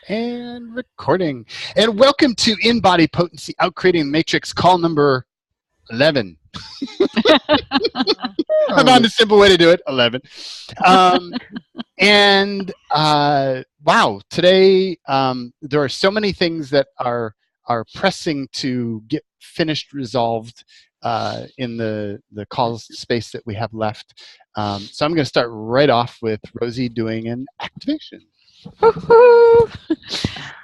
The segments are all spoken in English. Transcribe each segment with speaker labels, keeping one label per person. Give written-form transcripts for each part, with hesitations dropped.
Speaker 1: And recording. And welcome to In-Body Potency Outcreating Matrix call number 11. I found a simple way to do it, 11. Wow, today there are so many things that are pressing to get finished, resolved in the call space that we have left. So I'm going to start right off with Rosie doing an activation.
Speaker 2: Woo-hoo!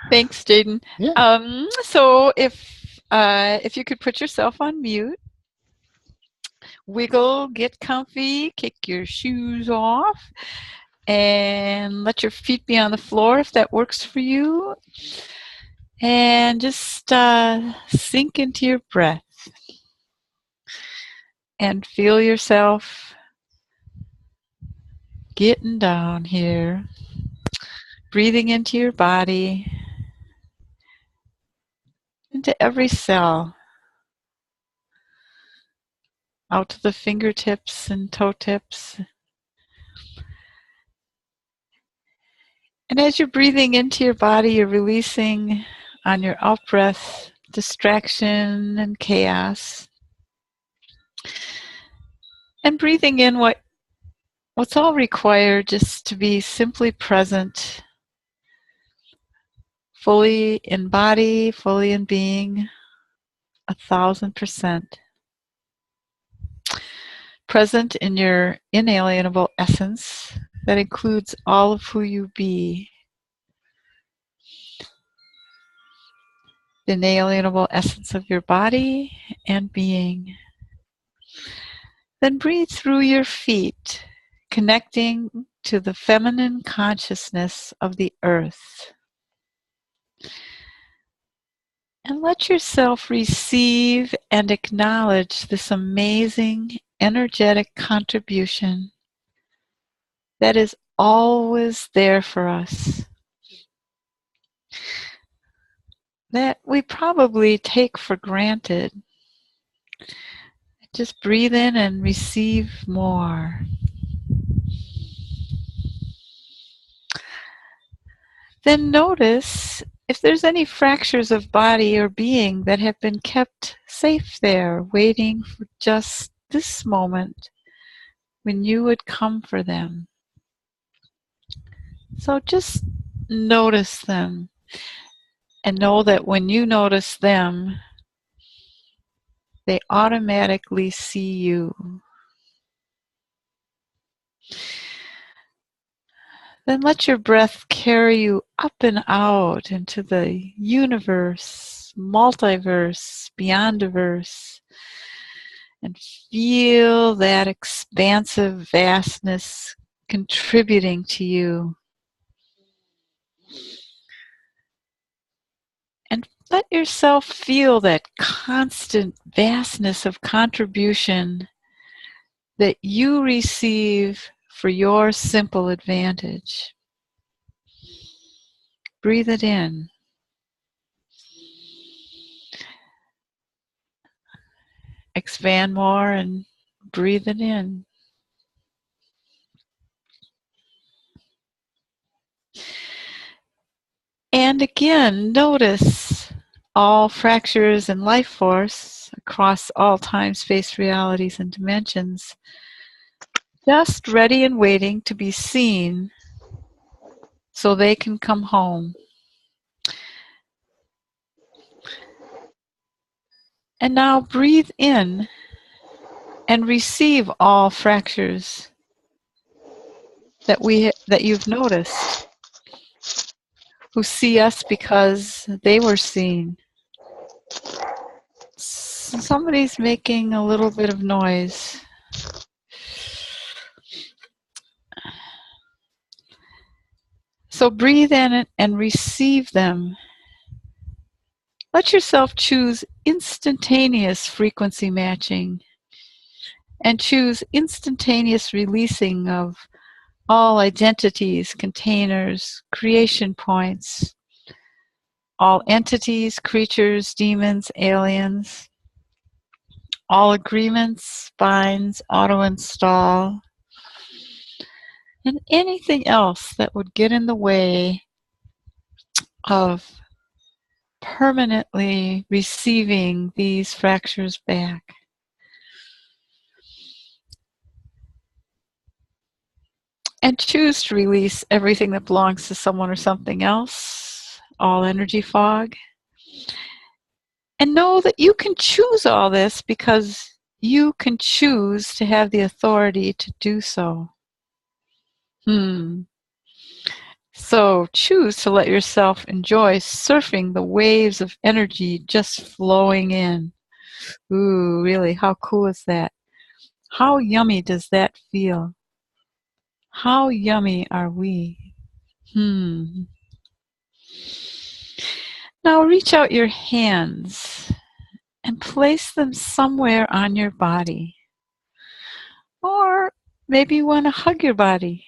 Speaker 2: Thanks, Jaden.
Speaker 1: Yeah.
Speaker 2: So if you could put yourself on mute, wiggle, get comfy, kick your shoes off, and let your feet be on the floor if that works for you. And just sink into your breath and feel yourself getting down here. Breathing into your body, into every cell, out to the fingertips and toe tips. And as you're breathing into your body, you're releasing on your out breath distraction and chaos. And breathing in what's all required, just to be simply present, fully in body, fully in being, 1,000%. Present in your inalienable essence that includes all of who you be. The inalienable essence of your body and being. Then breathe through your feet, connecting to the feminine consciousness of the earth. And let yourself receive and acknowledge this amazing energetic contribution that is always there for us, that we probably take for granted. Just breathe in and receive more. Then notice if there's any fractures of body or being that have been kept safe there, waiting for just this moment when you would come for them. So just notice them and know that when you notice them, they automatically see you. Then let your breath carry you up and out into the universe, multiverse, beyondiverse, and feel that expansive vastness contributing to you. And let yourself feel that constant vastness of contribution that you receive for your simple advantage. Breathe it in. Expand more and breathe it in. And again, notice all fractures in life force across all time, space, realities, and dimensions, just ready and waiting to be seen so they can come home. And now breathe in and receive all fractures that you've noticed, who see us because they were seen. Somebody's making a little bit of noise. So breathe in and receive them. Let yourself choose instantaneous frequency matching and choose instantaneous releasing of all identities, containers, creation points, all entities, creatures, demons, aliens, all agreements, binds, auto-install, and anything else that would get in the way of permanently receiving these fractures back. And choose to release everything that belongs to someone or something else, all energy fog. And know that you can choose all this because you can choose to have the authority to do so. So choose to let yourself enjoy surfing the waves of energy just flowing in. Ooh, really, how cool is that? How yummy does that feel? How yummy are we? Now reach out your hands and place them somewhere on your body. Or maybe you want to hug your body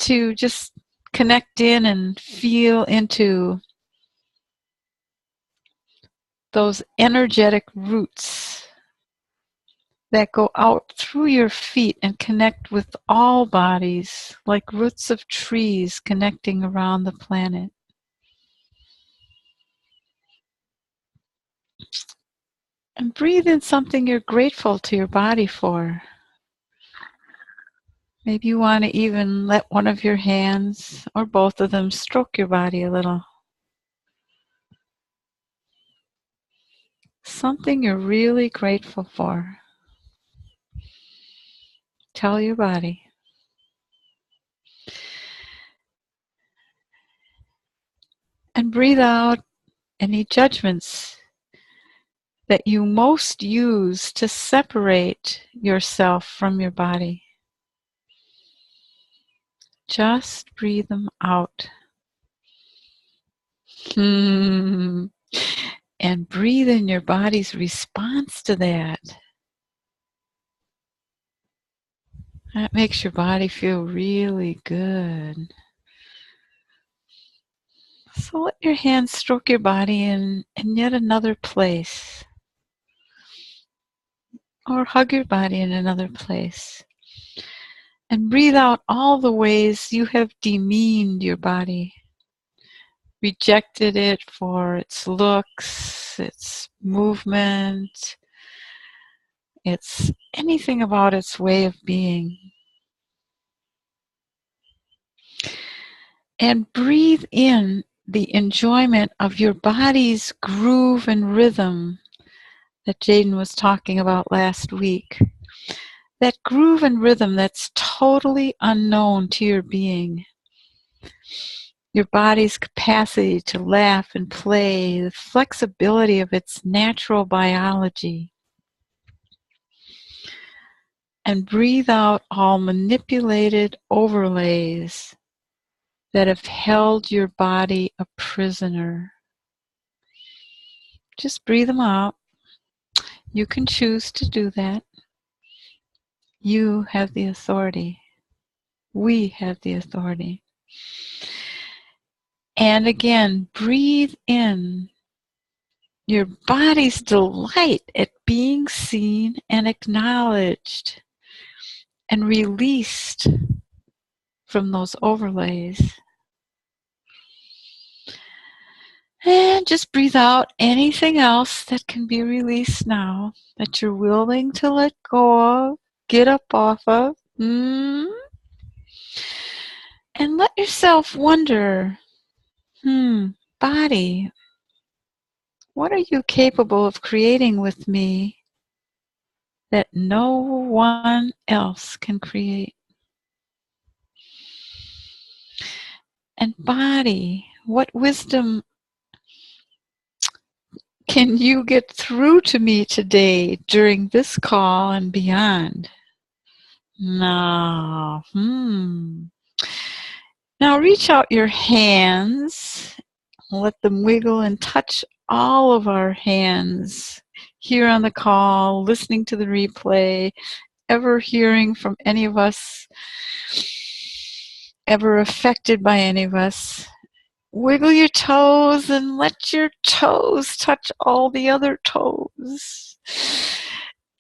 Speaker 2: to just connect in and feel into those energetic roots that go out through your feet and connect with all bodies, like roots of trees connecting around the planet. And breathe in something you're grateful to your body for. Maybe you want to even let one of your hands or both of them stroke your body a little. Something you're really grateful for. Tell your body. And breathe out any judgments that you most use to separate yourself from your body. Just breathe them out. And breathe in your body's response to that. That makes your body feel really good. So let your hands stroke your body in yet another place. Or hug your body in another place. And breathe out all the ways you have demeaned your body. Rejected it for its looks, its movement, its anything about its way of being. And breathe in the enjoyment of your body's groove and rhythm that Jaden was talking about last week. That groove and rhythm that's totally unknown to your being. Your body's capacity to laugh and play, the flexibility of its natural biology. And breathe out all manipulated overlays that have held your body a prisoner. Just breathe them out. You can choose to do that. You have the authority. We have the authority. And again, breathe in your body's delight at being seen and acknowledged and released from those overlays. And just breathe out anything else that can be released now that you're willing to let go of, get up off of. And let yourself wonder, body, what are you capable of creating with me that no one else can create? And body, what wisdom can you get through to me today during this call and beyond? Now, Now reach out your hands, let them wiggle and touch all of our hands here on the call, listening to the replay, ever hearing from any of us, ever affected by any of us. Wiggle your toes and let your toes touch all the other toes.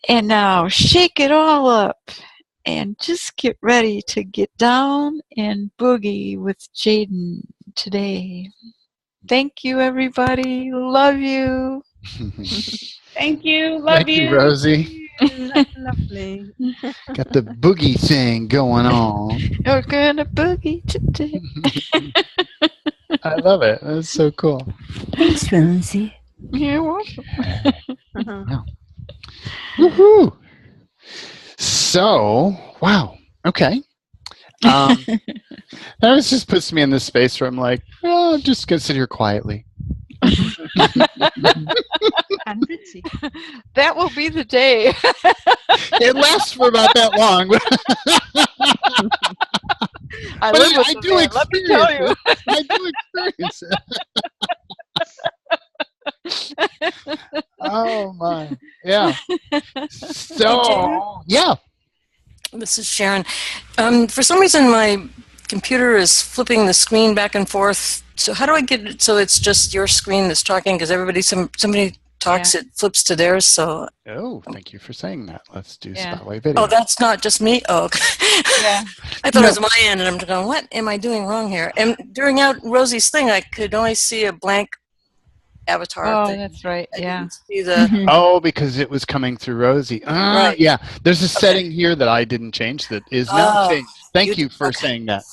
Speaker 2: And now shake it all up and just get ready to get down and boogie with Jaden. today. Thank you, everybody. Love you.
Speaker 3: Thank you. Love
Speaker 1: Thank you, Rosie.
Speaker 3: That's lovely.
Speaker 1: Got the boogie thing going on.
Speaker 2: We're gonna boogie today.
Speaker 1: I love it. That's so cool.
Speaker 4: Thanks, Rosie.
Speaker 2: You're welcome.
Speaker 1: Yeah. Woohoo! So, wow. Okay. That just puts me in this space where I'm like, well, I'm just gonna sit here quietly.
Speaker 4: And Ritzy.
Speaker 2: That will be the day.
Speaker 1: It lasts for about that long.
Speaker 2: I
Speaker 1: But
Speaker 2: live with
Speaker 1: I
Speaker 2: the
Speaker 1: do
Speaker 2: man, let me tell you.
Speaker 1: experience it. I do experience it. Oh my. Yeah. So yeah.
Speaker 5: This is Sharon. For some reason, my computer is flipping the screen back and forth. So how do I get it so it's just your screen that's talking? Because somebody talks, it flips to theirs. So.
Speaker 1: Oh, thank you for saying that. Let's do
Speaker 2: Yeah.
Speaker 1: Spotlight Video.
Speaker 5: Oh, that's not just me? Oh, okay.
Speaker 2: Yeah.
Speaker 5: I thought it was my end, and I'm going, what am I doing wrong here? And during Rosie's thing, I could only see a blank avatar.
Speaker 2: Oh,
Speaker 5: thing.
Speaker 2: that's right.
Speaker 5: I
Speaker 2: Yeah.
Speaker 5: didn't see the...
Speaker 1: Oh, because it was coming through Rosie.
Speaker 5: Right.
Speaker 1: Yeah. There's a setting here that I didn't change that is now changed. Thank you for
Speaker 5: okay.
Speaker 1: saying that.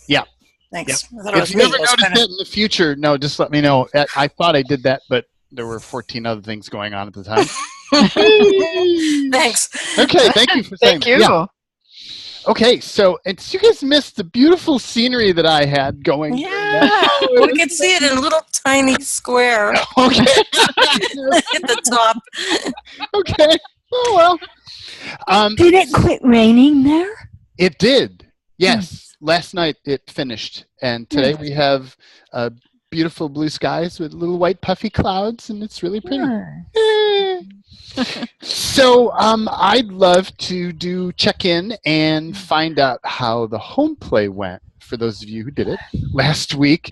Speaker 1: Yeah.
Speaker 5: Thanks.
Speaker 1: Yep.
Speaker 5: I thought it was
Speaker 1: If
Speaker 5: me.
Speaker 1: you ever notice that in the future, no, just let me know. I thought I did that, but there were 14 other things going on at the time.
Speaker 5: Thanks.
Speaker 1: Okay, thank you for saying
Speaker 2: Thank you.
Speaker 1: that. Yeah. Okay, so you guys missed the beautiful scenery that I had going.
Speaker 5: Yeah, we could see it in a little tiny square
Speaker 1: Okay.
Speaker 5: at the top.
Speaker 1: Okay. Oh well.
Speaker 4: Did it quit raining there?
Speaker 1: It did. Yes. Last night it finished, and today we have beautiful blue skies with little white puffy clouds, and it's really pretty. So I'd love to do check-in and find out how the home play went for those of you who did it last week.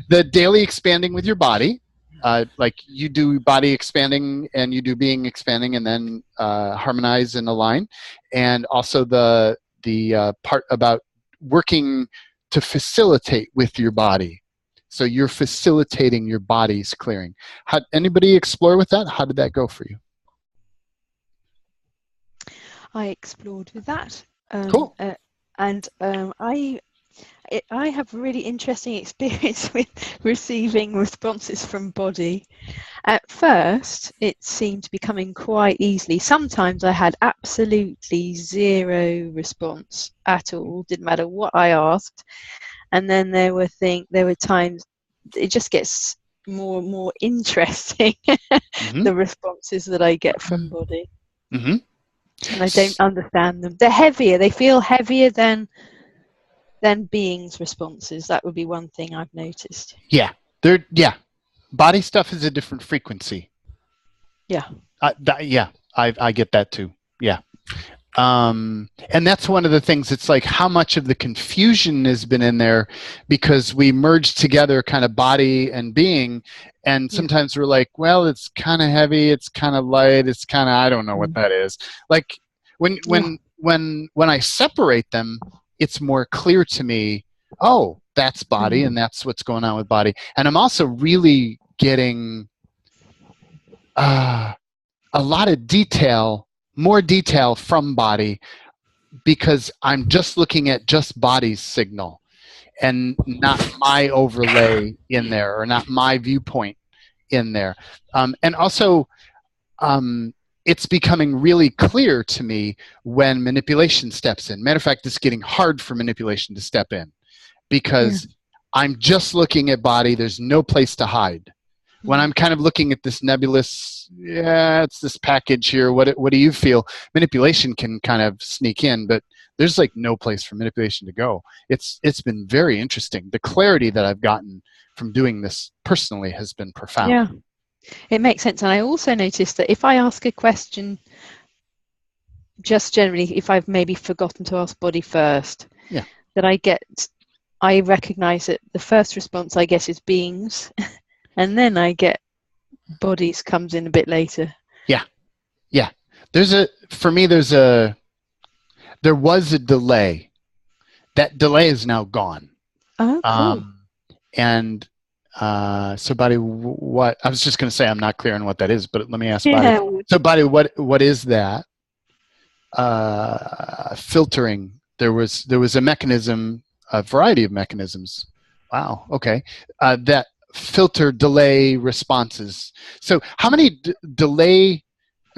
Speaker 1: The daily expanding with your body, like you do body expanding and you do being expanding, and then harmonize and align, and also the part about working to facilitate with your body. So you're facilitating your body's clearing. Anybody explore with that? How did that go for you?
Speaker 6: I explored with that.
Speaker 1: Cool.
Speaker 6: And I have really interesting experience with receiving responses from body. At first, it seemed to be coming quite easily. Sometimes I had absolutely zero response at all. Didn't matter what I asked. And then there were times it just gets more and more interesting. The responses that I get from body.
Speaker 1: Mm-hmm.
Speaker 6: And I don't understand them. They're heavier. They feel heavier than being's responses. That would be one thing I've noticed.
Speaker 1: Yeah. Body stuff is a different frequency.
Speaker 6: Yeah.
Speaker 1: I get that too. Yeah. And that's one of the things. It's like how much of the confusion has been in there because we merged together kind of body and being, and sometimes we're like, well, it's kind of heavy, it's kind of light, it's kind of, I don't know what that is. Like when I separate them, it's more clear to me. Oh, that's body, and that's what's going on with body. And I'm also really getting a lot of detail. More detail from body because I'm just looking at just body's signal and not my overlay in there or not my viewpoint in there. And also, it's becoming really clear to me when manipulation steps in. Matter of fact, it's getting hard for manipulation to step in because I'm just looking at body. There's no place to hide. When I'm kind of looking at this nebulous, it's this package here. What do you feel? Manipulation can kind of sneak in, but there's like no place for manipulation to go. It's been very interesting. The clarity that I've gotten from doing this personally has been profound.
Speaker 6: Yeah, it makes sense. And I also noticed that if I ask a question, just generally, if I've maybe forgotten to ask body first, that I recognize that the first response I guess is beings. And then I get bodies comes in a bit later. Yeah.
Speaker 1: There was a delay. That delay is now gone.
Speaker 6: Oh, cool.
Speaker 1: And so Badi, what I was just going to say, I'm not clear on what that is, but let me ask
Speaker 6: Yeah.
Speaker 1: Badi. So Badi, what is that? Filtering. There was a mechanism, a variety of mechanisms. Wow. Okay. That filter delay responses. So how many delay?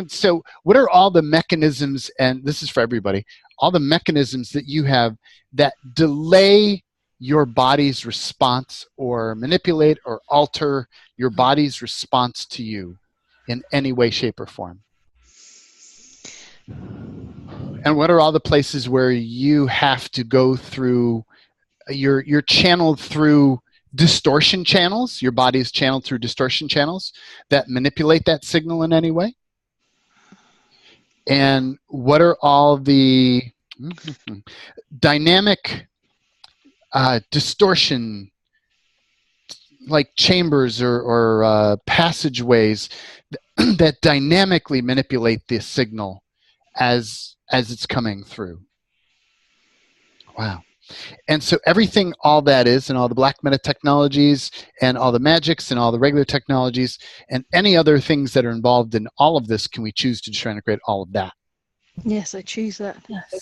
Speaker 1: So what are all the mechanisms? And this is for everybody. All the mechanisms that you have that delay your body's response or manipulate or alter your body's response to you in any way, shape, or form. And what are all the places where you have to go through, you're channeled through distortion channels, your body is channeled through distortion channels that manipulate that signal in any way? And what are all the dynamic distortion, like chambers or passageways that dynamically manipulate this signal as it's coming through? Wow. And so everything, all that is, and all the black meta technologies and all the magics and all the regular technologies and any other things that are involved in all of this, can we choose to try to create all of that?
Speaker 6: Yes, I choose that.
Speaker 2: Yes.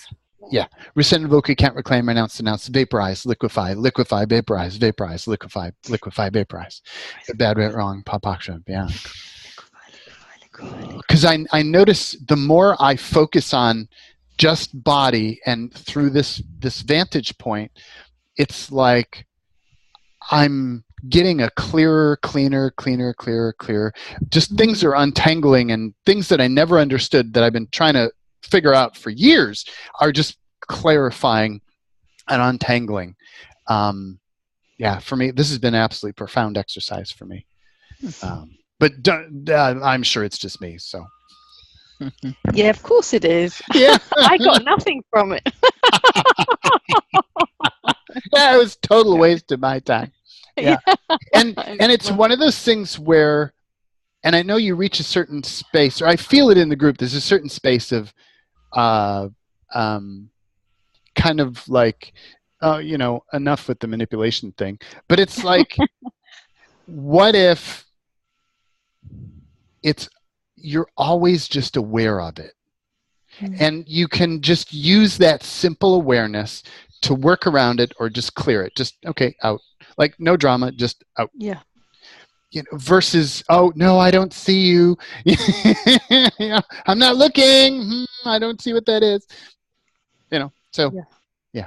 Speaker 1: Yeah. Rescind, revoke, recant, reclaim, renounce, denounce, vaporize, liquefy, liquefy, vaporize, vaporize, liquefy, liquefy, vaporize. Good, bad, right, wrong, pop, aksha, yeah. Because I notice the more I focus on just body and through this vantage point, it's like I'm getting a clearer, cleaner. Just things are untangling, and things that I never understood that I've been trying to figure out for years are just clarifying and untangling. Yeah, for me, this has been absolutely profound exercise for me. But I'm sure it's just me. So.
Speaker 6: Yeah, of course it is.
Speaker 1: Yeah.
Speaker 6: I got nothing from it.
Speaker 1: Yeah, it was a total waste of my time. Yeah. And it's one of those things where, and I know you reach a certain space, or I feel it in the group, there's a certain space of kind of like, enough with the manipulation thing. But it's like, what if you're always just aware of it? And you can just use that simple awareness to work around it or just clear it. Just, okay, out. Like, no drama, just out.
Speaker 6: Yeah.
Speaker 1: Versus, oh, no, I don't see you. I'm not looking. I don't see what that is. So, yeah.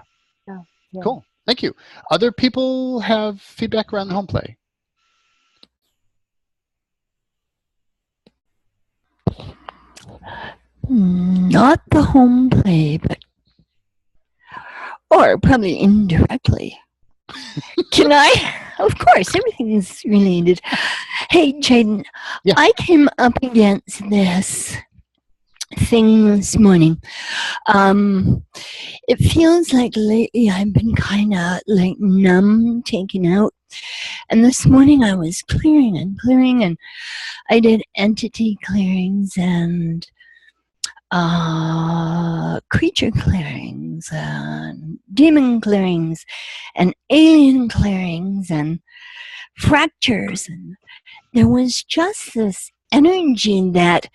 Speaker 1: Cool. Thank you. Other people have feedback around the home play?
Speaker 4: Not the home play, but or probably indirectly. Can I? Of course, everything is related. Hey, Jaden,
Speaker 1: Yeah.
Speaker 4: I came up against this thing this morning. It feels like lately I've been kind of like numb, taken out. And this morning I was clearing, and I did entity clearings and creature clearings and demon clearings and alien clearings and fractures, and there was just this energy that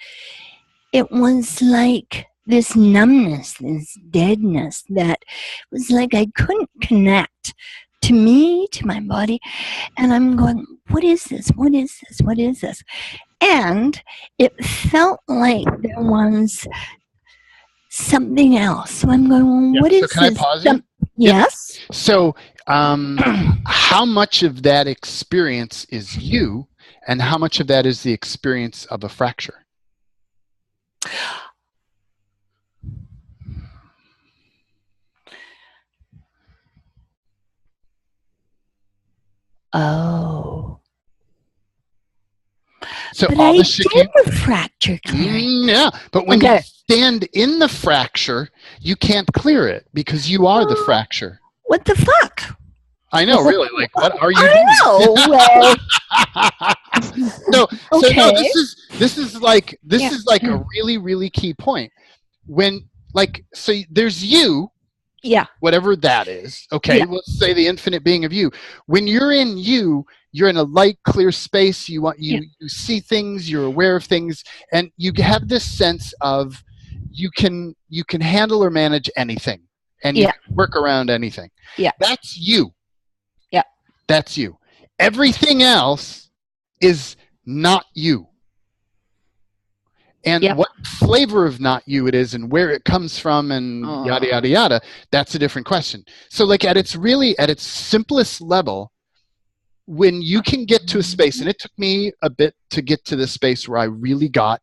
Speaker 4: it was like this numbness, this deadness, that was like I couldn't connect to me, to my body, and I'm going, what is this? What is this? What is this? And it felt like there was something else. So I'm going, well, what is
Speaker 1: so can
Speaker 4: this?
Speaker 1: I pause you?
Speaker 4: Yes.
Speaker 1: So how much of that experience is you, and how much of that is the experience of a fracture?
Speaker 4: Oh.
Speaker 1: So
Speaker 4: But
Speaker 1: all
Speaker 4: I
Speaker 1: the shit
Speaker 4: did the fracture clearing.
Speaker 1: yeah, but when you stand in the fracture, you can't clear it because you are the fracture.
Speaker 4: What the fuck?
Speaker 1: I know, really. Like, what are you
Speaker 4: I
Speaker 1: doing?
Speaker 4: know. Well,
Speaker 1: So no,
Speaker 4: okay.
Speaker 1: this is like a really, really key point. When, like, so there's you,
Speaker 4: Yeah.
Speaker 1: Whatever that is. Okay,
Speaker 4: Yeah.
Speaker 1: let's say the infinite being of you. When you're in you, you're in a light, clear space. You see things, you're aware of things, and you have this sense of you can handle or manage anything, and you
Speaker 4: Yeah.
Speaker 1: can work around anything.
Speaker 4: Yeah.
Speaker 1: That's you.
Speaker 4: Yeah.
Speaker 1: That's you. Everything else is not you. And
Speaker 4: Yep.
Speaker 1: what flavor of not you it is and where it comes from and yada, yada, yada, that's a different question. So like at its simplest level, when you can get to a space, and it took me a bit to get to the space where I really got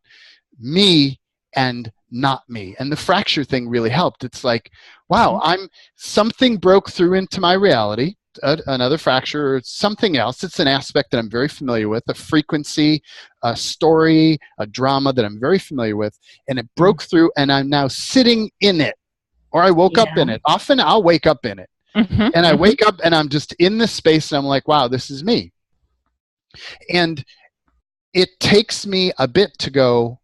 Speaker 1: me and not me. And the fracture thing really helped. It's like, wow, something broke through into my reality, another fracture or something else. It's an aspect that I'm very familiar with, a frequency, a story, a drama that I'm very familiar with. And it broke through, and I'm now sitting in it, or I woke up in it. Often I'll wake up in it. And I wake up and I'm just in this space, and I'm like, wow, this is me. And it takes me a bit to go,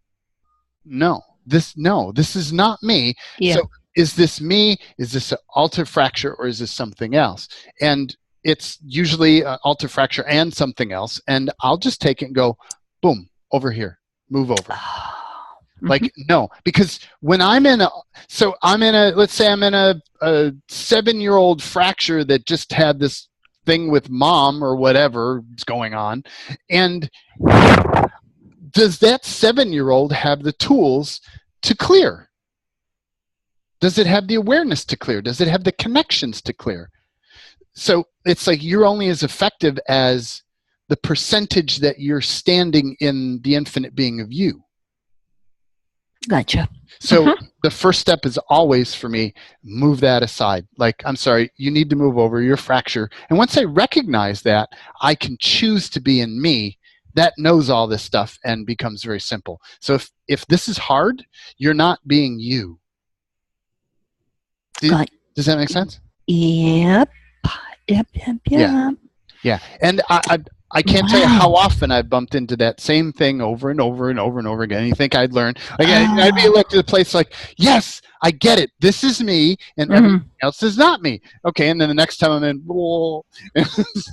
Speaker 1: no, this is not me.
Speaker 4: Yeah.
Speaker 1: So is this me? Is this an alter fracture, or is this something else? And it's usually an alter fracture and something else. And I'll just take it and go, boom, over here, move over. Like, no, because when let's say I'm in a 7-year-old fracture that just had this thing with mom or whatever is going on. And does that 7-year-old have the tools to clear? Does it have the awareness to clear? Does it have the connections to clear? So it's like you're only as effective as the percentage that you're standing in the infinite being of you.
Speaker 4: Gotcha.
Speaker 1: So the first step is always for me, move that aside. Like, I'm sorry, you need to move over your fracture. And once I recognize that, I can choose to be in me. That knows all this stuff and becomes very simple. So if this is hard, you're not being you. Does that make sense?
Speaker 4: Yep.
Speaker 1: Yeah. And I can't tell you how often I've bumped into that same thing over and over and over and over again. You think I'd learn? Like, I'd be elected to a place like, yes, I get it. This is me, and everything else is not me. Okay, and then the next time I'm in, it's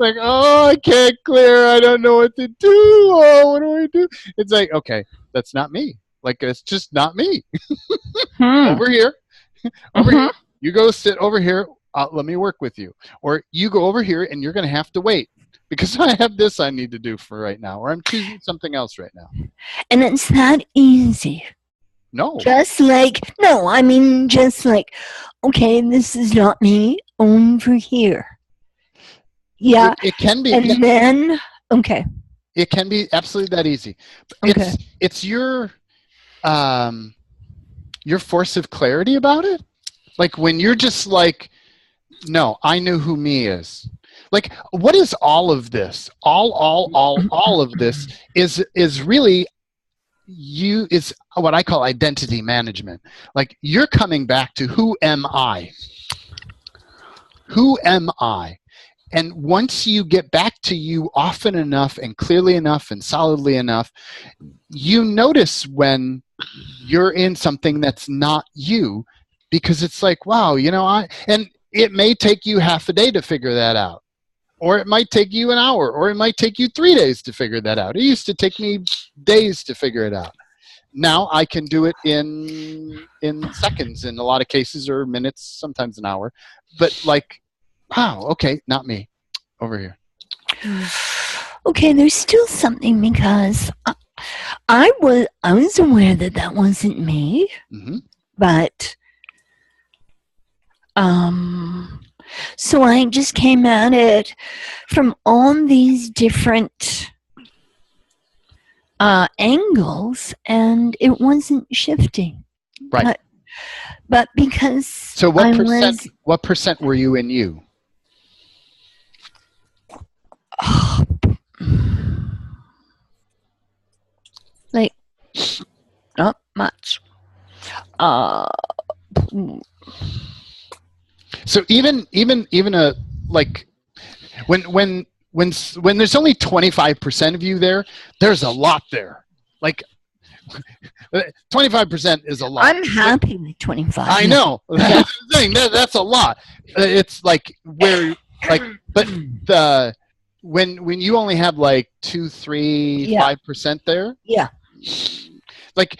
Speaker 1: like, oh, I can't clear. I don't know what to do. Oh, what do I do? It's like, okay, that's not me. Like, it's just not me. Over here. Over here. You go sit over here. Let me work with you. Or you go over here and you're going to have to wait because I have this I need to do for right now, or I'm choosing something else right now.
Speaker 4: And it's that easy.
Speaker 1: No.
Speaker 4: Just like, okay, this is not me over here. Yeah.
Speaker 1: It can be.
Speaker 4: And then, okay.
Speaker 1: It can be absolutely that easy.
Speaker 4: Okay.
Speaker 1: It's your force of clarity about it. Like when you're just like, no, I knew who me is. Like, what is all of this? All of this is really you. Is what I call identity management. Like you're coming back to who am I? Who am I? And once you get back to you often enough and clearly enough and solidly enough, you notice when you're in something that's not you, because it's like, wow, and it may take you half a day to figure that out, or it might take you an hour, or it might take you 3 days to figure that out. It used to take me days to figure it out. Now I can do it in seconds in a lot of cases, or minutes, sometimes an hour. But like, wow, okay, not me. Over here.
Speaker 4: Okay, there's still something because I was aware that wasn't me, but so I just came at it from all these different angles, and it wasn't shifting.
Speaker 1: Right.
Speaker 4: But because
Speaker 1: so what percent were you in you?
Speaker 4: Like, not much.
Speaker 1: So even a like when there's only 25% of you there, there's a lot there. Like 25% is a lot.
Speaker 4: I'm happy with 25.
Speaker 1: I know. That's the thing. That's a lot. It's like where, like, but the when you only have like 2, 3,
Speaker 4: Yeah.
Speaker 1: 5% there.
Speaker 4: Yeah.
Speaker 1: Like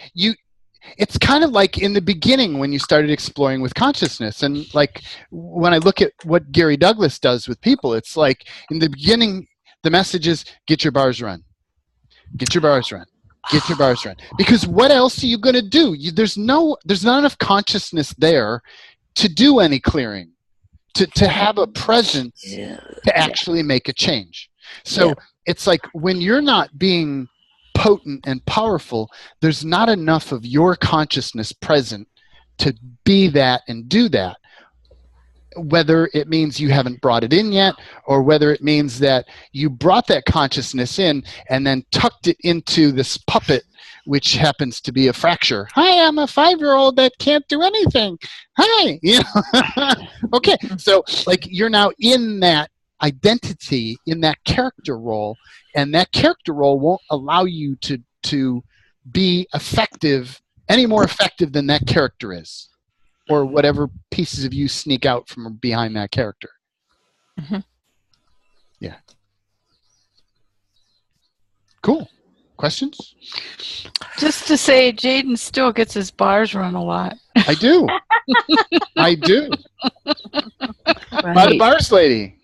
Speaker 1: it's kind of like in the beginning when you started exploring with consciousness, and like when I look at what Gary Douglas does with people, it's like in the beginning the message is get your bars run, get your bars run. Get your bars run. Because what else are you going to do? There's not enough consciousness there to do any clearing, to have a presence to actually make a change. So it's like when you're not being potent and powerful, there's not enough of your consciousness present to be that and do that. Whether it means you haven't brought it in yet, or whether it means that you brought that consciousness in and then tucked it into this puppet, which happens to be a fracture. Hi, I'm a 5-year-old that can't do anything. Hi, you know. Okay, so like you're now in that identity, in that character role, and that character role won't allow you to be effective, any more effective than that character is, or whatever pieces of you sneak out from behind that character.
Speaker 2: Mm-hmm.
Speaker 1: Yeah. Cool. Questions?
Speaker 2: Just to say, Jaden still gets his bars run a lot.
Speaker 1: I do. I do. By the bars lady.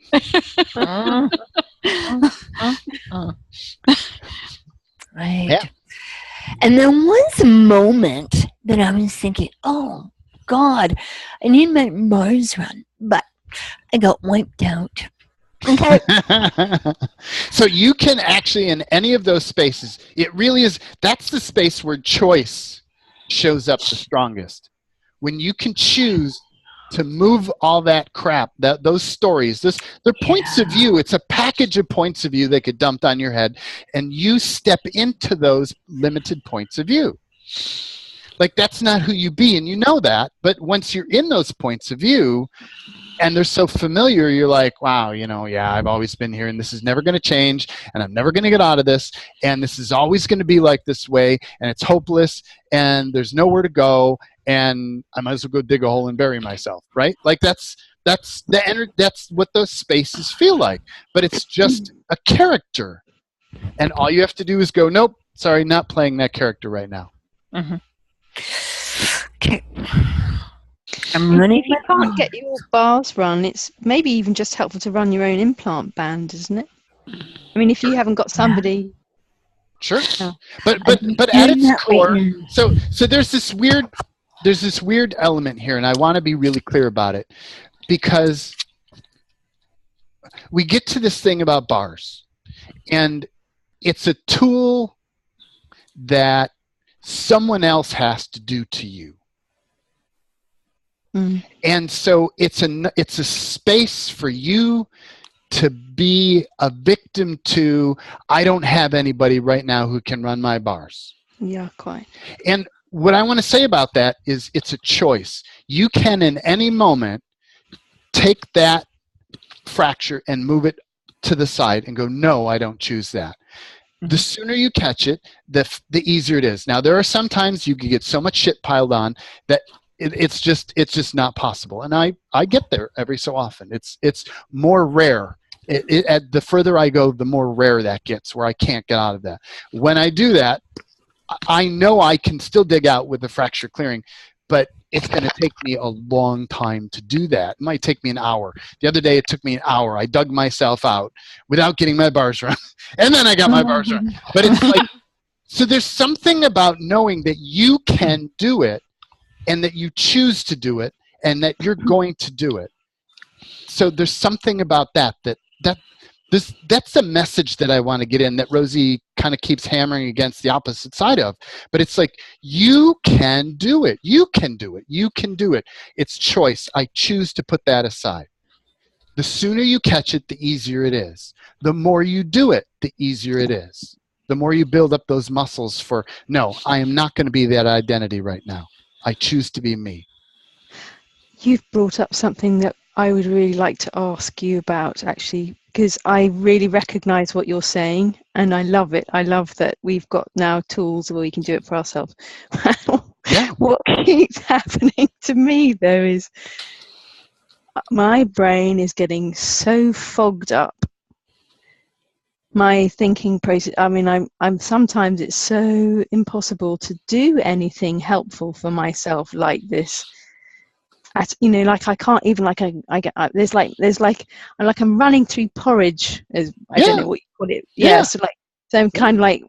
Speaker 4: Right.
Speaker 1: Yeah.
Speaker 4: And there was a moment that I was thinking, oh, God, I need my bars run, but I got wiped out. Okay.
Speaker 1: So you can actually, in any of those spaces, it really is, that's the space where choice shows up the strongest. When you can choose to move all that crap, those stories, they're points of view. It's a package of points of view that get dumped on your head, and you step into those limited points of view. Like, that's not who you be, and you know that, but once you're in those points of view, and they're so familiar, you're like, wow, I've always been here, and this is never going to change, and I'm never going to get out of this, and this is always going to be like this way, and it's hopeless, and there's nowhere to go, and I might as well go dig a hole and bury myself, right? Like that's what those spaces feel like, but it's just a character, and all you have to do is go, nope, sorry, not playing that character right now.
Speaker 2: Mm-hmm.
Speaker 4: Okay. I'm running.
Speaker 6: If you can't get your bars run, it's maybe even just helpful to run your own implant band, isn't it? I mean, if you haven't got somebody.
Speaker 1: Sure.
Speaker 6: Yeah.
Speaker 1: But at its core, so there's this weird element here, and I want to be really clear about it, because we get to this thing about bars, and it's a tool that someone else has to do to you. And so it's a space for you to be a victim to, I don't have anybody right now who can run my bars.
Speaker 6: Yeah, quite.
Speaker 1: And what I want to say about that is it's a choice. You can, in any moment, take that fracture and move it to the side and go, no, I don't choose that. The sooner you catch it, the easier it is. Now, there are some times you can get so much shit piled on that it's just not possible. And I get there every so often. It's more rare. The further I go, the more rare that gets, where I can't get out of that. When I do that, I know I can still dig out with the fracture clearing, but it's going to take me a long time to do that. It might take me an hour. The other day, it took me an hour. I dug myself out without getting my bars run, and then I got my bars run. But it's like, so there's something about knowing that you can do it, and that you choose to do it, and that you're going to do it. So there's something about that's the message that I want to get in, that Rosie kind of keeps hammering against the opposite side of. But it's like, you can do it. You can do it. You can do it. It's choice. I choose to put that aside. The sooner you catch it, the easier it is. The more you do it, the easier it is. The more you build up those muscles for, no, I am not going to be that identity right now. I choose to be me.
Speaker 6: You've brought up something that I would really like to ask you about, actually, because I really recognize what you're saying, and I love it. I love that we've got now tools where we can do it for ourselves.
Speaker 1: Yeah.
Speaker 6: What keeps happening to me, though, is my brain is getting so fogged up. My thinking process, I mean, I'm sometimes it's so impossible to do anything helpful for myself like this. Like I can't even, like I get there's like I'm running through porridge, as I don't know what you call it.
Speaker 1: Yeah.
Speaker 6: So I'm kind of like,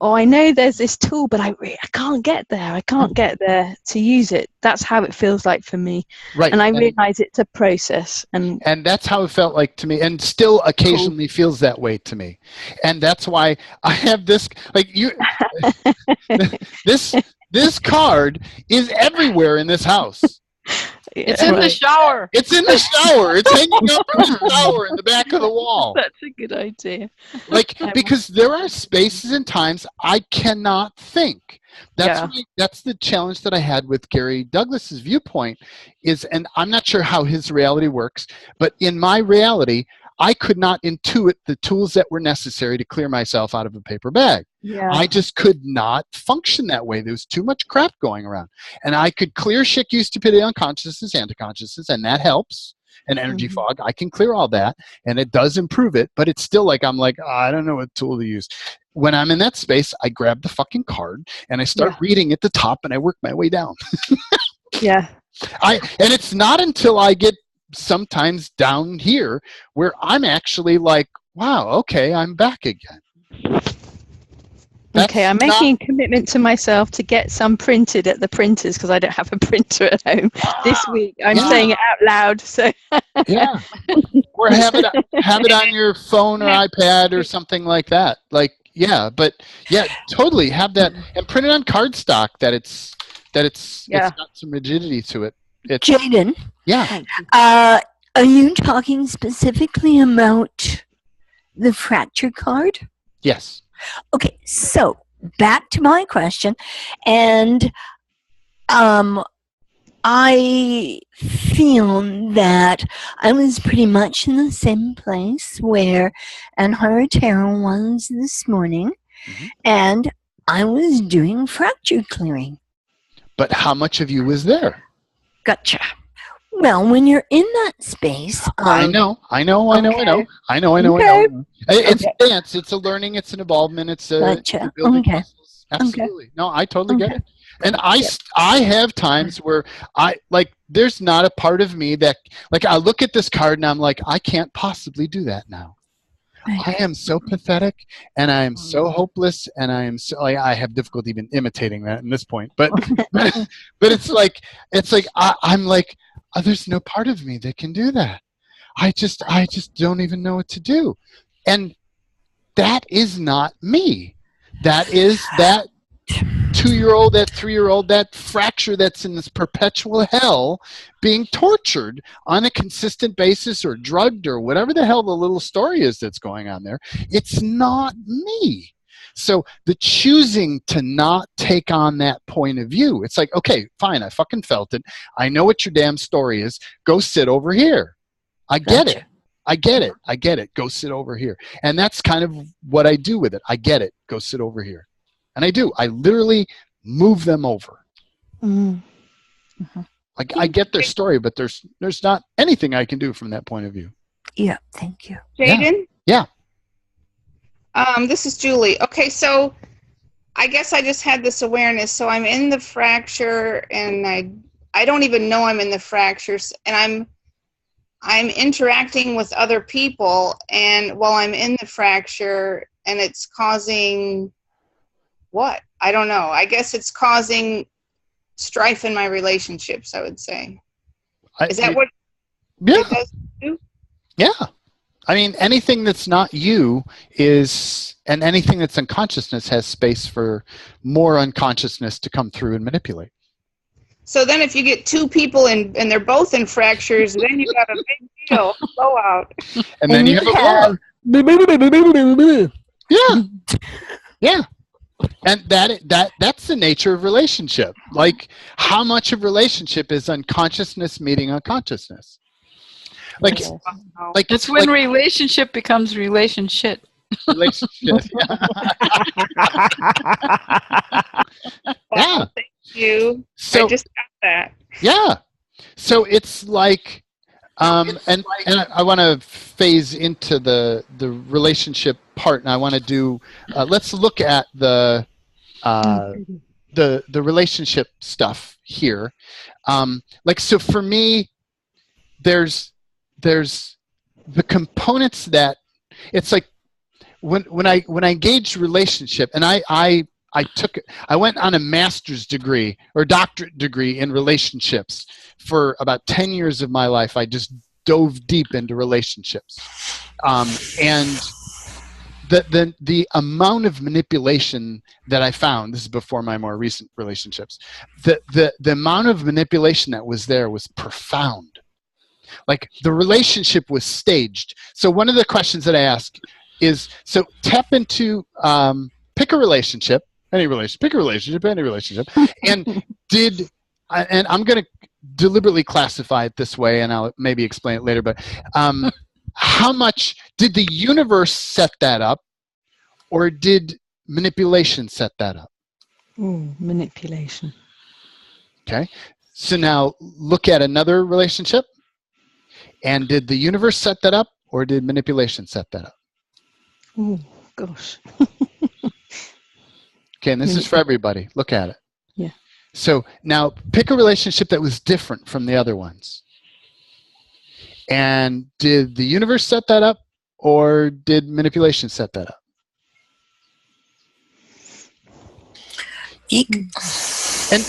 Speaker 6: oh, I know there's this tool, but I can't get there. I can't get there to use it. That's how it feels like for me.
Speaker 1: Right.
Speaker 6: And I realize it's a process. And
Speaker 1: that's how it felt like to me, and still occasionally feels that way to me. And that's why I have this, this card is everywhere in this house.
Speaker 2: It's in the shower.
Speaker 1: It's in the shower. It's hanging up in the shower in the back of the wall.
Speaker 6: That's a good idea.
Speaker 1: Because there are spaces and times I cannot think. That's the challenge that I had with Gary Douglas's viewpoint and I'm not sure how his reality works, but in my reality, I could not intuit the tools that were necessary to clear myself out of a paper bag.
Speaker 6: Yeah.
Speaker 1: I just could not function that way. There was too much crap going around. And I could clear shit, stupidity, unconsciousness, anti-consciousness, and that helps. And energy fog, I can clear all that, and it does improve it, but it's still like, I'm like, I don't know what tool to use. When I'm in that space, I grab the fucking card, and I start reading at the top, and I work my way down.
Speaker 6: Yeah.
Speaker 1: And it's not until I get sometimes down here where I'm actually like, wow, okay, I'm back again.
Speaker 6: Okay, I'm making a commitment to myself to get some printed at the printers, because I don't have a printer at home this week. I'm saying it out loud. So
Speaker 1: yeah, or have it on your phone or iPad or something like that. Totally have that and print it on cardstock. It's got some rigidity to it.
Speaker 4: Jaden,
Speaker 1: yeah.
Speaker 4: Are you talking specifically about the fracture card?
Speaker 1: Yes.
Speaker 4: Okay, so back to my question, and I feel that I was pretty much in the same place where Anhara Tarot was this morning, and I was doing fracture clearing.
Speaker 1: But how much of you was there?
Speaker 4: Gotcha. Well, when you're in that space,
Speaker 1: I know.
Speaker 4: Okay.
Speaker 1: It's a dance. It's a learning. It's an involvement. It's a
Speaker 4: Gotcha.
Speaker 1: building
Speaker 4: Okay.
Speaker 1: muscles. Absolutely. Okay. No, I totally get it. And I have times where there's not a part of me that I look at this card and I'm like, I can't possibly do that now. I am so pathetic, and I am so hopeless, and I am so I have difficulty even imitating that in this point. But it's like I'm like, oh, there's no part of me that can do that. I just don't even know what to do, and that is not me. That is that 2-year-old, that 3-year-old, that fracture that's in this perpetual hell being tortured on a consistent basis or drugged or whatever the hell the little story is that's going on there. It's not me. So the choosing to not take on that point of view, it's like, okay, fine, I fucking felt it. I know what your damn story is. Go sit over here. I get it. I get it. Go sit over here. And that's kind of what I do with it. I get it. Go sit over here. And I do. I literally move them over. I get their story, but there's not anything I can do from that point of view.
Speaker 4: Yeah, thank you.
Speaker 3: Jaden?
Speaker 1: Yeah.
Speaker 3: This is Julie. Okay, so I guess I just had this awareness. So I'm in the fracture, and I don't even know I'm in the fractures, and I'm interacting with other people, and while I'm in the fracture, and it's causing what? I don't know. I guess it's causing strife in my relationships, I would say. Is that what it does do?
Speaker 1: Yeah. I mean, anything that's not you and anything that's unconsciousness has space for more unconsciousness to come through and manipulate.
Speaker 3: So then if you get two people and they're both in fractures, then you got a big deal. Blow out.
Speaker 1: And then you have a war. Yeah. Yeah. And that's the nature of relationship. Like, how much of relationship is unconsciousness meeting unconsciousness? Like,
Speaker 3: Wow.
Speaker 1: like
Speaker 2: It's when
Speaker 1: like
Speaker 2: relationship becomes relationship.
Speaker 1: relationship. Yeah.
Speaker 3: Wow, thank you.
Speaker 1: So
Speaker 3: I just got that.
Speaker 1: yeah. So it's like, and I want to phase into the relationship part, and I want to do. Let's look at the relationship stuff here. Like, so for me, there's the components that it's like when I engaged relationship, and I went on a master's degree or doctorate degree in relationships for about 10 years of my life. I just dove deep into relationships, and the amount of manipulation that I found, this is before my more recent relationships, the amount of manipulation that was there was profound. Like, the relationship was staged. So one of the questions that I ask is, so tap into, pick a relationship, any relationship, and and I'm going to deliberately classify it this way, and I'll maybe explain it later, but how much did the universe set that up, or did manipulation set that up?
Speaker 6: Ooh, manipulation.
Speaker 1: Okay. So now look at another relationship. And did the universe set that up, or did manipulation set that up?
Speaker 6: Oh, gosh.
Speaker 1: Okay, and this is for everybody. Look at it.
Speaker 6: Yeah.
Speaker 1: So now pick a relationship that was different from the other ones. And did the universe set that up, or did manipulation set that up?
Speaker 5: Eek.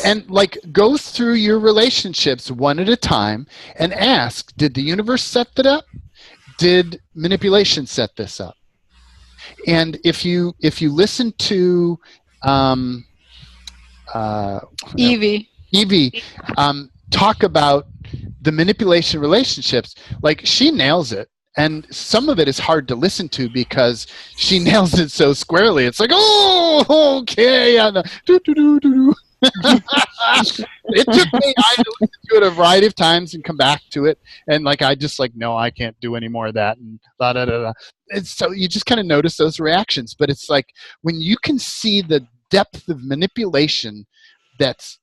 Speaker 1: And like, go through your relationships one at a time and ask, did the universe set that up? Did manipulation set this up? And if you listen to
Speaker 2: Evie.
Speaker 1: Talk about the manipulation relationships, like, she nails it. And some of it is hard to listen to because she nails it so squarely. It's like, oh, okay. It took me, I had to listen to it a variety of times and come back to it, and like, I just like, no, I can't do any more of that, and da da da da. And so you just kind of notice those reactions. But it's like, when you can see the depth of manipulation that's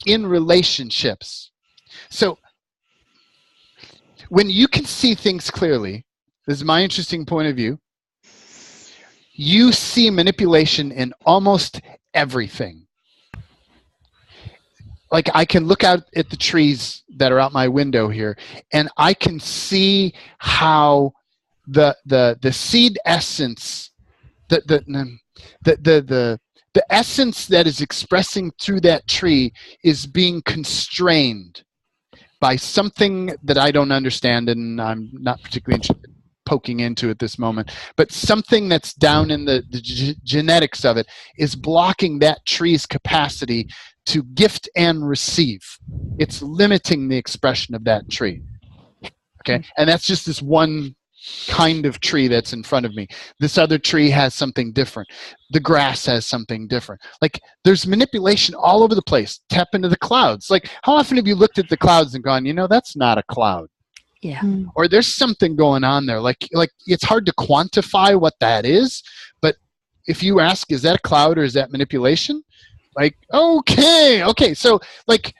Speaker 1: in relationships. So when you can see things clearly, this is my interesting point of view, you see manipulation in almost everything. Like, I can look out at the trees that are out my window here, and I can see how the seed essence, the essence that is expressing through that tree is being constrained by something that I don't understand, and I'm not particularly interested in poking into at this moment, but something that's down in the genetics of it is blocking that tree's capacity to gift and receive. It's limiting the expression of that tree. Okay, and that's just this one kind of tree that's in front of me. This other tree has something different. The grass has something different. Like, there's manipulation all over the place. Tap into the clouds. Like, how often have you looked at the clouds and gone, that's not a cloud?
Speaker 4: Yeah.
Speaker 1: Or there's something going on there. Like it's hard to quantify what that is, but if you ask, is that a cloud or is that manipulation? Like, okay. So, like,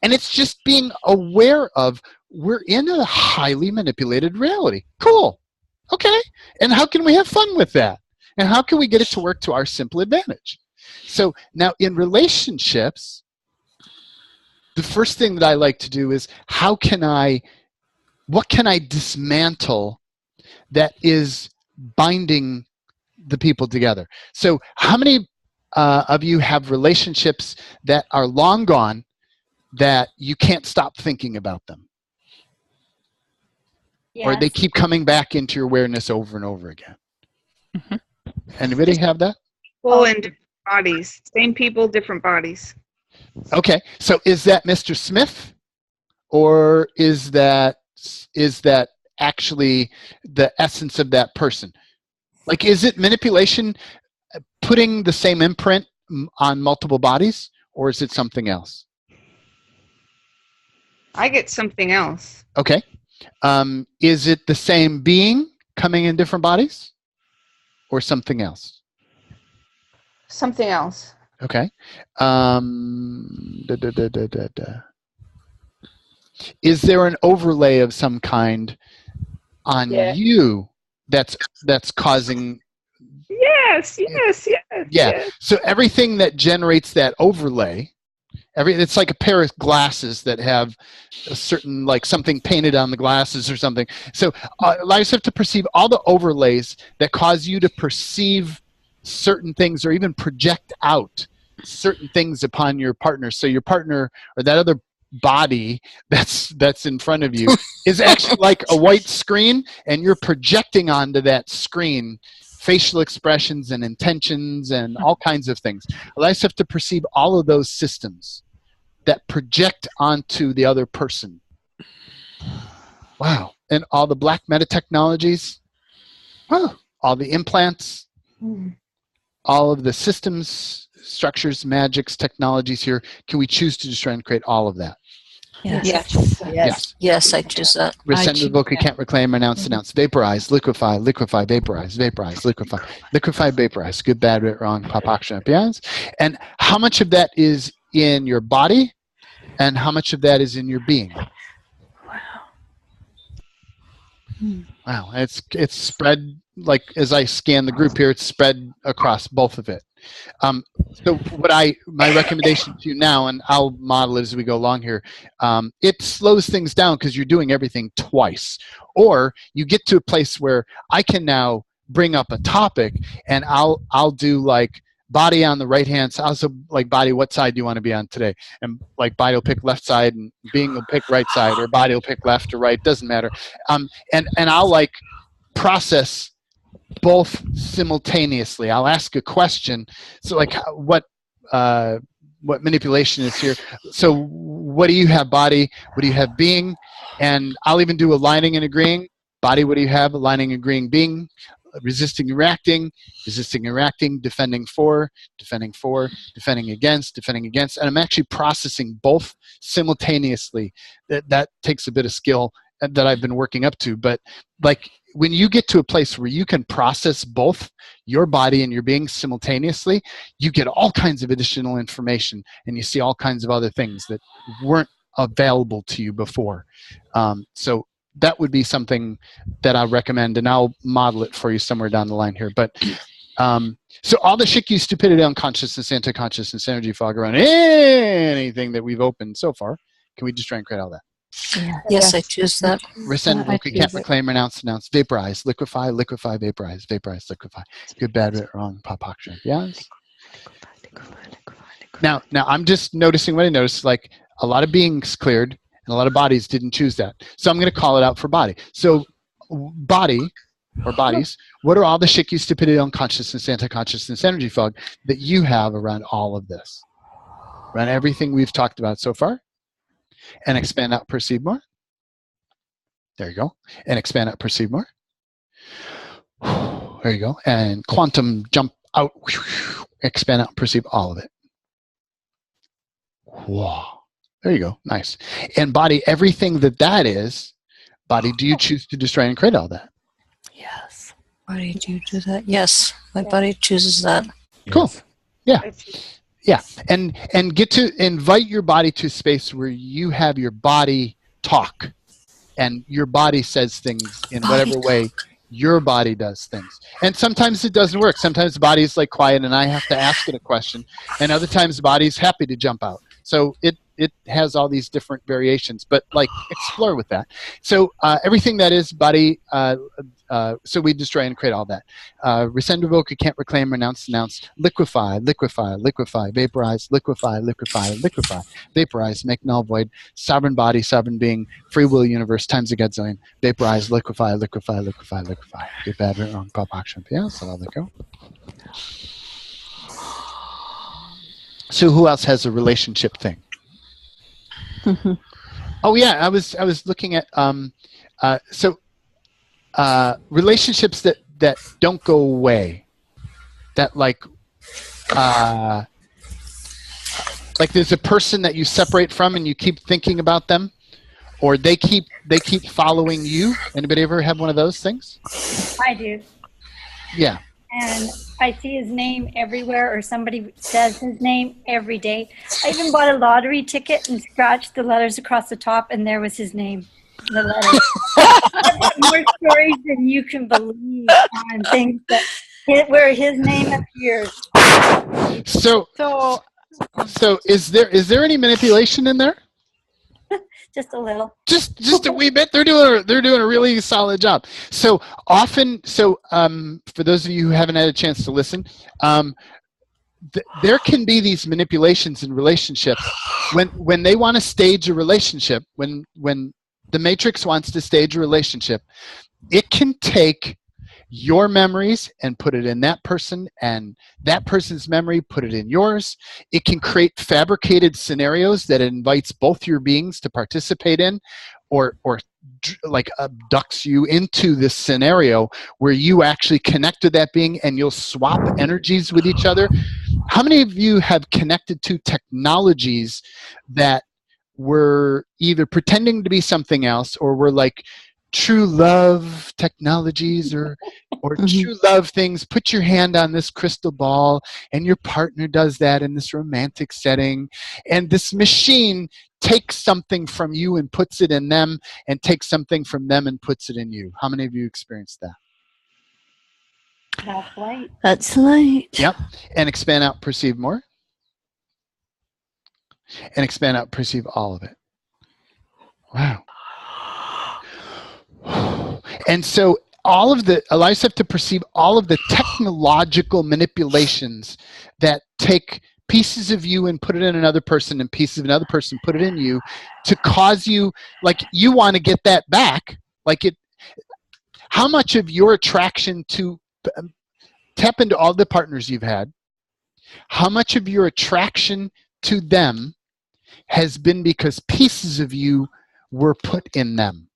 Speaker 1: and it's just being aware of, we're in a highly manipulated reality. Cool. Okay. And how can we have fun with that? And how can we get it to work to our simple advantage? So now in relationships, the first thing that I like to do is, what can I dismantle that is binding the people together? So how many of you have relationships that are long gone that you can't stop thinking about them?
Speaker 4: Yes.
Speaker 1: Or they keep coming back into your awareness over and over again? Mm-hmm. Anybody have that?
Speaker 3: People in different bodies. Same people, different bodies.
Speaker 1: Okay, so is that Mr. Smith, or is that actually the essence of that person? Like, is it manipulation putting the same imprint on multiple bodies, or is it something else?
Speaker 3: I get something else.
Speaker 1: Okay. Is it the same being coming in different bodies, or something else?
Speaker 3: Something else.
Speaker 1: Okay. Is there an overlay of some kind on
Speaker 3: Yeah.
Speaker 1: you that's causing?
Speaker 3: Yes.
Speaker 1: Yeah. So everything that generates that overlay, it's like a pair of glasses that have a certain, like, something painted on the glasses or something. So allow yourself to perceive all the overlays that cause you to perceive certain things, or even project out certain things upon your partner. So your partner, or that other body that's in front of you, is actually like a white screen, and you're projecting onto that screen facial expressions and intentions and all kinds of things. Allow yourself to perceive all of those systems that project onto the other person. Wow. And all the black meta technologies, all the implants, all of the systems, structures, magics, technologies here. Can we choose to destroy and create all of that?
Speaker 2: Yes.
Speaker 5: Yes, I choose that.
Speaker 1: Rescind, revoke, can't reclaim, renounce, denounce, vaporize, liquefy, vaporize, liquefy, vaporize, good, bad, right, wrong, pop, action, yes. And how much of that is in your body, and how much of that is in your being? Wow, it's spread, like, as I scan the group here, it's spread across both of it. So my recommendation to you now, and I'll model it as we go along here, it slows things down because you're doing everything twice. Or you get to a place where I can now bring up a topic, and I'll do, like, body on the right hand side. Also, like, body, what side do you want to be on today? And, like, body will pick left side, and being will pick right side, or body will pick left or right, doesn't matter. And I'll, like, process both simultaneously. I'll ask a question. So, like, what manipulation is here? So what do you have, body? What do you have, being? And I'll even do aligning and agreeing. Body, what do you have? Aligning, agreeing, being. Resisting, reacting, defending for, defending against. And I'm actually processing both simultaneously. That takes a bit of skill that I've been working up to. But, like, when you get to a place where you can process both your body and your being simultaneously, you get all kinds of additional information, and you see all kinds of other things that weren't available to you before. So that would be something that I recommend, and I'll model it for you somewhere down the line here. But so all the shit, stupidity, unconsciousness, anti-consciousness, energy fog around anything that we've opened so far, can we just try and create all that?
Speaker 5: Yes, I choose that.
Speaker 1: Rescind, revoke, can't reclaim, renounce, vaporize, liquefy, vaporize, liquefy. Good, bad, right, wrong, pop, action. Yes. Now I'm just noticing what I noticed. Like, a lot of beings cleared, and a lot of bodies didn't choose that. So I'm going to call it out for body. So body, or bodies, what are all the shit, stupidity, unconsciousness, anti-consciousness, energy fog that you have around all of this? Around everything we've talked about so far? And expand out, perceive more. There you go. And expand out, perceive more. There you go. And quantum jump out, expand out, perceive all of it. Whoa. There you go. Nice. And body, everything that is, body, do you choose to destroy and create all that?
Speaker 5: Yes. Body, do you do that? Yes. My body chooses that.
Speaker 1: Cool. Yeah. Yeah. And get to invite your body to a space where you have your body talk, and your body says things in whatever way your body does things. And sometimes it doesn't work. Sometimes the body is, like, quiet, and I have to ask it a question. And other times the body is happy to jump out. So it has all these different variations, but, like, explore with that. So everything that is body, so we destroy and create all that. Rescind, revoke, can't reclaim, renounce, denounce, liquefy, vaporize, liquefy, vaporize, make null, void, sovereign body, sovereign being, free will, universe, times a godzillion, vaporize, liquefy. Good, bad, right, wrong, pop, action, yeah, so I'll let go. So who else has a relationship thing? Oh yeah, I was looking at relationships that don't go away. That, like there's a person that you separate from and you keep thinking about them, or they keep following you. Anybody ever have one of those things?
Speaker 7: I do.
Speaker 1: Yeah.
Speaker 7: And I see his name everywhere, or somebody says his name every day. I even bought a lottery ticket and scratched the letters across the top, and there was his name. The letters. I've got more stories than you can believe on things that where his name appears.
Speaker 1: So is there any manipulation in there?
Speaker 7: Just a little.
Speaker 1: Just a wee bit. They're doing a really solid job. So often, for those of you who haven't had a chance to listen, there can be these manipulations in relationships when they want to stage a relationship. When the Matrix wants to stage a relationship, it can take your memories and put it in that person, and that person's memory, put it in yours. It can create fabricated scenarios that it invites both your beings to participate in, or like abducts you into this scenario where you actually connect to that being and you'll swap energies with each other. How many of you have connected to technologies that were either pretending to be something else, or were like true love technologies, or true love things? Put your hand on this crystal ball and your partner does that in this romantic setting, and this machine takes something from you and puts it in them, and takes something from them and puts it in you. How many of you experienced that?
Speaker 7: That's right.
Speaker 4: That's right.
Speaker 1: Yep. And expand out, perceive more. And expand out, perceive all of it. Wow. And so allow yourself to perceive all of the technological manipulations that take pieces of you and put it in another person, and pieces of another person put it in you, to cause you, like, you want to get that back. How much of your attraction to tap into all the partners you've had, how much of your attraction to them has been because pieces of you were put in them?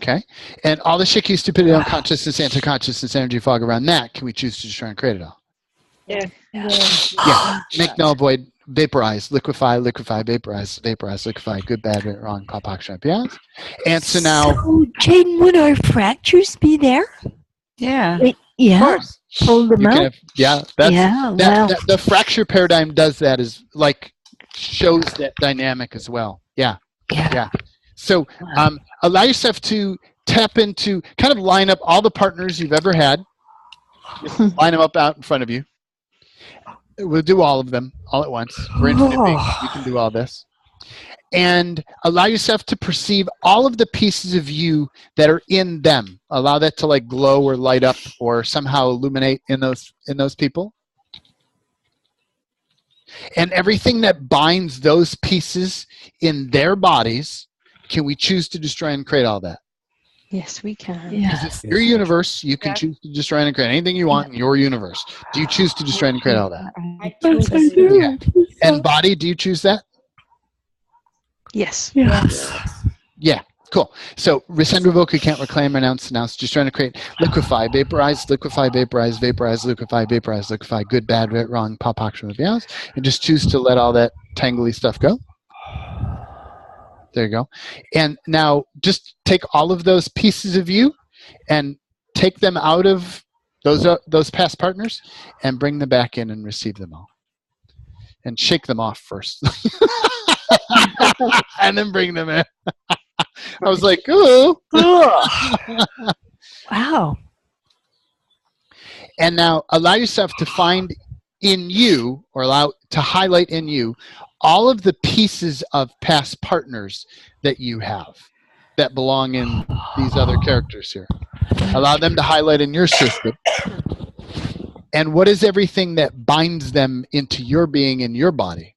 Speaker 1: Okay? And all the shaky, stupidity, unconsciousness, anti-consciousness, energy fog around that, can we choose to try and create it all?
Speaker 7: Yeah.
Speaker 1: Yeah. Make, null, void, vaporize, liquefy, vaporize, liquefy, good, bad, right, wrong, pop, action, yes. And so now...
Speaker 4: So, Jaden, would our fractures be there?
Speaker 2: Yeah.
Speaker 4: Yeah.
Speaker 2: Of course.
Speaker 4: Pull them out?
Speaker 1: The fracture paradigm does that, is like, shows that dynamic as well. Yeah. So allow yourself to tap into, kind of line up all the partners you've ever had. Just line them up out in front of you. We'll do all of them all at once. We're infinite beings. You can do all this. And allow yourself to perceive all of the pieces of you that are in them. Allow that to like glow or light up or somehow illuminate in those people. And everything that binds those pieces in their bodies, can we choose to destroy and create all that?
Speaker 6: Yes, we can.
Speaker 1: Because it's your universe, you can choose to destroy and create anything you want in your universe. Do you choose to destroy and create all that?
Speaker 7: I totally
Speaker 1: Yeah. And body, do you choose that?
Speaker 6: Yes.
Speaker 1: Yeah. Cool. So rescind, revoke, recant, reclaim, renounce, just trying to create, liquefy, vaporize, vaporize, liquefy, vaporize, liquefy, good, bad, right, wrong, pop, action, yes, and just choose to let all that tangly stuff go. There you go. And now just take all of those pieces of you and take them out of those past partners and bring them back in and receive them all. And shake them off first. And then bring them in. I was like, ooh.
Speaker 4: Wow.
Speaker 1: And now allow yourself to find in you, or allow to highlight in you, all of the pieces of past partners that you have that belong in these other characters here. Allow them to highlight in your system. And what is everything that binds them into your being and your body?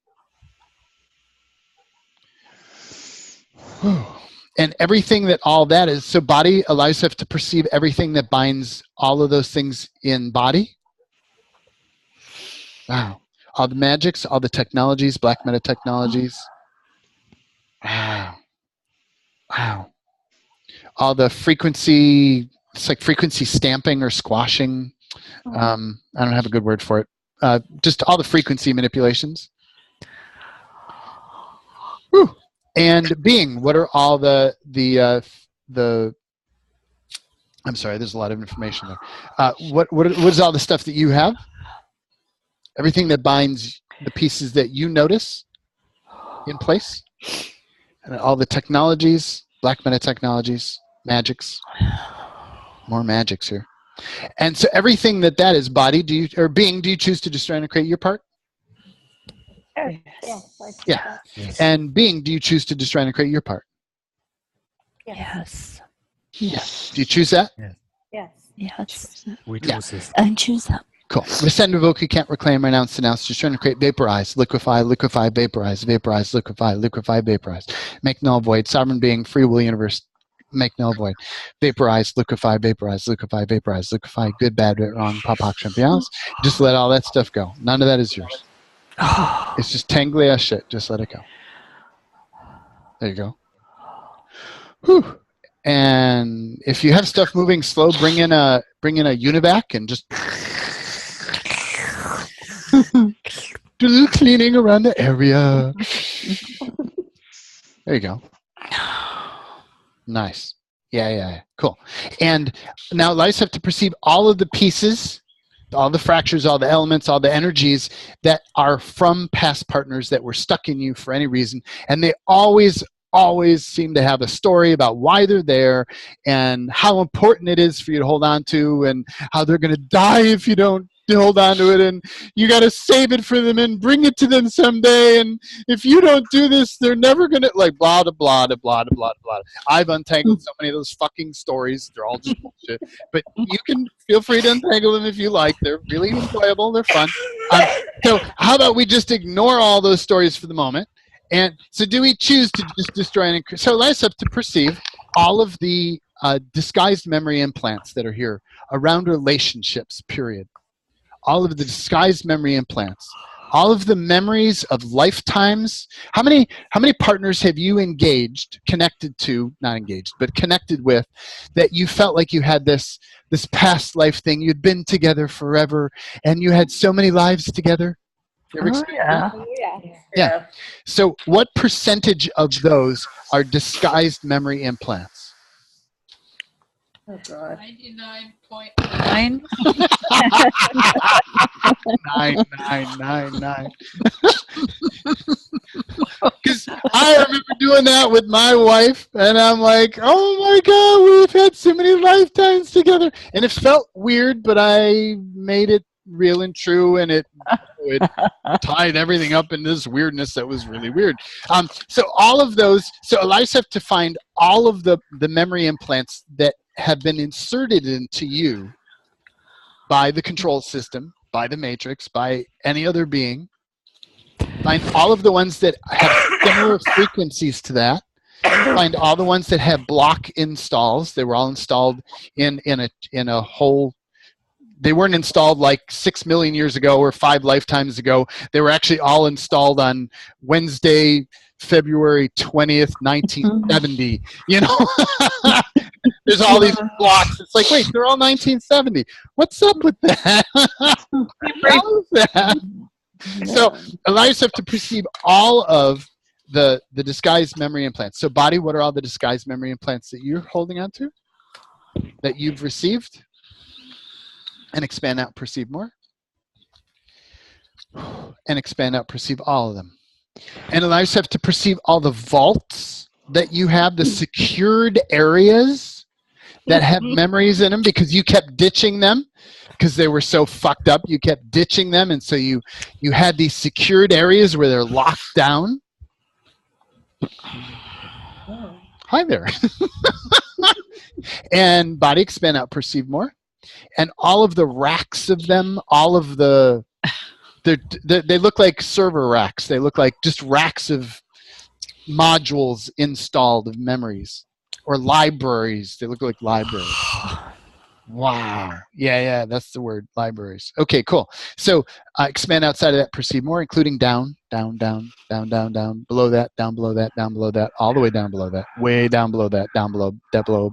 Speaker 1: And everything that all that is, so body, allow yourself to perceive everything that binds all of those things in body. Wow. All the magics, all the technologies, black meta technologies. Wow. Wow. All the frequency, it's like frequency stamping or squashing. I don't have a good word for it. Just all the frequency manipulations. Whew. And being, what are all the I'm sorry, there's a lot of information there. What is all the stuff that you have? Everything that binds the pieces that you notice in place? And all the technologies, black meta technologies, magics. More magics here. And so everything that is body, do you choose to destroy and create your part?
Speaker 7: Yes. I see
Speaker 1: Yeah.
Speaker 7: that.
Speaker 8: Yes.
Speaker 1: And being, do you choose to destroy and create your part?
Speaker 4: Yes.
Speaker 1: Yes. Do you choose that?
Speaker 7: Yes.
Speaker 4: Yes.
Speaker 8: We
Speaker 1: Yeah.
Speaker 8: choose this.
Speaker 4: I choose that.
Speaker 1: Cool. Rescind, revoke, you can't reclaim, renounce, denounce, destroy and create, vaporize, liquefy, liquefy, vaporize, vaporize, liquefy, liquefy, vaporize. Make null void, sovereign being, free will universe, make null void. Vaporize, liquefy, vaporize, liquefy, vaporize, liquefy, good, bad, right, wrong, pop, poc, champions. Just let all that stuff go. None of that is yours. It's just tangly ass shit. Just let it go. There you go. Whew. And if you have stuff moving slow, bring in a univac and just do a little cleaning around the area. There you go. Nice. Yeah. Cool. And now lights have to perceive all of the pieces, all the fractures, all the elements, all the energies that are from past partners that were stuck in you for any reason. And they always seem to have a story about why they're there and how important it is for you to hold on to and how they're going to die if you don't hold on to it, and you got to save it for them and bring it to them someday, and if you don't do this, they're never going to, like, blah, blah, blah, blah, blah, blah, blah. I've untangled so many of those fucking stories. They're all just bullshit. But you can feel free to untangle them if you like. They're really enjoyable. They're fun. So how about we just ignore all those stories for the moment? And so do we choose to just destroy and so let's have to perceive all of the disguised memory implants that are here around relationships, period. All of the disguised memory implants, all of the memories of lifetimes. How many partners have you connected with, that you felt like you had this past life thing? You'd been together forever and you had so many lives together. You ever experienced that? Yeah. So what percentage of those are disguised memory implants?
Speaker 5: Oh, God.
Speaker 2: 99.9.
Speaker 1: 9. Because I remember doing that with my wife, and I'm like, oh my God, we've had so many lifetimes together. And it felt weird, but I made it real and true, and it tied everything up in this weirdness that was really weird. So all of those, so Elias have to find all of the memory implants that have been inserted into you by the control system, by the matrix, by any other being. Find all of the ones that have similar frequencies to that. Find all the ones that have block installs. They were all installed in a whole. They weren't installed like 6 million years ago or 5 lifetimes ago. They were actually all installed on Wednesday, February 20th, 1970. You know, there's all these blocks. It's like, wait, they're all 1970. What's up with that? How is that? So Elias have to perceive all of the disguised memory implants. So body, what are all the disguised memory implants that you're holding on to, that you've received? And expand out, perceive more. And expand out, perceive all of them. And allow yourself to perceive all the vaults that you have, the secured areas that have memories in them, because you kept ditching them because they were so fucked up. You kept ditching them, and so you had these secured areas where they're locked down. Hi there. And body, expand out, perceive more. And all of the racks of them, all of they look like server racks. They look like just racks of modules installed of memories, or libraries. They look like libraries. Wow. Yeah, that's the word, libraries. Okay, cool. So expand outside of that, perceive more, including down, below that, down below that, down below that, all the way down below that, way down below that, down below, that below.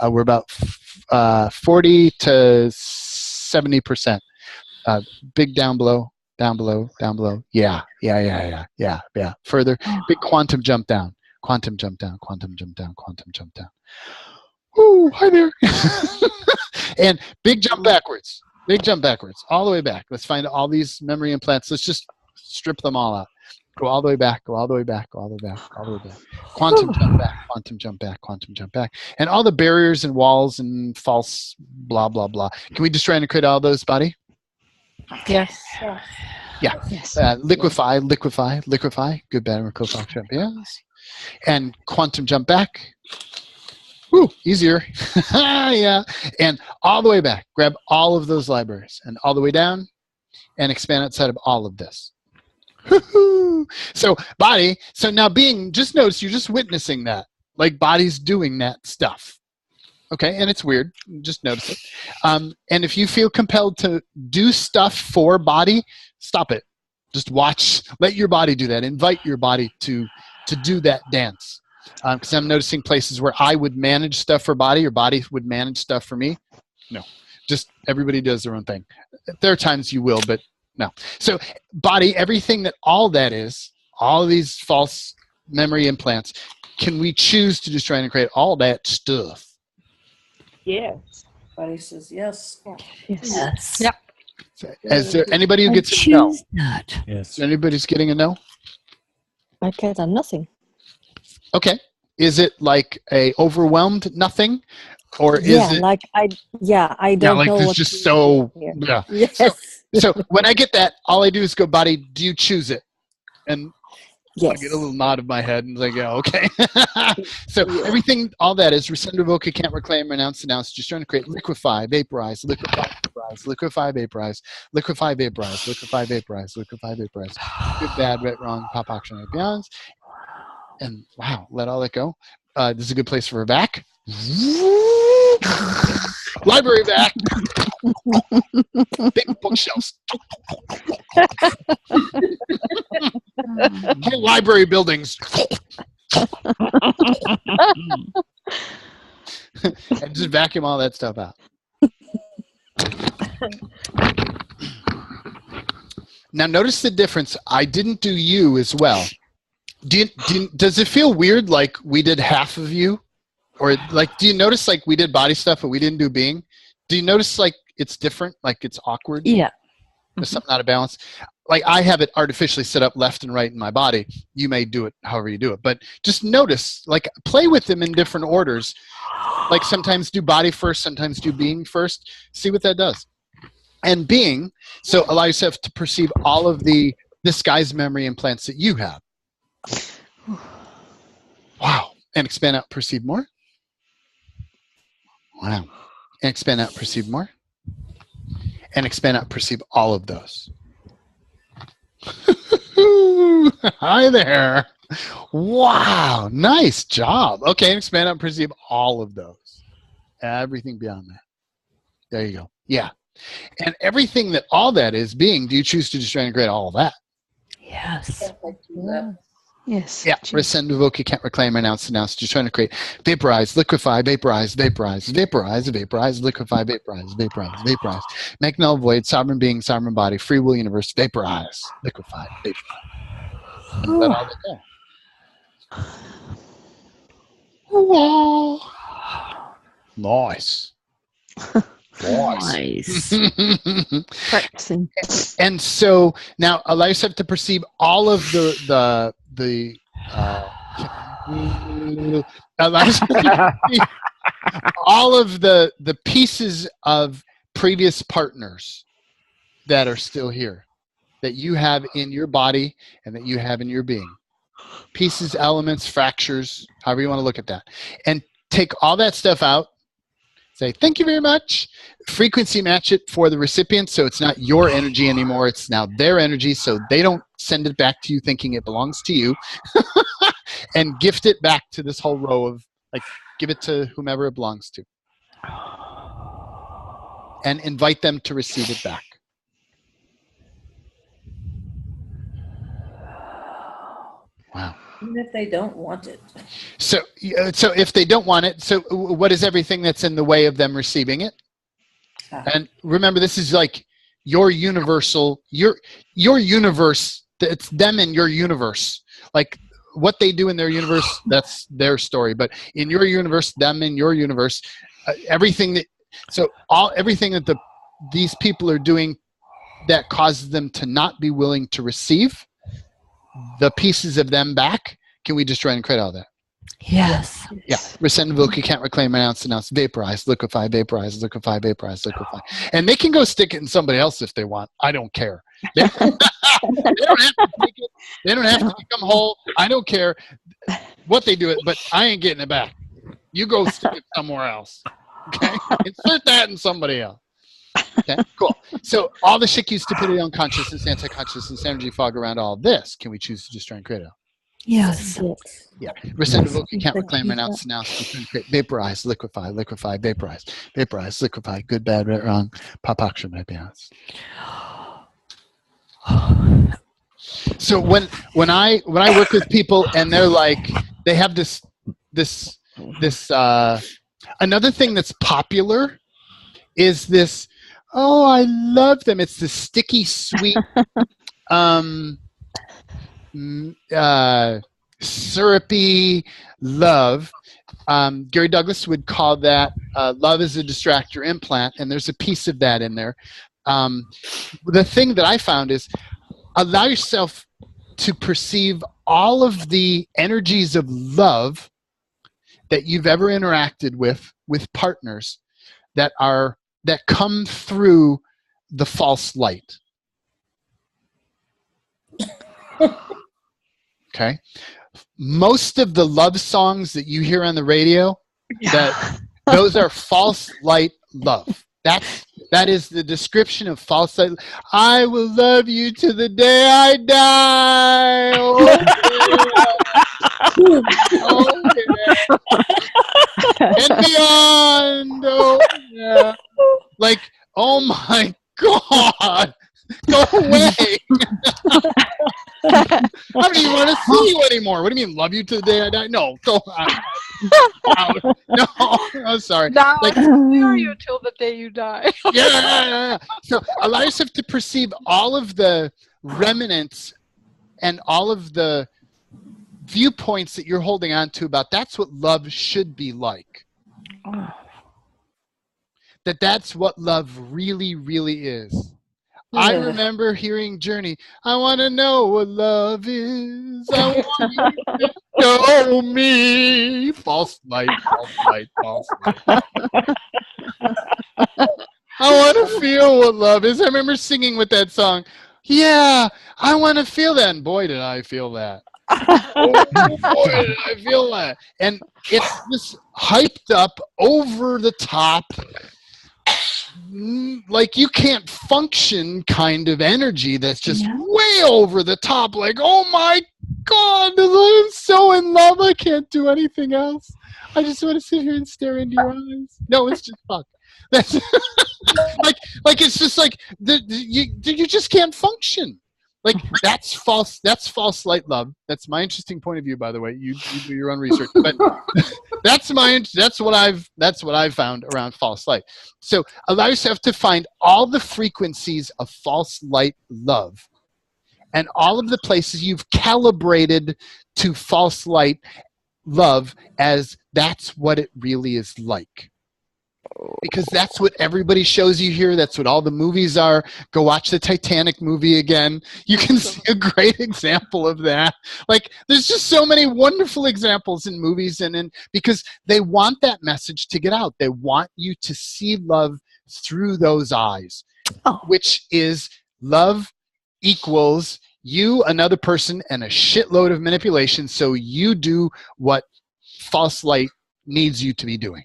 Speaker 1: We're about 40 to 70%. Big down below, down below. Yeah. Further, big quantum jump down. Woo, hi there. And big jump backwards. All the way back. Let's find all these memory implants. Let's just strip them all out. Go all the way back. Quantum jump back. And all the barriers and walls and false blah, blah, blah. Can we just try and create all those, buddy?
Speaker 2: Yes.
Speaker 1: Yeah.
Speaker 6: Yes.
Speaker 1: Liquefy. Good, bad, and co-fox champions. And quantum jump back. Woo, easier. Yeah. And all the way back. Grab all of those libraries and all the way down and expand outside of all of this. So body, so now being, just notice you're just witnessing that. Like body's doing that stuff. Okay, and it's weird. Just notice it. And if you feel compelled to do stuff for body, stop it. Just watch. Let your body do that. Invite your body to do that dance. Because I'm noticing places where I would manage stuff for body or body would manage stuff for me. No, just everybody does their own thing. There are times you will, but no. So body, everything that all that is, all of these false memory implants, can we choose to just try and create all that stuff?
Speaker 5: Yes. Body says yes.
Speaker 4: Yes.
Speaker 2: Yep.
Speaker 1: Is there anybody who
Speaker 4: I
Speaker 1: gets a no?
Speaker 4: choose that.
Speaker 1: Is there anybody's getting a no?
Speaker 8: I get a nothing.
Speaker 1: Okay. Is it like a overwhelmed nothing? Or is it
Speaker 8: I don't
Speaker 1: like
Speaker 8: know
Speaker 1: it's
Speaker 8: what
Speaker 1: just
Speaker 8: to
Speaker 1: so
Speaker 8: do here.
Speaker 1: yeah.
Speaker 8: Yes.
Speaker 1: So when I get that, all I do is go, body, do you choose it? And I
Speaker 8: Yes.
Speaker 1: get a little nod of my head and like, yeah, okay. So everything, all that is rescind, revoke, can't reclaim, renounce, just trying to create liquefy, vaporize, liquefy, vaporize. Good, bad, right, wrong, pop, auction, and beyond. And wow, let all that go. This is a good place for a back. Library back. Big bookshelves. Whole library buildings. And just vacuum all that stuff out. Now notice the difference. I didn't do you as well. Does it feel weird like we did half of you? Or like, do you notice like we did body stuff but we didn't do being? Do you notice like it's different, like it's awkward?
Speaker 4: Yeah.
Speaker 1: There's something out of balance. Like I have it artificially set up left and right in my body. You may do it however you do it, but just notice, like play with them in different orders. Like sometimes do body first, sometimes do being first. See what that does. And being, so allow yourself to perceive all of the disguised memory implants that you have. Wow. And expand out, perceive more. Wow. And expand out, perceive more. And expand out, perceive all of those. Hi there. Wow. Nice job. Okay. And expand out, perceive all of those. Everything beyond that. There you go. Yeah. And everything that all that is being, do you choose to just try and create all of that?
Speaker 4: Yes.
Speaker 6: Yes.
Speaker 1: Yeah. Rescind, revoke, can't reclaim, renounce, just trying to create vaporize, liquefy, vaporize, liquefy, vaporize. Make null void, sovereign being, sovereign body, free will universe, vaporize, liquefy, vaporize. Let all that go. Wow. Nice.
Speaker 4: Nice.
Speaker 6: Practicing.
Speaker 1: And so now allow yourself to perceive all of the allow yourself to perceive all of the pieces of previous partners that are still here, that you have in your body and that you have in your being. Pieces, elements, fractures, however you want to look at that. And take all that stuff out. Say, thank you very much. Frequency match it for the recipient so it's not your energy anymore. It's now their energy so they don't send it back to you thinking it belongs to you. And gift it back to this whole row of, like, give it to whomever it belongs to. And invite them to receive it back. Wow.
Speaker 5: Even if they don't want it.
Speaker 1: So if they don't want it, so what is everything that's in the way of them receiving it? And remember, this is like your universal, your universe. It's them in your universe. Like what they do in their universe, that's their story. But in your universe, them in your universe, everything that these people are doing that causes them to not be willing to receive the pieces of them back. Can we destroy and create all that?
Speaker 4: Yes.
Speaker 1: Yeah. Rescind, revoke, you can't reclaim, announce, vaporize, liquefy, vaporize, liquefy, vaporize, liquefy. And they can go stick it in somebody else if they want. I don't care. They don't have to take it. They don't have to become whole. I don't care what they do it, but I ain't getting it back. You go stick it somewhere else. Okay? Insert that in somebody else. Okay, cool. So all the shit, stupidity, unconsciousness, anti-consciousness, energy fog around all this, can we choose to destroy and create it?
Speaker 4: Yes.
Speaker 1: Yeah. Rescind, revoke, you can't reclaim, renounce, create, vaporize, liquefy, vaporize, vaporize, liquefy, good, bad, right, wrong, papaksha, maybe honest. So when I work with people and they're like, they have this another thing that's popular is this, oh, I love them. It's the sticky, sweet, syrupy love. Gary Douglas would call that love is a distractor implant, and there's a piece of that in there. The thing that I found is allow yourself to perceive all of the energies of love that you've ever interacted with partners that come through the false light. Okay? Most of the love songs that you hear on the radio, those are false light love. That is the description of false light. I will love you to the day I die. Oh, yeah. And beyond. Oh, yeah. Like, oh my God. Go away. I don't even want to see you anymore. What do you mean, love you to the day I die? No, go on. No, I'm sorry.
Speaker 2: Now
Speaker 1: Like,
Speaker 2: I can hear you till the day you die.
Speaker 1: yeah. So allow yourself to perceive all of the remnants and all of the viewpoints that you're holding on to about that's what love should be like. That's what love really, really is. I remember hearing Journey. I want to know what love is. I want you to show me. False light, false light, false light. I want to feel what love is. I remember singing with that song. Yeah, I want to feel that. And boy, did I feel that. Oh, boy, did I feel that. And it's this hyped up, over the top, like you can't function kind of energy that's just way over the top, like, oh my God, I'm so in love, I can't do anything else. I just want to sit here and stare into your eyes. No, it's just fuck. That's like it's just like you just can't function. Like that's false light love. That's my interesting point of view, by the way. You do your own research, but that's what I've found around false light. So allow yourself to find all the frequencies of false light love and all of the places you've calibrated to false light love as that's what it really is like. Because that's what everybody shows you here. That's what all the movies are. Go watch the Titanic movie again. You can see a great example of that. Like, there's just so many wonderful examples in movies, and because they want that message to get out. They want you to see love through those eyes, which is love equals you, another person, and a shitload of manipulation. So you do what false light needs you to be doing.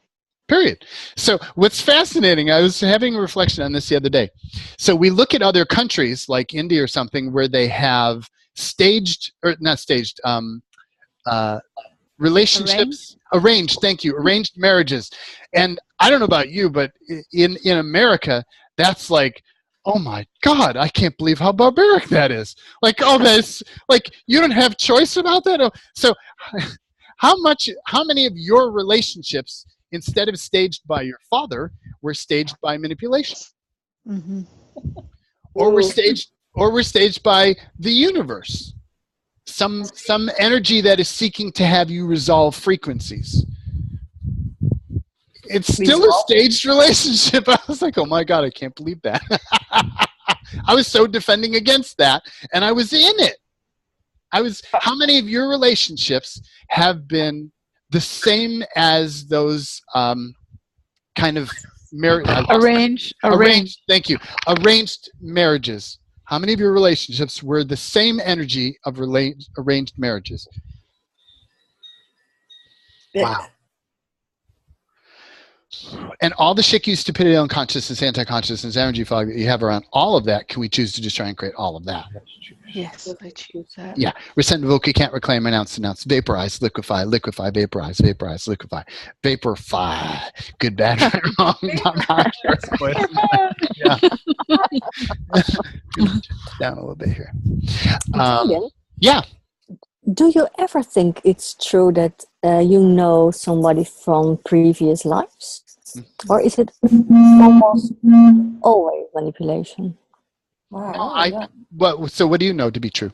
Speaker 1: Period. So what's fascinating, I was having a reflection on this the other day. So we look at other countries like India or something where they have relationships, arranged marriages. And I don't know about you, but in America, that's like, oh my God, I can't believe how barbaric that is. Like, oh, that's like, you don't have choice about that? Oh, so how many of your relationships, instead of staged by your father, were staged by manipulation?
Speaker 6: Mm-hmm.
Speaker 1: or we're staged by the universe. Some energy that is seeking to have you resolve frequencies. It's still a staged relationship. I was like, oh my God, I can't believe that. I was so defending against that, and I was in it. How many of your relationships have been the same as those kind of
Speaker 2: Arranged.
Speaker 1: Thank you. Arranged marriages. How many of your relationships were the same energy of arranged marriages? Wow. And all the shit, stupidity, unconsciousness, anti-consciousness, energy fog that you have around all of that, can we choose to just try and create all of that?
Speaker 6: Yes, I choose that.
Speaker 1: Yeah. Rescind, revoke, you can't reclaim, renounce, vaporize, liquefy, vaporize, liquefy, vaporify. Good, bad, right, wrong. Yeah. Down a little bit here. Yeah.
Speaker 8: Do you ever think it's true that you know somebody from previous lives? Or is it almost always manipulation?
Speaker 1: Wow. So what do you know to be true?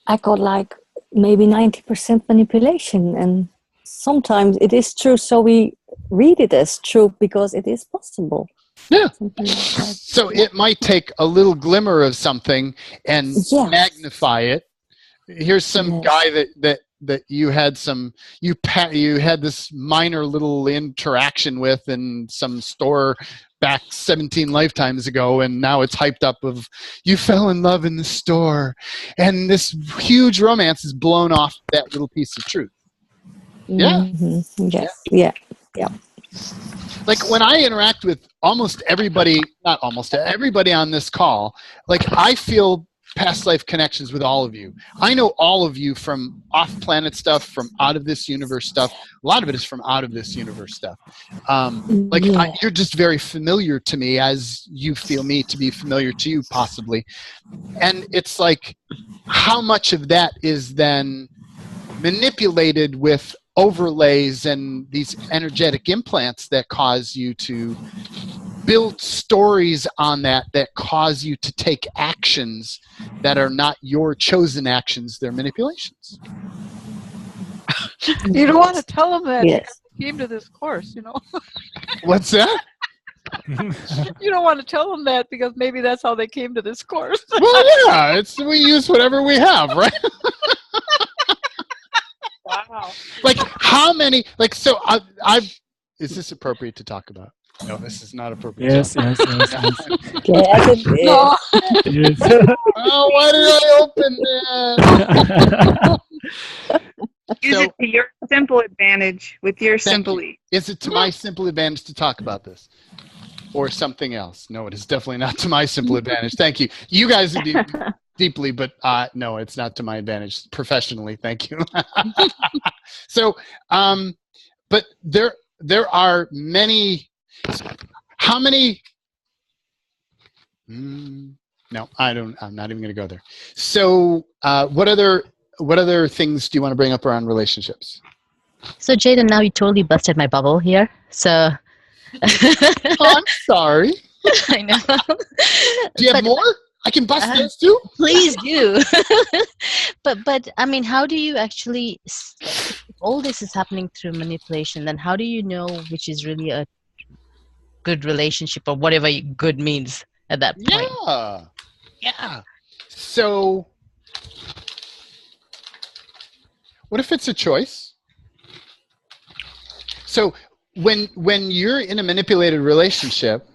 Speaker 8: I got like maybe 90% manipulation, and sometimes it is true, so we read it as true because it is possible.
Speaker 1: Yeah. So it might take a little glimmer of something and magnify it. Here's some guy that you had you had this minor little interaction with in some store back 17 lifetimes ago, and now it's hyped up of you fell in love in the store, and this huge romance is blown off that little piece of truth. Yeah.
Speaker 8: Mm-hmm. Yeah.
Speaker 1: Like when I interact with not almost everybody on this call, like I feel past life connections with all of you. I know all of you from off-planet stuff, from out of this universe stuff. A lot of it is from out of this universe stuff. You're just very familiar to me, as you feel me to be familiar to you, possibly. And it's like, how much of that is then manipulated with overlays and these energetic implants that cause you to build stories on that cause you to take actions that are not your chosen actions, they're manipulations.
Speaker 2: You don't want to tell them that
Speaker 8: Yes.
Speaker 2: you came to this course,
Speaker 1: What's that?
Speaker 2: You don't want to tell them that because maybe that's how they came to this course.
Speaker 1: Well, yeah, we use whatever we have, right?
Speaker 2: Wow.
Speaker 1: Like how many? Like so, is this appropriate to talk about? No, this is not appropriate.
Speaker 9: Yes.
Speaker 8: Yes, it is.
Speaker 2: No.
Speaker 9: Yes.
Speaker 1: Oh, why did I open that?
Speaker 3: Use it to your simple advantage with your
Speaker 1: Thank
Speaker 3: simple.
Speaker 1: you. Is it to my simple advantage to talk about this? Or something else? No, it is definitely not to my simple advantage. Thank you. You guys are deeply, but no, it's not to my advantage professionally. Thank you. So, but there are many. How many? No, I don't. I'm not even going to go there. So, what other things do you want to bring up around relationships?
Speaker 10: So Jaden, now you totally busted my bubble here. So
Speaker 1: I'm sorry.
Speaker 10: I know.
Speaker 1: Do you have more? I can bust those too.
Speaker 10: Please do. but I mean, how do you actually? If all this is happening through manipulation, then how do you know which is really a good relationship or whatever good means at that point?
Speaker 1: Yeah. So, what if it's a choice? So when you're in a manipulated relationship,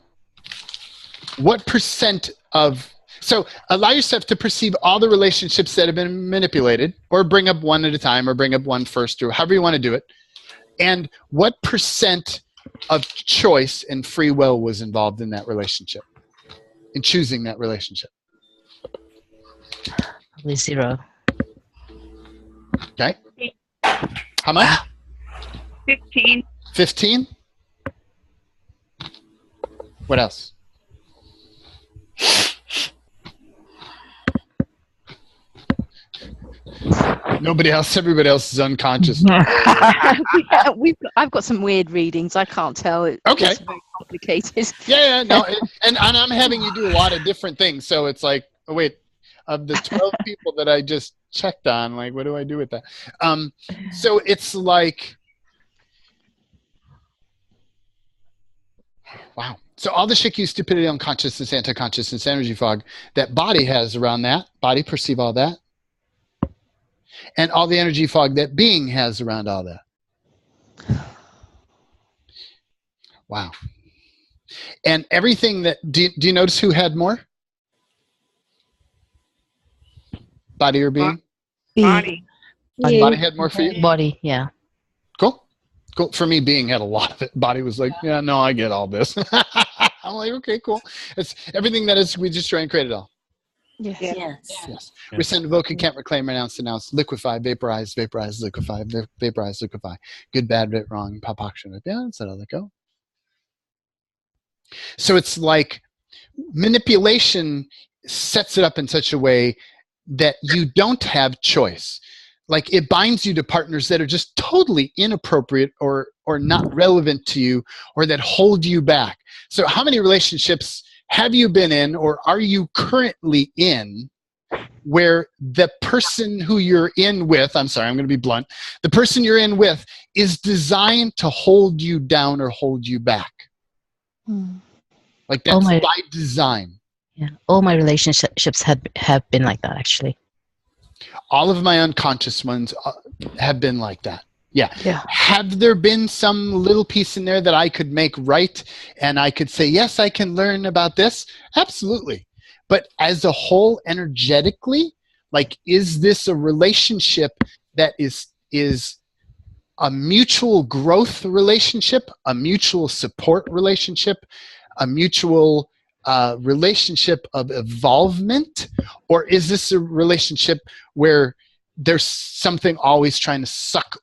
Speaker 1: what percent of allow yourself to perceive all the relationships that have been manipulated, or bring up one at a time, or bring up one first, or however you want to do it. And what percent of choice and free will was involved in that relationship, in choosing that relationship?
Speaker 10: Probably 0.
Speaker 1: Okay. How much?
Speaker 3: 15.
Speaker 1: 15? What else? Nobody else, everybody else is unconscious.
Speaker 6: I've got some weird readings. I can't tell. It's very complicated.
Speaker 1: Yeah, no, and I'm having you do a lot of different things. So it's like, oh, wait, of the 12 people that I just checked on, like, what do I do with that? So it's like, wow. So all the shit, stupidity, unconsciousness, anti-consciousness, energy fog that body has around that, body perceive all that, and all the energy fog that being has around all that. Wow. And everything that, do you notice who had more? Body or being?
Speaker 3: Body.
Speaker 1: Body had more for you?
Speaker 10: Body, yeah.
Speaker 1: Cool. For me, being had a lot of it. Body was like, yeah, no, I get all this. I'm like, okay, cool. It's everything that is, we just try and create it all.
Speaker 8: Yes.
Speaker 1: Rescind, revoke, can't reclaim, renounce, denounce, liquefy, vaporize, liquefy, vaporize, liquefy. Good, bad, right, wrong, pop, action, yeah, that's how let go. So it's like manipulation sets it up in such a way that you don't have choice. Like it binds you to partners that are just totally inappropriate or not relevant to you, or that hold you back. So how many relationships have you been in, or are you currently in, where the person who you're in with, I'm sorry, I'm going to be blunt, the person you're in with is designed to hold you down or hold you back? Like that's by design.
Speaker 10: Yeah, all my relationships have been like that, actually.
Speaker 1: All of my unconscious ones have been like that. Yeah. Have there been some little piece in there that I could make right, and I could say, yes, I can learn about this? Absolutely. But as a whole, energetically, like, is this a relationship that is a mutual growth relationship, a mutual support relationship, a mutual relationship of evolvement? Or is this a relationship where there's something always trying to suck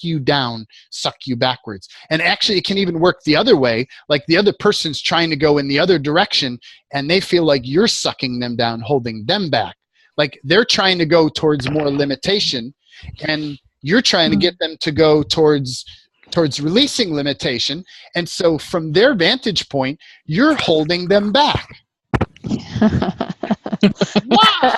Speaker 1: you down, suck you backwards? And actually it can even work the other way, like the other person's trying to go in the other direction and they feel like you're sucking them down, holding them back. Like they're trying to go towards more limitation and you're trying to get them to go towards releasing limitation. And so from their vantage point, you're holding them back. Wow.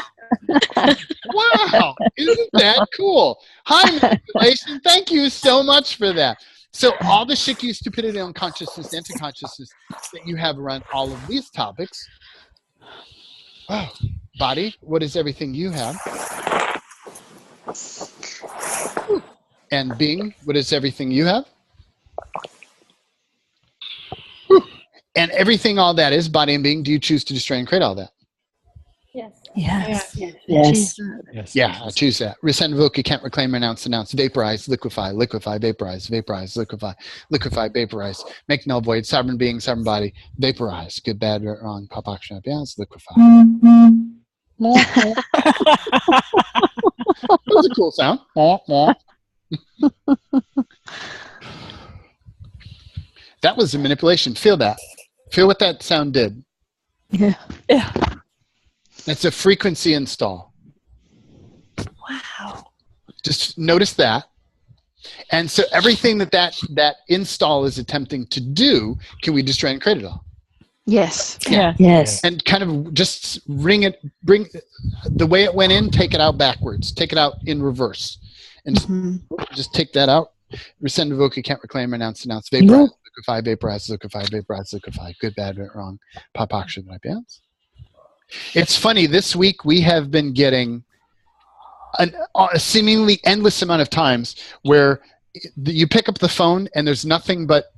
Speaker 1: Wow. Isn't that cool? Hi, manipulation. Thank you so much for that. So all the shikyu, stupidity, unconsciousness, anti-consciousness that you have around all of these topics. Wow. Body, what is everything you have? And being, what is everything you have? And everything all that is, body and being, do you choose to destroy and create all that?
Speaker 7: Yes.
Speaker 1: Yeah, I choose that. Rescind, revoke, you can't reclaim, renounce, denounce, vaporize, liquefy, vaporize, liquefy, vaporize, make null, void, sovereign being, sovereign body, vaporize, good, bad, right, wrong, pop, action, yes, liquefy. That was a cool sound. That was a manipulation. Feel that. Feel what that sound did.
Speaker 6: Yeah.
Speaker 1: That's a frequency install.
Speaker 6: Wow.
Speaker 1: Just notice that. And so everything that install is attempting to do, can we destroy and create it all?
Speaker 6: Yes.
Speaker 2: Yeah.
Speaker 8: Yes.
Speaker 1: And kind of just bring the way it went in, take it out backwards. Take it out in reverse. And just take that out. Rescind, revoke, you can't reclaim, renounce, denounce, vaporize, liquefy, liquefy. Good, bad, right, wrong. Pop, action, right, yes. It's funny, this week we have been getting a seemingly endless amount of times where you pick up the phone and there's nothing but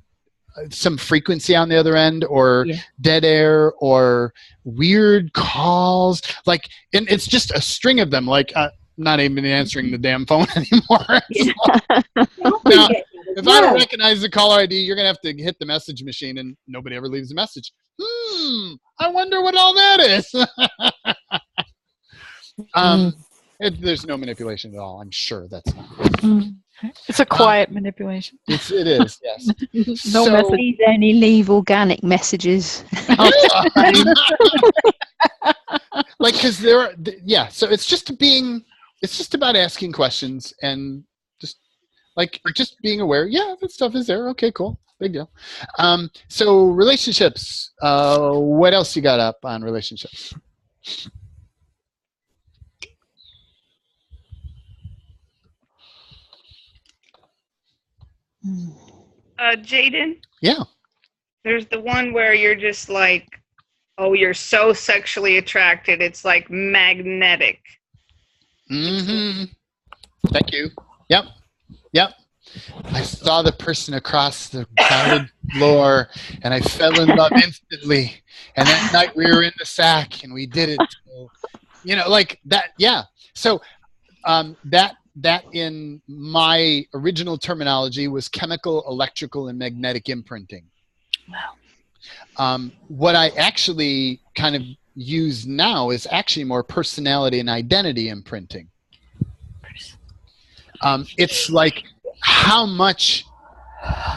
Speaker 1: some frequency on the other end, or dead air, or weird calls. Like, and it's just a string of them. Like, not even answering the damn phone anymore. Now, if I don't recognize the caller ID, you're going to have to hit the message machine, and nobody ever leaves a message. I wonder what all that is. There's no manipulation at all. I'm sure that's not.
Speaker 2: It's a quiet manipulation.
Speaker 1: It is, yes.
Speaker 6: No message. Please only leave organic messages.
Speaker 1: Like, because so it's just being it's just about asking questions and just being aware. Yeah, that stuff is there. Okay, cool. Big deal. So relationships. What else you got up on relationships?
Speaker 3: Jaden,
Speaker 1: Yeah.
Speaker 3: there's the one where you're just like, oh, you're so sexually attracted. It's like magnetic.
Speaker 1: Mm-hmm. Thank you. Yep. I saw the person across the crowded floor, and I fell in love instantly. And that night we were in the sack, and we did it. So, like that. Yeah. So that in my original terminology was chemical, electrical, and magnetic imprinting. Wow. What I actually kind of use now is actually more personality and identity imprinting. It's like, how much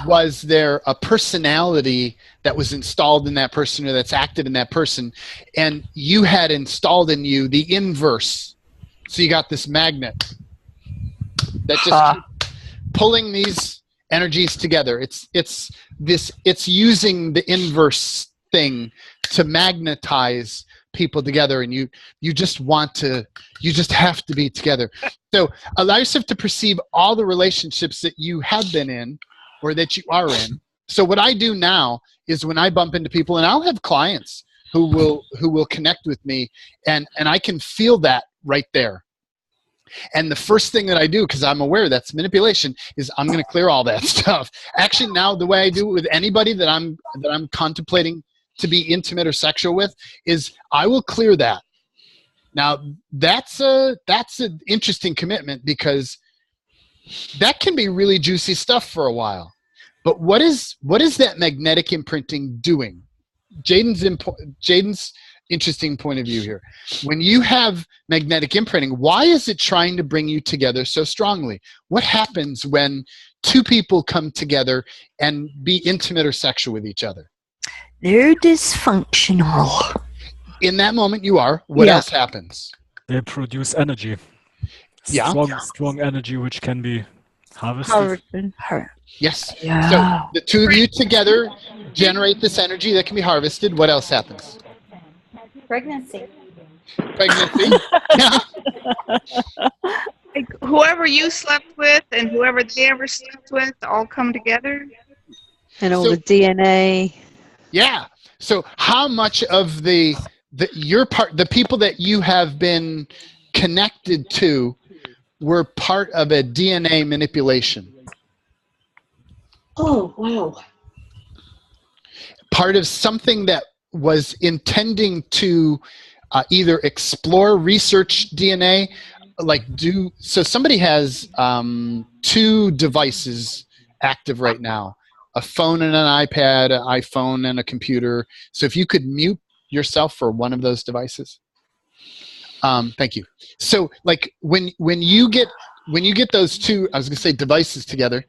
Speaker 1: was there a personality that was installed in that person or that's active in that person, and you had installed in you the inverse. So you got this magnet that just keeps pulling these energies together. It's using the inverse thing to magnetize people together, and you just have to be together. So allow yourself to perceive all the relationships that you have been in or that you are in. So what I do now is when I bump into people, and I'll have clients who will connect with me, and I can feel that right there. And the first thing that I do, because I'm aware that's manipulation, is I'm going to clear all that stuff. Actually, now the way I do it with anybody that I'm contemplating to be intimate or sexual with is I will clear that. Now that's an interesting commitment, because that can be really juicy stuff for a while. But what is that magnetic imprinting doing? Jaden's interesting point of view here. When you have magnetic imprinting, why is it trying to bring you together so strongly? What happens when two people come together and be intimate or sexual with each other?
Speaker 4: They're dysfunctional.
Speaker 1: In that moment you are. What else happens?
Speaker 9: They produce energy.
Speaker 1: Yeah.
Speaker 9: Strong energy which can be harvested.
Speaker 1: Yes.
Speaker 4: Yeah.
Speaker 1: So the two of you together generate this energy that can be harvested. What else happens?
Speaker 7: Pregnancy.
Speaker 1: Yeah.
Speaker 3: Like whoever you slept with and whoever they ever slept with all come together.
Speaker 6: And all the DNA.
Speaker 1: Yeah. So how much of the people that you have been connected to were part of a DNA manipulation?
Speaker 8: Oh, wow.
Speaker 1: Part of something that was intending to either explore, research DNA, so somebody has 2 devices active right now, a phone and an iPad, an iPhone and a computer. So if you could mute yourself for one of those devices. Thank you. So like when you get those 2, I was going to say devices together.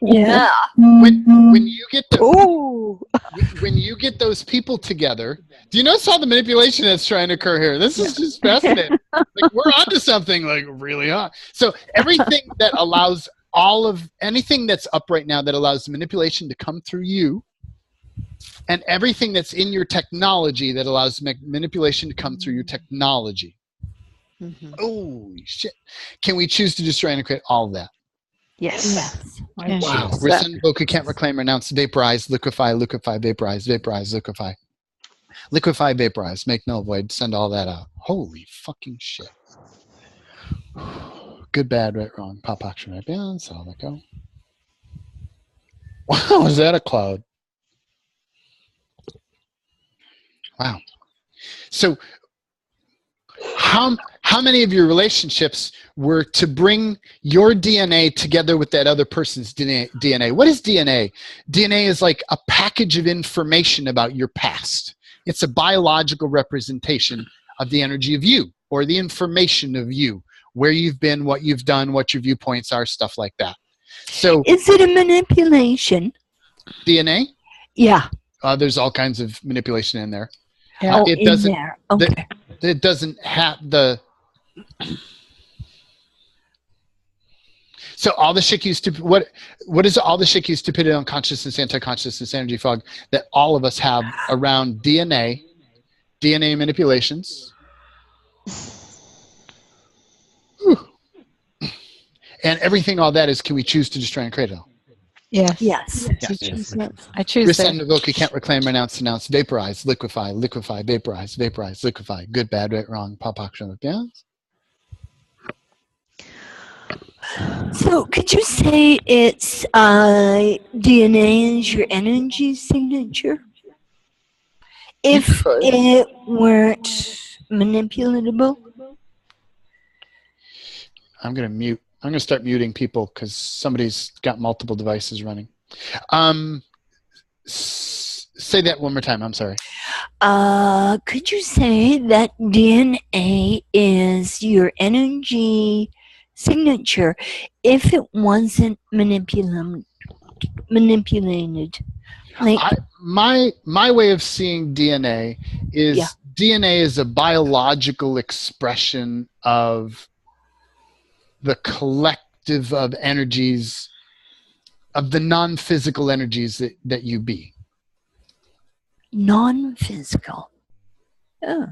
Speaker 4: Yeah.
Speaker 1: When you get those people together, do you notice all the manipulation that's trying to occur here? This is just fascinating. Like we're onto something like really hot. So everything that allows anything that's up right now that allows manipulation to come through you, and everything that's in your technology that allows manipulation to come through your technology. Mm-hmm. Oh shit! Can we choose to destroy and create all of that?
Speaker 6: Yes.
Speaker 1: Wow. Rescind, Boca can't reclaim, renounce, vaporize, liquefy, vaporize, liquefy. Liquefy, vaporize, make null, void, send all that out. Holy fucking shit. Good, bad, right, wrong, pop, action, right, beyond, so let go. Wow, is that a cloud? Wow. So how many of your relationships were to bring your DNA together with that other person's DNA? What is DNA? DNA is like a package of information about your past. It's a biological representation of the energy of you, or the information of you, where you've been, what you've done, what your viewpoints are, stuff like that. So
Speaker 4: is it a manipulation?
Speaker 1: DNA?
Speaker 4: Yeah.
Speaker 1: There's all kinds of manipulation in there.
Speaker 4: It doesn't. Okay.
Speaker 1: It doesn't have the So all the Shikyu what is all the Shikyu stupidity, unconsciousness, anti-consciousness, energy fog that all of us have around DNA manipulations, and everything? All that is, can we choose to destroy and create it all?
Speaker 2: Yes.
Speaker 8: Yes.
Speaker 1: Yes.
Speaker 2: I choose that.
Speaker 1: Rescind, revoke, can't reclaim, renounce, denounce, vaporize, liquefy, vaporize, liquefy. Good, bad, right, wrong. Pop, action, yes.
Speaker 4: So could you say it's DNA is your energy signature? If it weren't manipulatable?
Speaker 1: I'm going to start muting people because somebody's got multiple devices running. Say that one more time. I'm sorry.
Speaker 4: Could you say that DNA is your energy signature if it wasn't manipulated? Like,
Speaker 1: my way of seeing DNA is DNA is a biological expression of the collective of energies, of the non-physical energies that you be.
Speaker 4: Non-physical. Oh.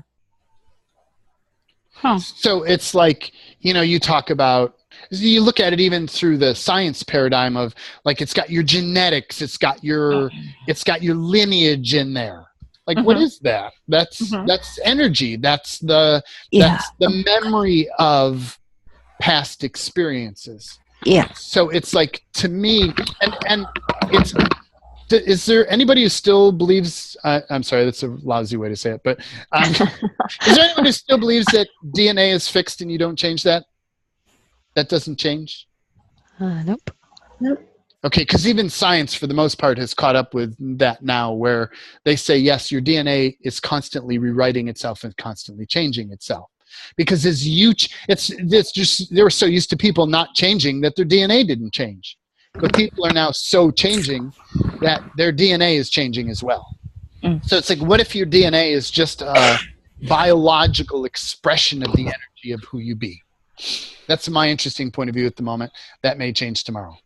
Speaker 2: Huh.
Speaker 1: So it's like, you talk about, you look at it even through the science paradigm of, like, it's got your genetics, it's got your lineage in there. Like, what is that? That's energy. That's the memory of past experiences.
Speaker 4: Yeah.
Speaker 1: So it's like, to me, and it's, is there anybody who still believes, I'm sorry, that's a lousy way to say it, but is there anyone who still believes that DNA is fixed and you don't change that? That doesn't change?
Speaker 6: Nope.
Speaker 1: Okay, because even science, for the most part, has caught up with that now, where they say, yes, your DNA is constantly rewriting itself and constantly changing itself. Because it's just, they were so used to people not changing that their DNA didn't change. But people are now so changing that their DNA is changing as well. So it's like, what if your DNA is just a biological expression of the energy of who you be? That's my interesting point of view at the moment. That may change tomorrow.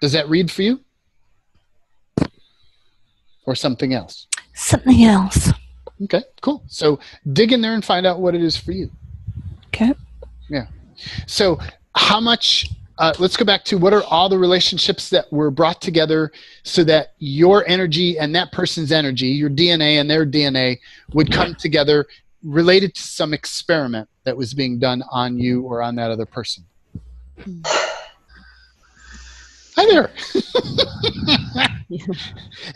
Speaker 1: Does that read for you? Or something else?
Speaker 4: Something else.
Speaker 1: Okay, cool. So dig in there and find out what it is for you.
Speaker 4: Okay.
Speaker 1: Yeah. So how much, let's go back to, what are all the relationships that were brought together so that your energy and that person's energy, your DNA and their DNA, would come together related to some experiment that was being done on you or on that other person? Hi there.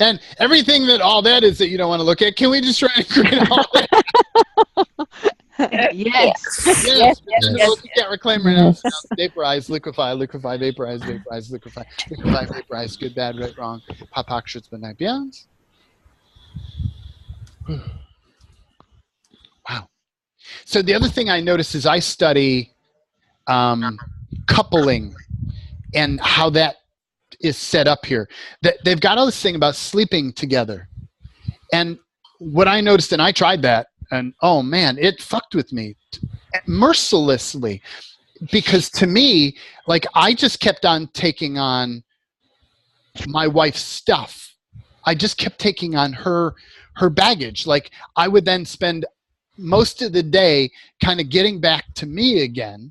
Speaker 1: And everything that all that is that you don't want to look at, can we just try and create all that?
Speaker 6: Yes.
Speaker 1: Can't reclaim, renounce, vaporize, liquefy, vaporize, liquefy, vaporize, good, bad, right, wrong, pop, shirts, but night beyond. Wow. So the other thing I notice is I study coupling and how that is set up here. They've got all this thing about sleeping together. And what I noticed, and I tried that, and oh man, it fucked with me mercilessly. Because to me, like, I just kept on taking on my wife's stuff. I just kept taking on her baggage. Like, I would then spend most of the day kind of getting back to me again.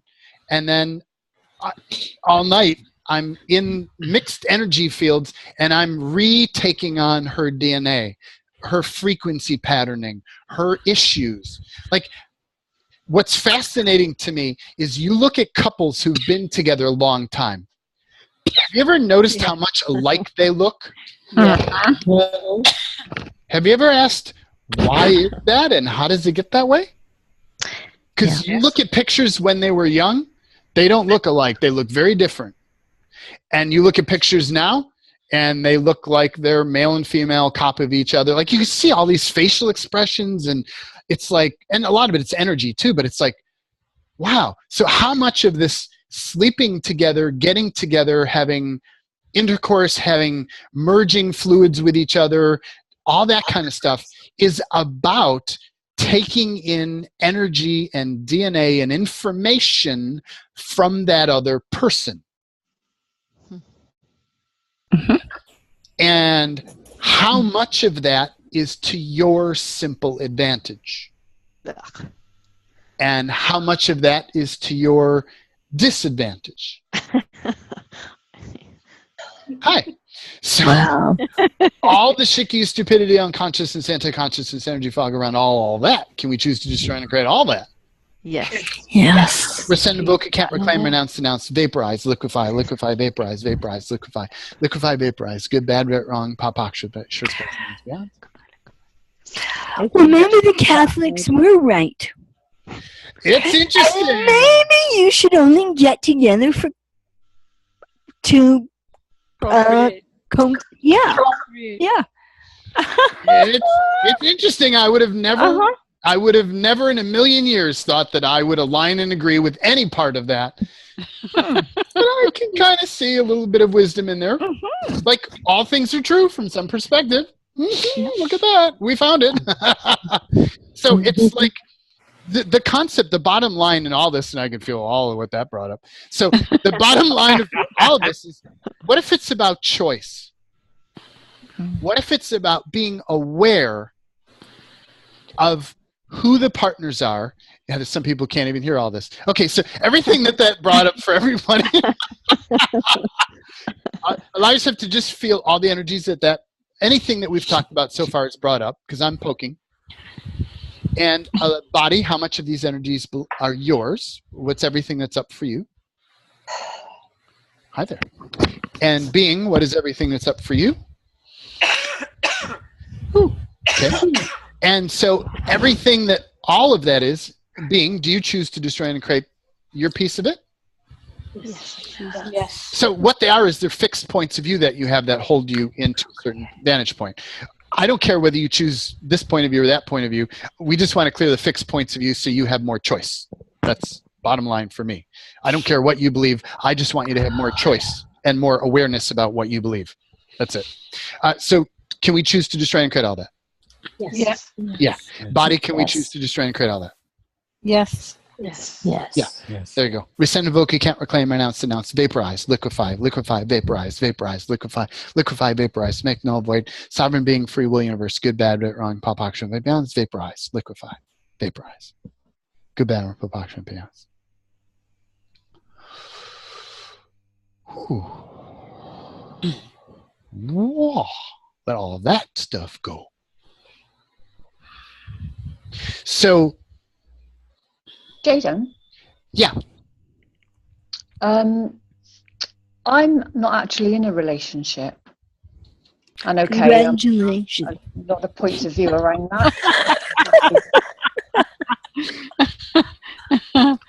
Speaker 1: And then all night, I'm in mixed energy fields, and I'm retaking on her DNA, her frequency patterning, her issues. Like, what's fascinating to me is you look at couples who've been together a long time. Have you ever noticed how much alike they look?
Speaker 6: Yeah.
Speaker 1: Have you ever asked, why is that and how does it get that way? Because you look at pictures when they were young, they don't look alike. They look very different. And you look at pictures now, and they look like they're male and female copy of each other. Like, you can see all these facial expressions, and it's like, and a lot of it, it's energy too, but it's like, wow. So how much of this sleeping together, getting together, having intercourse, having merging fluids with each other, all that kind of stuff is about taking in energy and DNA and information from that other person. And how much of that is to your simple advantage? And how much of that is to your disadvantage? Hi. So all the shiki, stupidity, unconsciousness, anti-consciousness, energy fog around all that. Can we choose to destroy and create all that?
Speaker 6: Yes.
Speaker 1: Rescind, invoke, can't reclaim, renounce, denounce, vaporize, liquefy, vaporize, vaporize, liquefy, vaporize. Good, bad, right, wrong, pop, short, yeah.
Speaker 4: Well, maybe the Catholics were right.
Speaker 1: It's interesting.
Speaker 4: And maybe you should only get together to yeah.
Speaker 1: It's interesting. I would have never in a million years thought that I would align and agree with any part of that. But I can kind of see a little bit of wisdom in there. Like, all things are true from some perspective. Look at that. We found it. So it's like the concept, the bottom line in all this, and I can feel all of what that brought up. So the bottom line of all of this is, what if it's about choice? What if it's about being aware of who the partners are? Yeah, some people can't even hear all this. Okay, so everything that brought up for everybody. Allow yourself to just feel all the energies that anything that we've talked about so far is brought up, because I'm poking. And body, how much of these energies are yours? What's everything that's up for you? Hi there. And being, what is everything that's up for you? Okay. And so everything that all of that is being, do you choose to destroy and create your piece of it?
Speaker 2: Yes.
Speaker 1: So what they are is they're fixed points of view that you have that hold you into a certain vantage point. I don't care whether you choose this point of view or that point of view. We just want to clear the fixed points of view so you have more choice. That's bottom line for me. I don't care what you believe. I just want you to have more choice and more awareness about what you believe. That's it. So can we choose to destroy and create all that?
Speaker 2: Yes.
Speaker 1: Yeah. Body, can we choose to destroy and create all that?
Speaker 2: Yes.
Speaker 6: Yes.
Speaker 8: Yes.
Speaker 1: Yeah.
Speaker 9: Yes.
Speaker 1: There you go. Rescind, invoke, can't reclaim, renounce, denounce, vaporize, liquefy, vaporize, liquefy, vaporize, make null, void, sovereign being, free will, universe, good, bad, right, wrong, pop, action, balance, vaporize, liquefy, vaporize. Good, bad, pop, action, balance. Whoa. Let all that stuff go. So,
Speaker 11: Jaden?
Speaker 1: Yeah.
Speaker 11: I'm not actually in a relationship. And okay,
Speaker 4: Congratulations.
Speaker 11: a lot of points of view around that.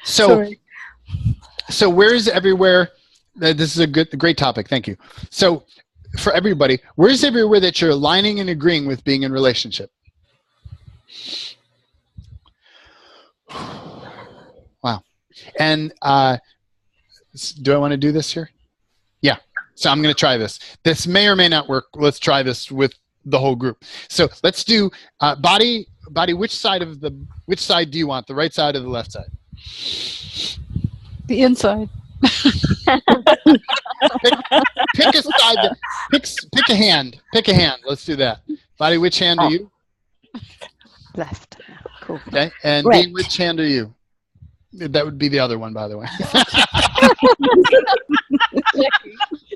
Speaker 1: So where's everywhere? This is a great topic. Thank you. So for everybody, where's everywhere that you're aligning and agreeing with being in relationship? Wow. And do I want to do this here? Yeah. So I'm going to try this. This may or may not work. Let's try this with the whole group. So let's do body. Which side do you want? The right side or the left side?
Speaker 2: The inside.
Speaker 1: Pick a side. Pick a hand. Pick a hand. Let's do that. Body, which hand are you?
Speaker 6: Left. Cool.
Speaker 1: Okay. And
Speaker 4: Right.
Speaker 1: being, which hand are you? That would be the other one, by the way.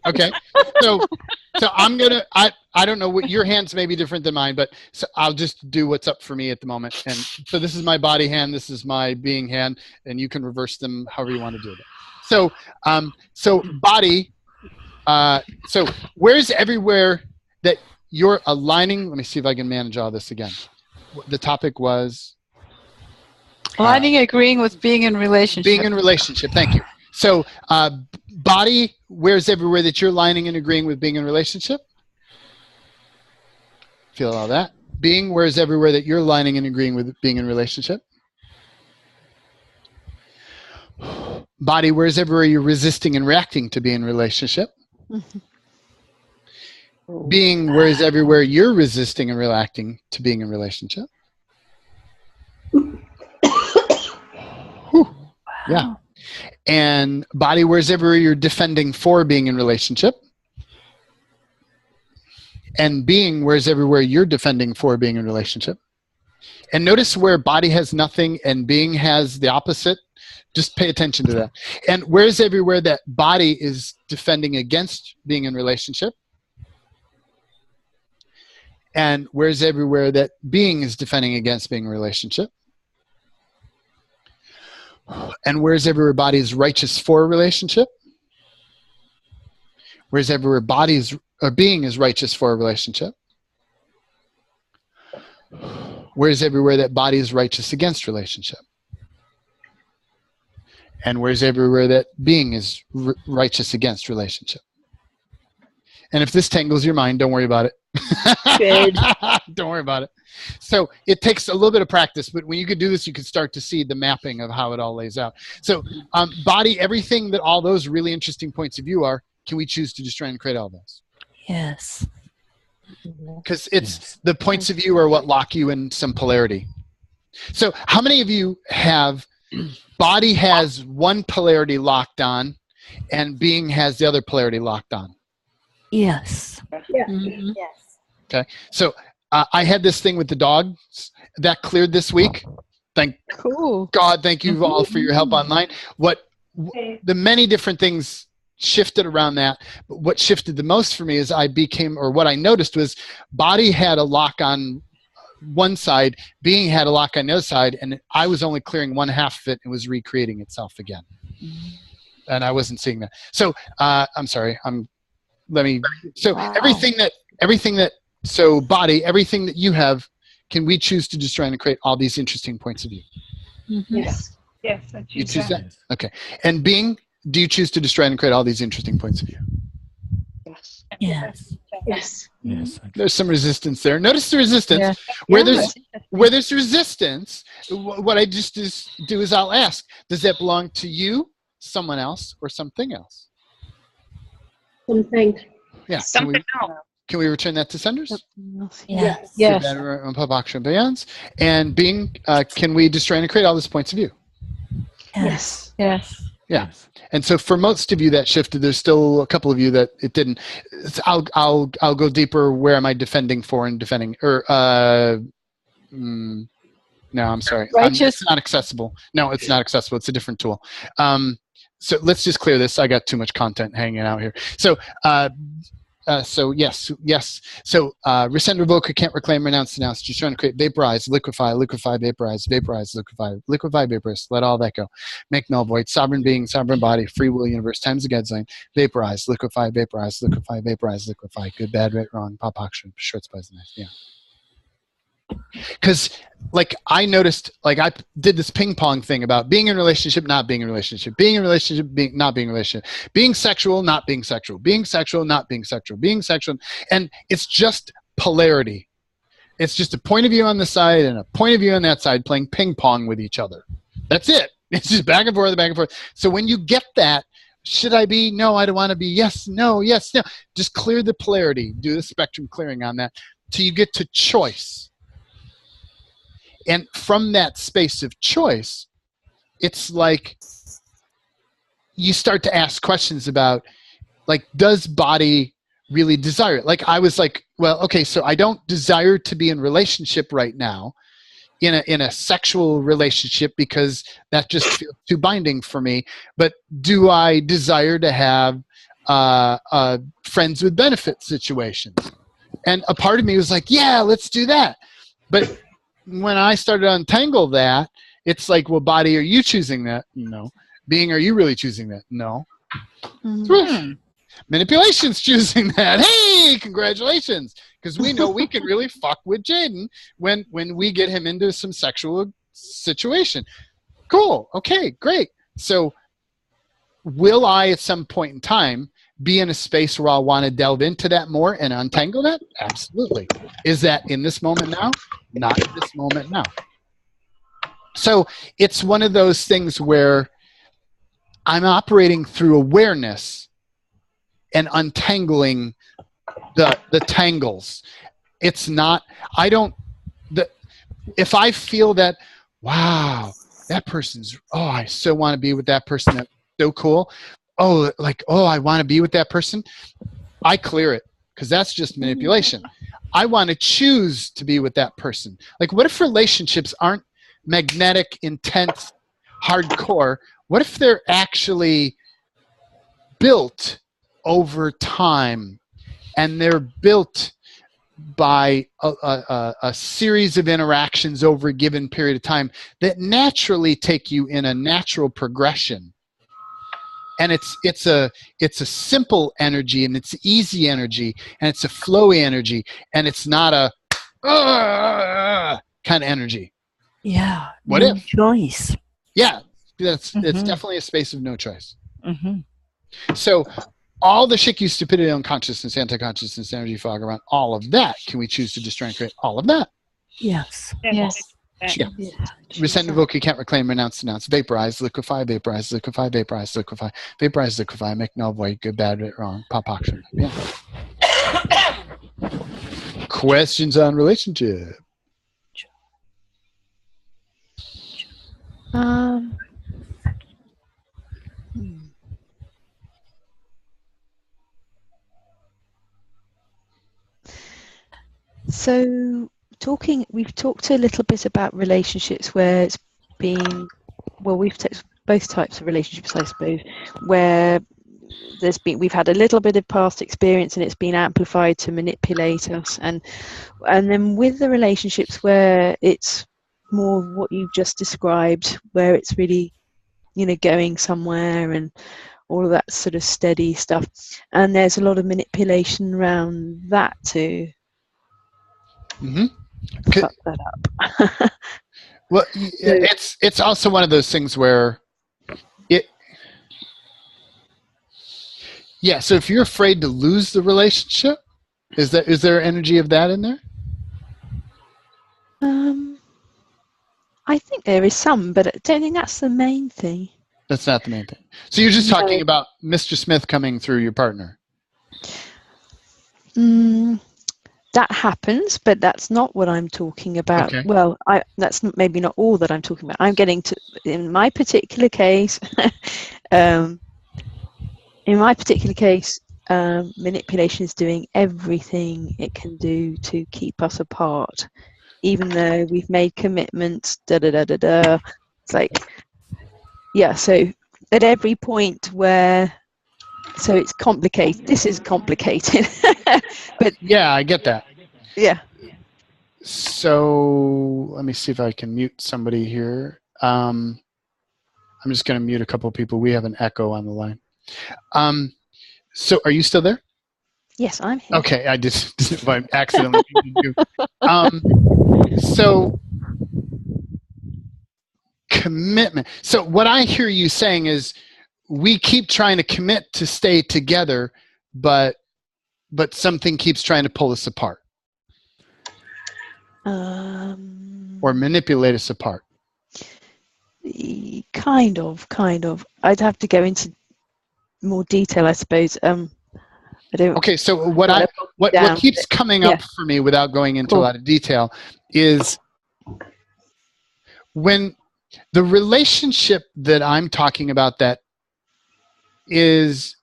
Speaker 1: Okay. So I'm gonna. I don't know what your hands may be different than mine, but so I'll just do what's up for me at the moment. And so this is my body hand. This is my being hand, and you can reverse them however you want to do it. So body. So where's everywhere that you're aligning? Let me see if I can manage all this again. The topic was
Speaker 2: Aligning, agreeing with being in relationship.
Speaker 1: being in relationship. Thank you. So body, where's everywhere that you're aligning and agreeing with being in relationship? Feel all that. Being, where's everywhere that you're aligning and agreeing with being in relationship? Body, where's everywhere you're resisting and reacting to being in relationship? Being, where's everywhere you're resisting and reacting to being in relationship? Yeah. And body, where's everywhere you're defending for being in relationship. And being, where's everywhere you're defending for being in relationship. And notice where body has nothing and being has the opposite. Just pay attention to that. And where's everywhere that body is defending against being in relationship. And where's everywhere that being is defending against being in relationship. And where's everywhere body is righteous for a relationship. Where's everywhere body is, or being is righteous for a relationship. Where's everywhere that body is righteous against relationship. And where's everywhere that being is righteous against relationship. And if this tangles your mind, don't worry about it.
Speaker 8: Good.
Speaker 1: Don't worry about it. So it takes a little bit of practice, but when you could do this, you could start to see the mapping of how it all lays out. So body, everything that all those really interesting points of view are, can we choose to just try and create all those?
Speaker 4: Yes.
Speaker 1: Because it's the points of view are what lock you in some polarity. So how many of you have body has one polarity locked on and being has the other polarity locked on?
Speaker 4: Yes.
Speaker 7: Yeah.
Speaker 8: Mm-hmm.
Speaker 7: Yes.
Speaker 1: Okay. So I had this thing with the dogs that cleared this week. Thank God. Thank you all for your help online. The many different things shifted around that. But what shifted the most for me is what I noticed was body had a lock on one side, being had a lock on the other side, and I was only clearing one half of it and was recreating itself again. And I wasn't seeing that. So I'm sorry. Everything that you have, can we choose to just try and create all these interesting points of view?
Speaker 8: Mm-hmm.
Speaker 7: Yes. Yes.
Speaker 1: You choose that? Okay. And being, do you choose to destroy and create all these interesting points of view?
Speaker 11: Yes.
Speaker 4: Yes.
Speaker 7: Yes.
Speaker 9: Yes.
Speaker 1: There's some resistance there. Notice the resistance.
Speaker 2: Yeah.
Speaker 1: Where there's resistance, what I just do is I'll ask, does that belong to you, someone else, or something else?
Speaker 8: Something.
Speaker 1: Yeah.
Speaker 3: Something else.
Speaker 1: Can we return that to senders?
Speaker 4: Yes.
Speaker 2: Yes.
Speaker 1: And being, can we destroy and create all these points of view?
Speaker 4: Yes.
Speaker 2: Yes.
Speaker 1: Yeah. And so for most of you that shifted, there's still a couple of you that it didn't. I'll go deeper. Where am I defending for and defending? No, I'm sorry.
Speaker 2: Righteous.
Speaker 1: It's not accessible. No, it's not accessible. It's a different tool. So let's just clear this. I got too much content hanging out here. So yes. So rescind, revoke, can't reclaim, renounce, denounce. Just trying to create, vaporize, liquefy, vaporize, liquefy, vaporize. Let all that go. Make null, void, sovereign being, sovereign body, free will, universe, times the guideline. Vaporize, liquefy, vaporize, liquefy. Good, bad, right, wrong. Pop action. Short spice, nice. Yeah. Because I noticed, I did this ping pong thing about being in relationship, not being in relationship, being in relationship, not being in relationship, being sexual, not being sexual, being sexual, not being sexual, being sexual. And it's just polarity. It's just a point of view on the side and a point of view on that side playing ping pong with each other. That's it. It's just back and forth, back and forth. So when you get that, should I be? No, I don't want to be. Yes, no, yes, no. Just clear the polarity. Do the spectrum clearing on that till you get to choice. And from that space of choice, it's like you start to ask questions about, does body really desire it? I was like, well, okay, so I don't desire to be in relationship right now, in a sexual relationship, because that just feels too binding for me. But do I desire to have friends with benefit situations? And a part of me was like, yeah, let's do that. But when I started to untangle that, it's like, well, body, are you choosing that? No. Being, are you really choosing that? No. Mm-hmm. Manipulation's choosing that. Hey, congratulations. Because we know we can really fuck with Jaden when we get him into some sexual situation. Cool. Okay, great. So will I at some point in time be in a space where I'll want to delve into that more and untangle that? Absolutely. Is that in this moment now? Not in this moment now. So it's one of those things where I'm operating through awareness and untangling the tangles. It's not, if I feel that wow, that person's, oh, I so want to be with that person. That's so cool. Oh, like, oh, I want to be with that person. I clear it because that's just manipulation. I want to choose to be with that person. Like, what if relationships aren't magnetic, intense, hardcore? What if they're actually built over time, and they're built by a series of interactions over a given period of time that naturally take you in a natural progression? And it's a simple energy, and it's easy energy, and it's a flowy energy, and it's not a kind of energy.
Speaker 4: Yeah.
Speaker 1: What
Speaker 4: no
Speaker 1: if?
Speaker 4: choice.
Speaker 1: Yeah, it's definitely a space of no choice. So all the shit, stupidity, unconsciousness, anti-consciousness, energy fog around all of that, can we choose to destroy and create all of that?
Speaker 4: Yes.
Speaker 2: Yes.
Speaker 1: Yeah. Resent, invoke, you can't reclaim, renounce, denounce, vaporize, liquefy, vaporize, liquefy, vaporize, liquefy, vaporize, liquefy, make null, void, good, bad, right, wrong, pop, action. Yeah. Questions on relationship?
Speaker 6: So we've talked a little bit about relationships where it's been, well, both types of relationships, I suppose, where we've had a little bit of past experience and it's been amplified to manipulate us, and then with the relationships where it's more what you've just described, where it's really, going somewhere and all of that sort of steady stuff, and there's a lot of manipulation around that too. Fuck that up.
Speaker 1: Well, it's also one of those things where so if you're afraid to lose the relationship, is there energy of that in there?
Speaker 6: I think there is some, but I don't think that's the main thing.
Speaker 1: That's not the main thing. So you're just talking about Mr. Smith coming through your partner.
Speaker 6: That happens, but that's not what I'm talking about.
Speaker 1: Okay.
Speaker 6: Well, that's maybe not all that I'm talking about. I'm getting to, in my particular case, manipulation is doing everything it can do to keep us apart, even though we've made commitments. It's like, so at every point where, so it's complicated. This is complicated. But
Speaker 1: yeah, I get that.
Speaker 6: Yeah.
Speaker 1: So let me see if I can mute somebody here. I'm just going to mute a couple of people. We have an echo on the line. So are you still there?
Speaker 6: Yes, I'm here.
Speaker 1: Okay, I just I accidentally muted you. So commitment. So what I hear you saying is we keep trying to commit to stay together, but something keeps trying to pull us apart. Or manipulate us apart.
Speaker 6: Kind of. I'd have to go into more detail, I suppose. I don't.
Speaker 1: Okay, so what keeps coming up for me without going into a lot of detail is when the relationship that I'm talking about that is,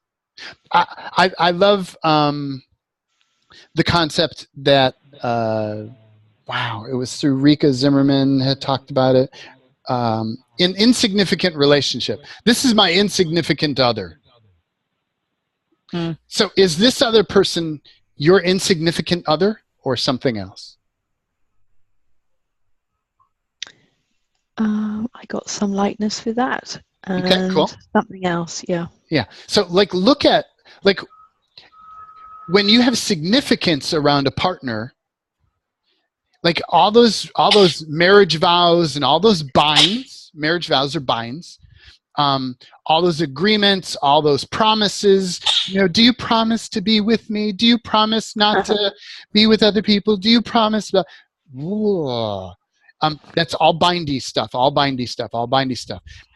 Speaker 1: I love the concept that it was through Rika Zimmerman had talked about it. An insignificant relationship. This is my insignificant other. So is this other person your insignificant other or something else?
Speaker 6: I got some likeness with that.
Speaker 1: Okay, cool.
Speaker 6: Something else, yeah.
Speaker 1: Yeah. So look at when you have significance around a partner, like all those marriage vows and all those binds, marriage vows are binds, all those agreements, all those promises, do you promise to be with me? Do you promise not to be with other people? Do you promise? That's all bindy stuff.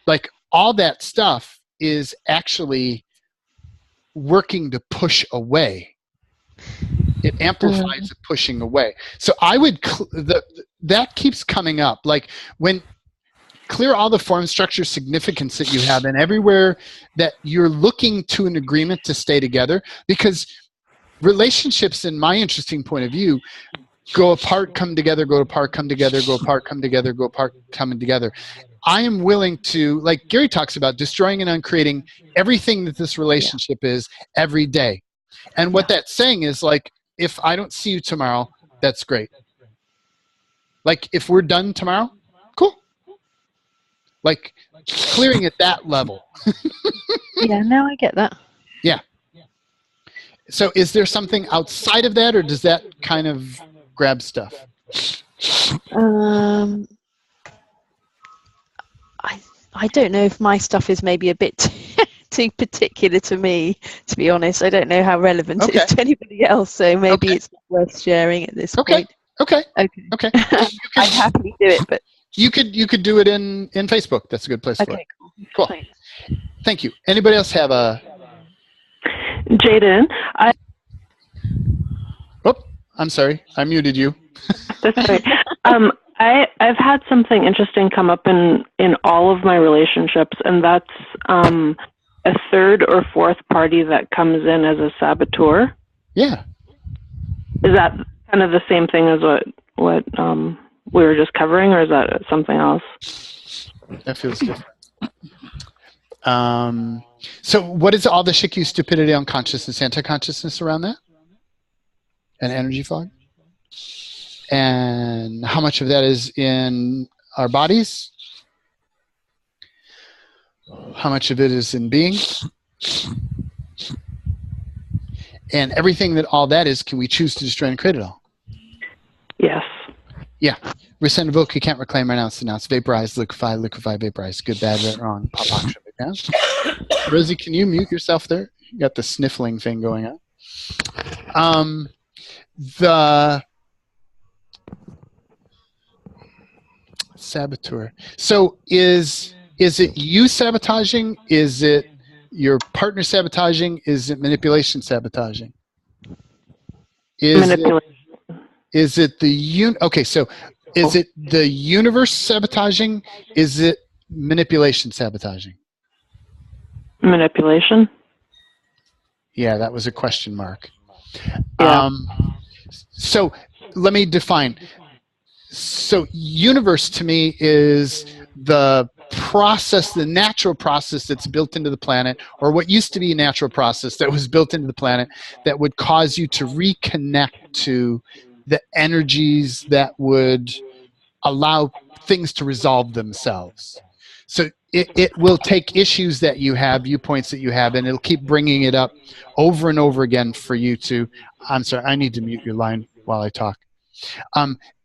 Speaker 1: Like all that stuff is actually working to push away. It amplifies the pushing away. So I would, that keeps coming up. Like when clear all the form, structure, significance that you have, and everywhere that you're looking to an agreement to stay together, because relationships, in my interesting point of view, go apart, come together, go apart, come together, go apart, come together, go apart, coming together. I am willing to, like Gary talks about, destroying and uncreating everything that this relationship is every day. And what that's saying is, like, if I don't see you tomorrow, that's great. Like, if we're done tomorrow, cool. Like, clearing at that level.
Speaker 6: Yeah, now I get that.
Speaker 1: Yeah. So is there something outside of that, or does that kind of grab stuff?
Speaker 6: I don't know if my stuff is maybe a bit too particular to me, to be honest. I don't know how relevant it is to anybody else, so maybe it's not worth sharing at this point.
Speaker 1: Okay.
Speaker 6: I'd happily do it, but
Speaker 1: you could do it in Facebook. That's a good place for it. Cool.
Speaker 6: Thanks.
Speaker 1: Thank you. Anybody else have a?
Speaker 12: Jaden,
Speaker 1: I'm sorry, I muted you.
Speaker 12: That's right. I've had something interesting come up in all of my relationships, and that's a third or fourth party that comes in as a saboteur.
Speaker 1: Yeah.
Speaker 12: Is that kind of the same thing as what we were just covering, or is that something else?
Speaker 1: That feels different. So what is all the shikyu, stupidity, unconsciousness, anti-consciousness around that? And energy fog? And how much of that is in our bodies? How much of it is in being? And everything that all that is, can we choose to destroy and create it all?
Speaker 12: Yes.
Speaker 1: Yeah. Rescind, revoke, you can't reclaim, renounce, denounce, vaporize, liquefy, vaporize, good, bad, right, wrong, pop, action, down. Rosie, can you mute yourself there? You got the sniffling thing going on. The saboteur. So is it you sabotaging? Is it your partner sabotaging? Is it manipulation sabotaging?
Speaker 12: Manipulation.
Speaker 1: Is it the okay? So is it the universe sabotaging? Is it manipulation sabotaging?
Speaker 12: Manipulation.
Speaker 1: Yeah, that was a question mark.
Speaker 12: Yeah.
Speaker 1: So let me define. So universe to me is the process, the natural process that's built into the planet, or what used to be a natural process that was built into the planet that would cause you to reconnect to the energies that would allow things to resolve themselves. So it will take issues that you have, viewpoints that you have, and it'll keep bringing it up over and over again for you to, I'm sorry, I need to mute your line while I talk.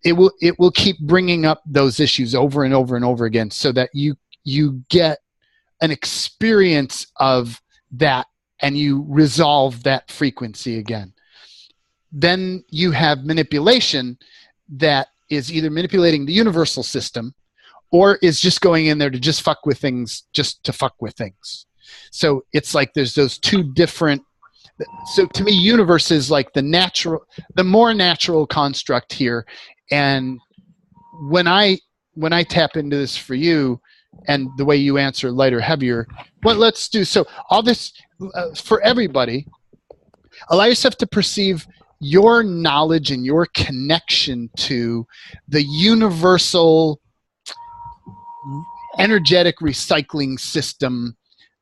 Speaker 1: It will keep bringing up those issues over and over and over again so that you get an experience of that and you resolve that frequency again. Then you have manipulation that is either manipulating the universal system or is just going in there to just fuck with things, just to fuck with things. So it's like there's those two different. So to me, universe is like the more natural construct here. And when I tap into this for you, and the way you answer lighter, heavier, let's do so. All this for everybody. Allow yourself to perceive your knowledge and your connection to the universal energetic recycling system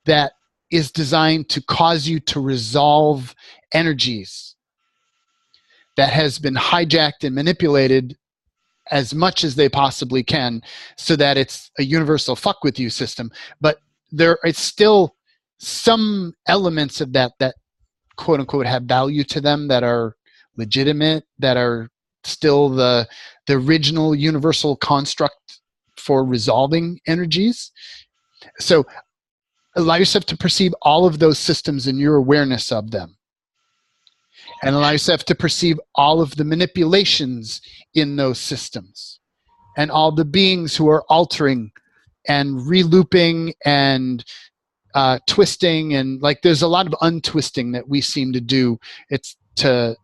Speaker 1: that is designed to cause you to resolve energies that has been hijacked and manipulated as much as they possibly can so that it's a universal fuck with you system. But there is still some elements of that quote unquote have value to them, that are legitimate, that are still the original universal construct for resolving energies. So allow yourself to perceive all of those systems and your awareness of them. And allow yourself to perceive all of the manipulations in those systems and all the beings who are altering and re-looping and twisting, and like there's a lot of untwisting that we seem to do. It's so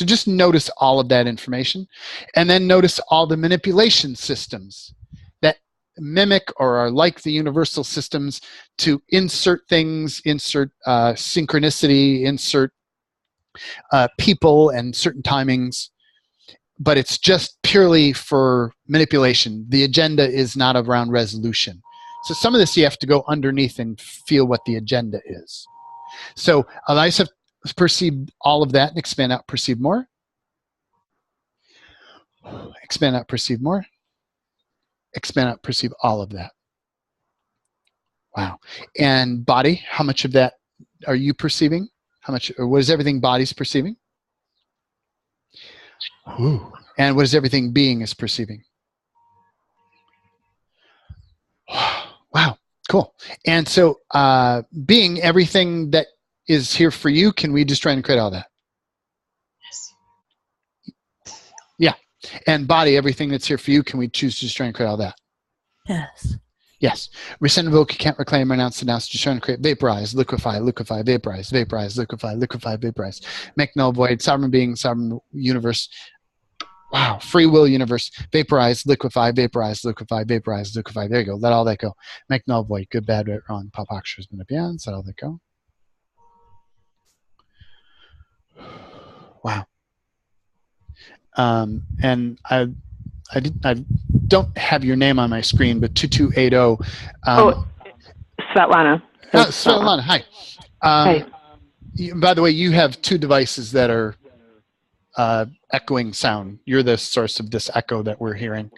Speaker 1: just notice all of that information, and then notice all the manipulation systems that mimic or are like the universal systems to insert things, insert synchronicity, insert people and certain timings, but it's just purely for manipulation. The agenda is not around resolution. So some of this you have to go underneath and feel what the agenda is. So allow yourself to perceive all of that and expand out, perceive more. Expand out, perceive more. Expand out, perceive all of that. Wow. And body, how much of that are you perceiving? How much, or what is everything body's perceiving? Ooh. And what is everything being is perceiving? Wow, cool. And so being, everything that is here for you, can we just try and create all that? Yes. Yeah. And body, everything that's here for you, can we choose to just try and create all that?
Speaker 4: Yes.
Speaker 1: Yes. Rescind, revoke, can't reclaim, renounce, denounce, just try and create, vaporize, liquefy, liquefy, vaporize, vaporize, liquefy, liquefy, vaporize, make null, void, sovereign being, sovereign universe. Wow. Free will universe. Vaporize, liquefy, vaporize, liquefy, vaporize, liquefy. There you go. Let all that go. Make null, void, good, bad, right, wrong, pop, akshas, beyond. Let all that go. Wow. And I don't have your name on my screen, but 2280.
Speaker 12: Svetlana.
Speaker 1: Svetlana, hi.
Speaker 12: Hi.
Speaker 1: By the way, you have two devices that are echoing sound. You're the source of this echo that we're hearing.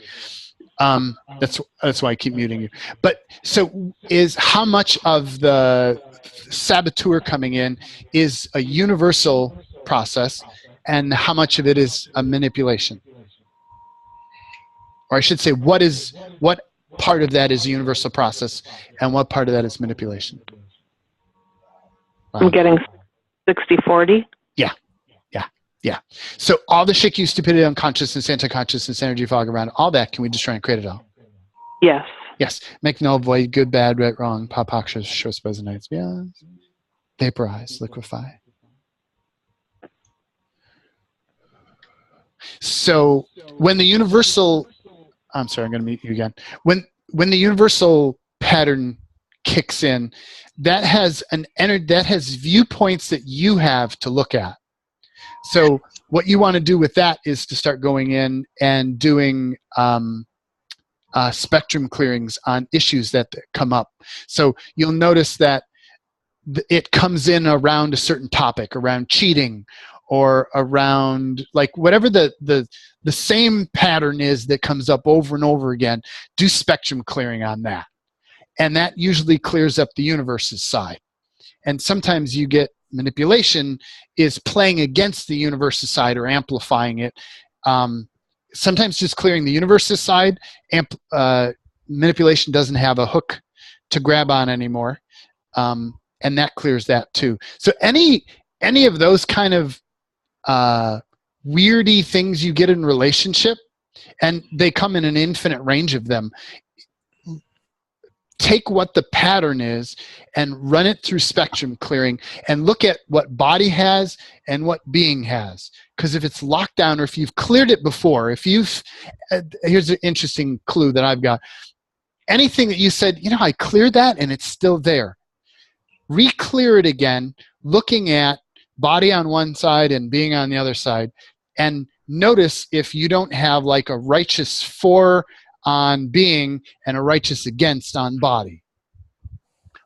Speaker 1: That's why I keep muting you. But so is how much of the saboteur coming in is a universal process, and how much of it is a manipulation? Or I should say, what part of that is a universal process, and what part of that is manipulation? Wow.
Speaker 12: I'm getting 60-40.
Speaker 1: Yeah. Yeah. So all the shit, stupidity, unconsciousness, anti-consciousness, energy fog around, all that, can we just try and create it all?
Speaker 12: Yes.
Speaker 1: Yes. Make null, void, good, bad, right, wrong, pop, akshas, show, suppose, nights, beyond. Vaporize, liquefy. So when the universal, I'm sorry, I'm going to mute you again. When the universal pattern kicks in, that has viewpoints that you have to look at. So what you want to do with that is to start going in and doing spectrum clearings on issues that come up. So you'll notice that it comes in around a certain topic, around cheating, or around like whatever the same pattern is that comes up over and over again. Do spectrum clearing on that, and that usually clears up the universe's side. And sometimes you get manipulation is playing against the universe's side or amplifying it. Sometimes just clearing the universe's side, manipulation doesn't have a hook to grab on anymore, and that clears that too. So any of those kind of weirdy things you get in relationship, and they come in an infinite range of them, take what the pattern is and run it through spectrum clearing and look at what body has and what being has. Because if it's locked down, or if you've cleared it before, here's an interesting clue that I've got. Anything that you said, I cleared that and it's still there. Re-clear it again, looking at body on one side and being on the other side, and notice if you don't have like a righteous for on being and a righteous against on body.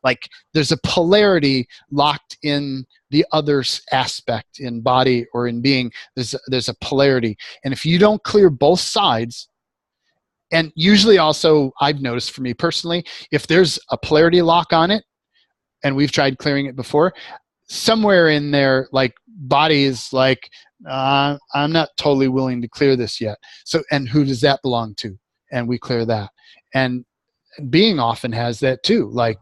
Speaker 1: Like there's a polarity locked in the other aspect in body or in being. There's a polarity, and if you don't clear both sides, and usually also I've noticed for me personally, if there's a polarity lock on it, and we've tried clearing it before, somewhere in there, like body is like, I'm not totally willing to clear this yet. So, and who does that belong to? And we clear that. And being often has that too. Like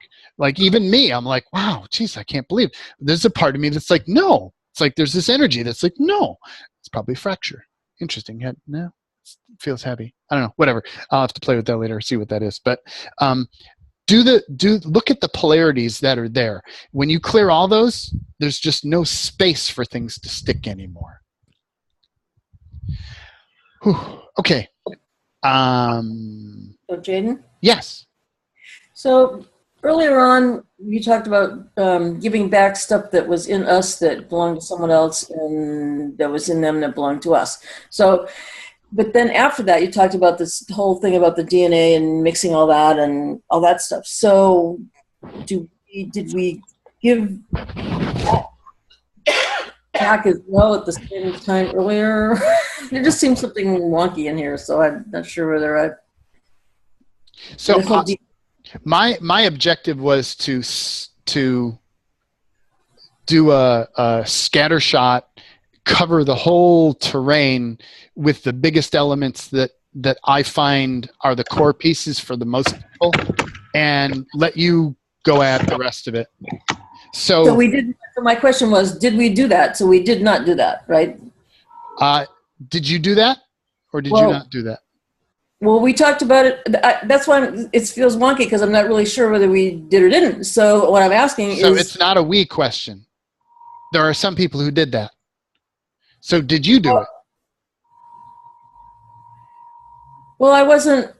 Speaker 1: even me, I'm like, wow, geez, I can't believe. There's a part of me that's like, no. It's like there's this energy that's like, no. It's probably fracture. Interesting. No, it feels heavy. I don't know. Whatever. I'll have to play with that later, see what that is. But look at the polarities that are there. When you clear all those, there's just no space for things to stick anymore. Whew. Okay.
Speaker 5: So Jaden?
Speaker 1: Yes.
Speaker 13: So earlier on, you talked about giving back stuff that was in us that belonged to someone else and that was in them that belonged to us. So, but then after that, you talked about this whole thing about the DNA and mixing all that and all that stuff. So did we give back as well at the same time earlier? There just seems something wonky in here, so I'm not sure whether I...
Speaker 1: So my objective was to do a scatter shot, cover the whole terrain with the biggest elements that I find are the core pieces for the most people, and let you go at the rest of it. So
Speaker 13: we did. So my question was, did we do that? So we did not do that, right?
Speaker 1: Did you do that, or did you not do that?
Speaker 13: Well, we talked about it. That's why it feels wonky, because I'm not really sure whether we did or didn't. So what I'm asking is... So
Speaker 1: it's not a we question. There are some people who did that. So did you do it?
Speaker 13: Well, I wasn't...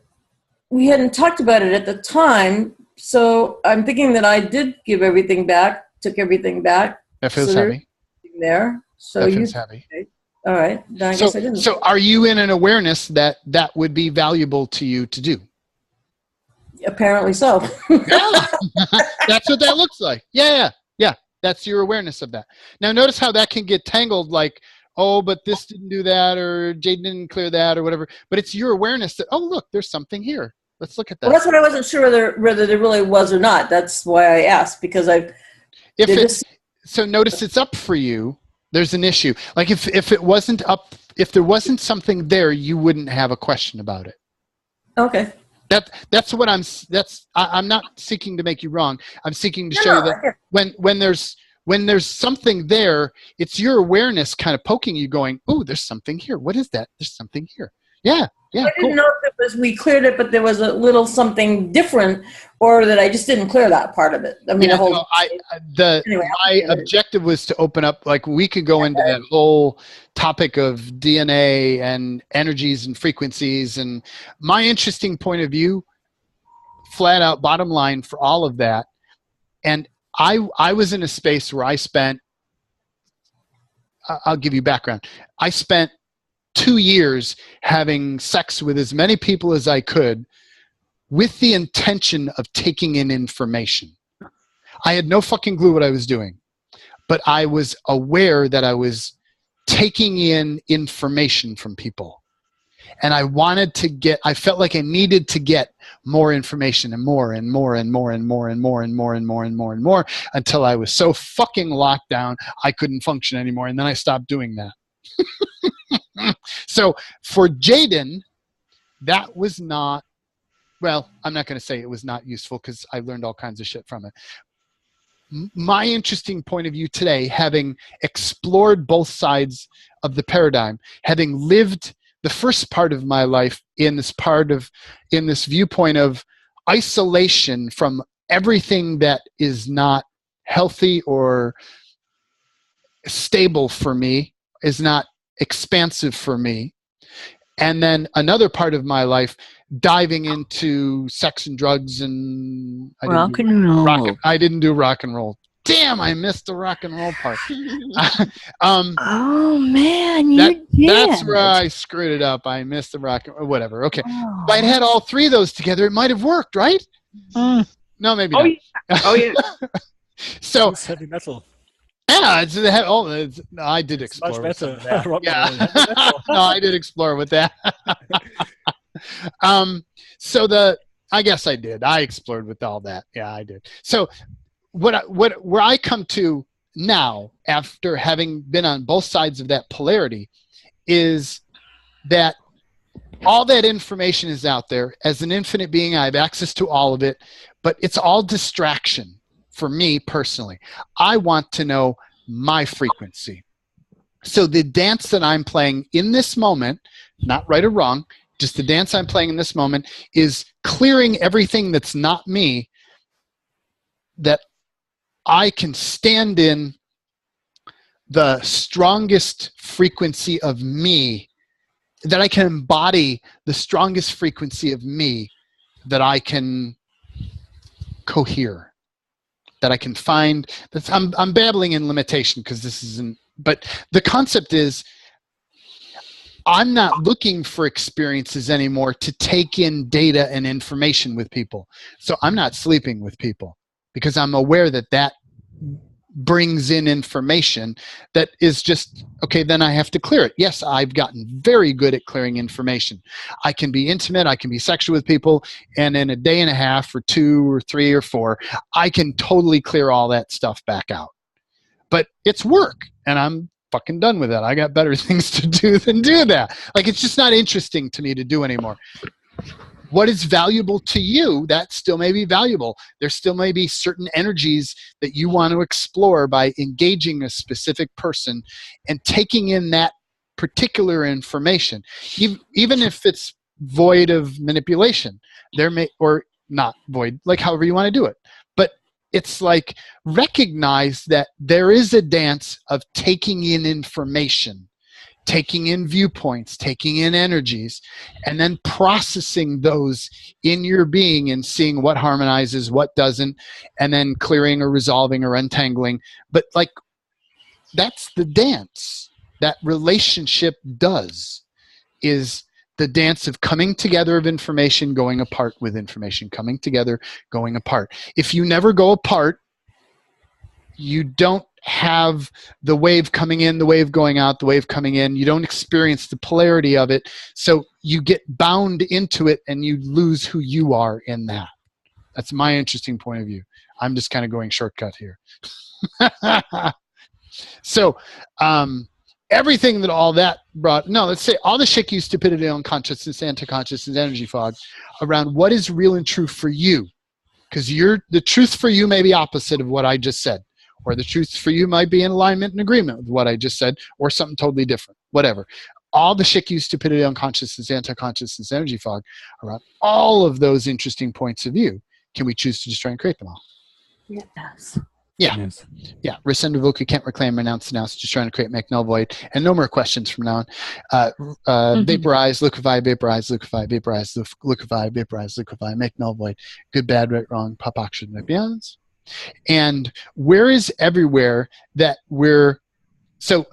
Speaker 13: We hadn't talked about it at the time, so I'm thinking that I did give everything back, took everything back.
Speaker 1: That feels heavy.
Speaker 13: There. So
Speaker 1: that feels heavy.
Speaker 13: Okay. All right. Then I guess I didn't.
Speaker 1: So are you in an awareness that would be valuable to you to do?
Speaker 13: Apparently so.
Speaker 1: Yeah. That's what that looks like. Yeah. That's your awareness of that. Now notice how that can get tangled, like, oh, but this didn't do that, or Jaden didn't clear that, or whatever. But it's your awareness that, oh, look, there's something here. Let's look at that.
Speaker 13: Well, that's what I wasn't sure whether there really was or not. That's why I asked, because
Speaker 1: so notice it's up for you. There's an issue. Like if it wasn't up, if there wasn't something there, you wouldn't have a question about it.
Speaker 13: Okay.
Speaker 1: That's what I'm not seeking to make you wrong. I'm seeking to show you that when there's something there, it's your awareness kind of poking you, going, oh, there's something here. What is that? There's something here. Yeah.
Speaker 13: I didn't know if it was we cleared it, but there was a little something different, or that I just didn't clear that part of it. I mean,
Speaker 1: my objective was to open up, like we could go into that whole topic of DNA and energies and frequencies, and my interesting point of view, flat out bottom line for all of that. And I was in a space where I spent, I'll give you background. I spent 2 years having sex with as many people as I could with the intention of taking in information. I had no fucking clue what I was doing, but I was aware that I was taking in information from people. And I felt like I needed to get more information and more and more and more and more and more and more and more and more and more until I was so fucking locked down I couldn't function anymore. And then I stopped doing that. So for Jaden, that was not, well, I'm not going to say it was not useful, because I learned all kinds of shit from it. My interesting point of view today, having explored both sides of the paradigm, having lived the first part of my life in this viewpoint of isolation from everything that is not healthy or stable for me, is not expansive for me. And then another part of my life diving into sex and drugs and
Speaker 4: rock and roll.
Speaker 1: I didn't do rock and roll. Damn, I missed the rock and roll part.
Speaker 4: Oh man, you did.
Speaker 1: That's where I screwed it up. I missed the rock and whatever. Okay. Oh. If I'd had all three of those together, it might have worked, right? No, maybe not.
Speaker 3: Yeah. Oh yeah.
Speaker 1: So
Speaker 9: it's heavy metal.
Speaker 1: Yeah, I did explore with some of that. Yeah. No, I did explore with that. I guess I did. I explored with all that. Yeah, I did. So where I come to now, after having been on both sides of that polarity, is that all that information is out there. As an infinite being, I have access to all of it, but it's all distraction. For me personally, I want to know my frequency. So the dance that I'm playing in this moment, not right or wrong, just the dance I'm playing in this moment, is clearing everything that's not me, that I can stand in the strongest frequency of me, that I can embody the strongest frequency of me that I can cohere, that I can find. I'm babbling in limitation because this isn't, but the concept is I'm not looking for experiences anymore to take in data and information with people. So I'm not sleeping with people because I'm aware that that brings in information that is just, okay, then I have to clear it. Yes, I've gotten very good at clearing information. I can be intimate, I can be sexual with people, and in a day and a half or 2 or 3 or 4, I can totally clear all that stuff back out. But it's work, and I'm fucking done with that. I got better things to do than do that. Like, it's just not interesting to me to do anymore. What is valuable to you, that still may be valuable. There still may be certain energies that you want to explore by engaging a specific person and taking in that particular information, even if it's void of manipulation. There may, or not void, like however you want to do it. But it's like, recognize that there is a dance of taking in information, taking in viewpoints, taking in energies, and then processing those in your being and seeing what harmonizes, what doesn't, and then clearing or resolving or untangling. But like, that's the dance that relationship does, is the dance of coming together of information, going apart with information, coming together, going apart. If you never go apart, you don't have the wave coming in, the wave going out, the wave coming in. You don't experience the polarity of it. So you get bound into it and you lose who you are in that. That's my interesting point of view. I'm just kind of going shortcut here. So everything that all that brought, no, let's say all the shit you, stupidity, unconsciousness, anti-consciousness, energy fog around what is real and true for you. Because the truth for you may be opposite of what I just said. Or the truth for you might be in alignment and agreement with what I just said, or something totally different, whatever. All the shit you, stupidity, unconsciousness, anti-consciousness, energy fog around all of those interesting points of view. Can we choose to just try and create them all?
Speaker 8: Yes.
Speaker 1: Yeah.
Speaker 9: Yes.
Speaker 1: Yeah. Rescind, revoke, can't reclaim, renounce, denounce, just trying to create, make null, void, and no more questions from now on. Vaporize, liquefy, vaporize, liquefy, vaporize, liquefy, vaporize, liquefy, make null, void, good, bad, right, wrong, pop, action, right, beyonds. And where is everywhere that so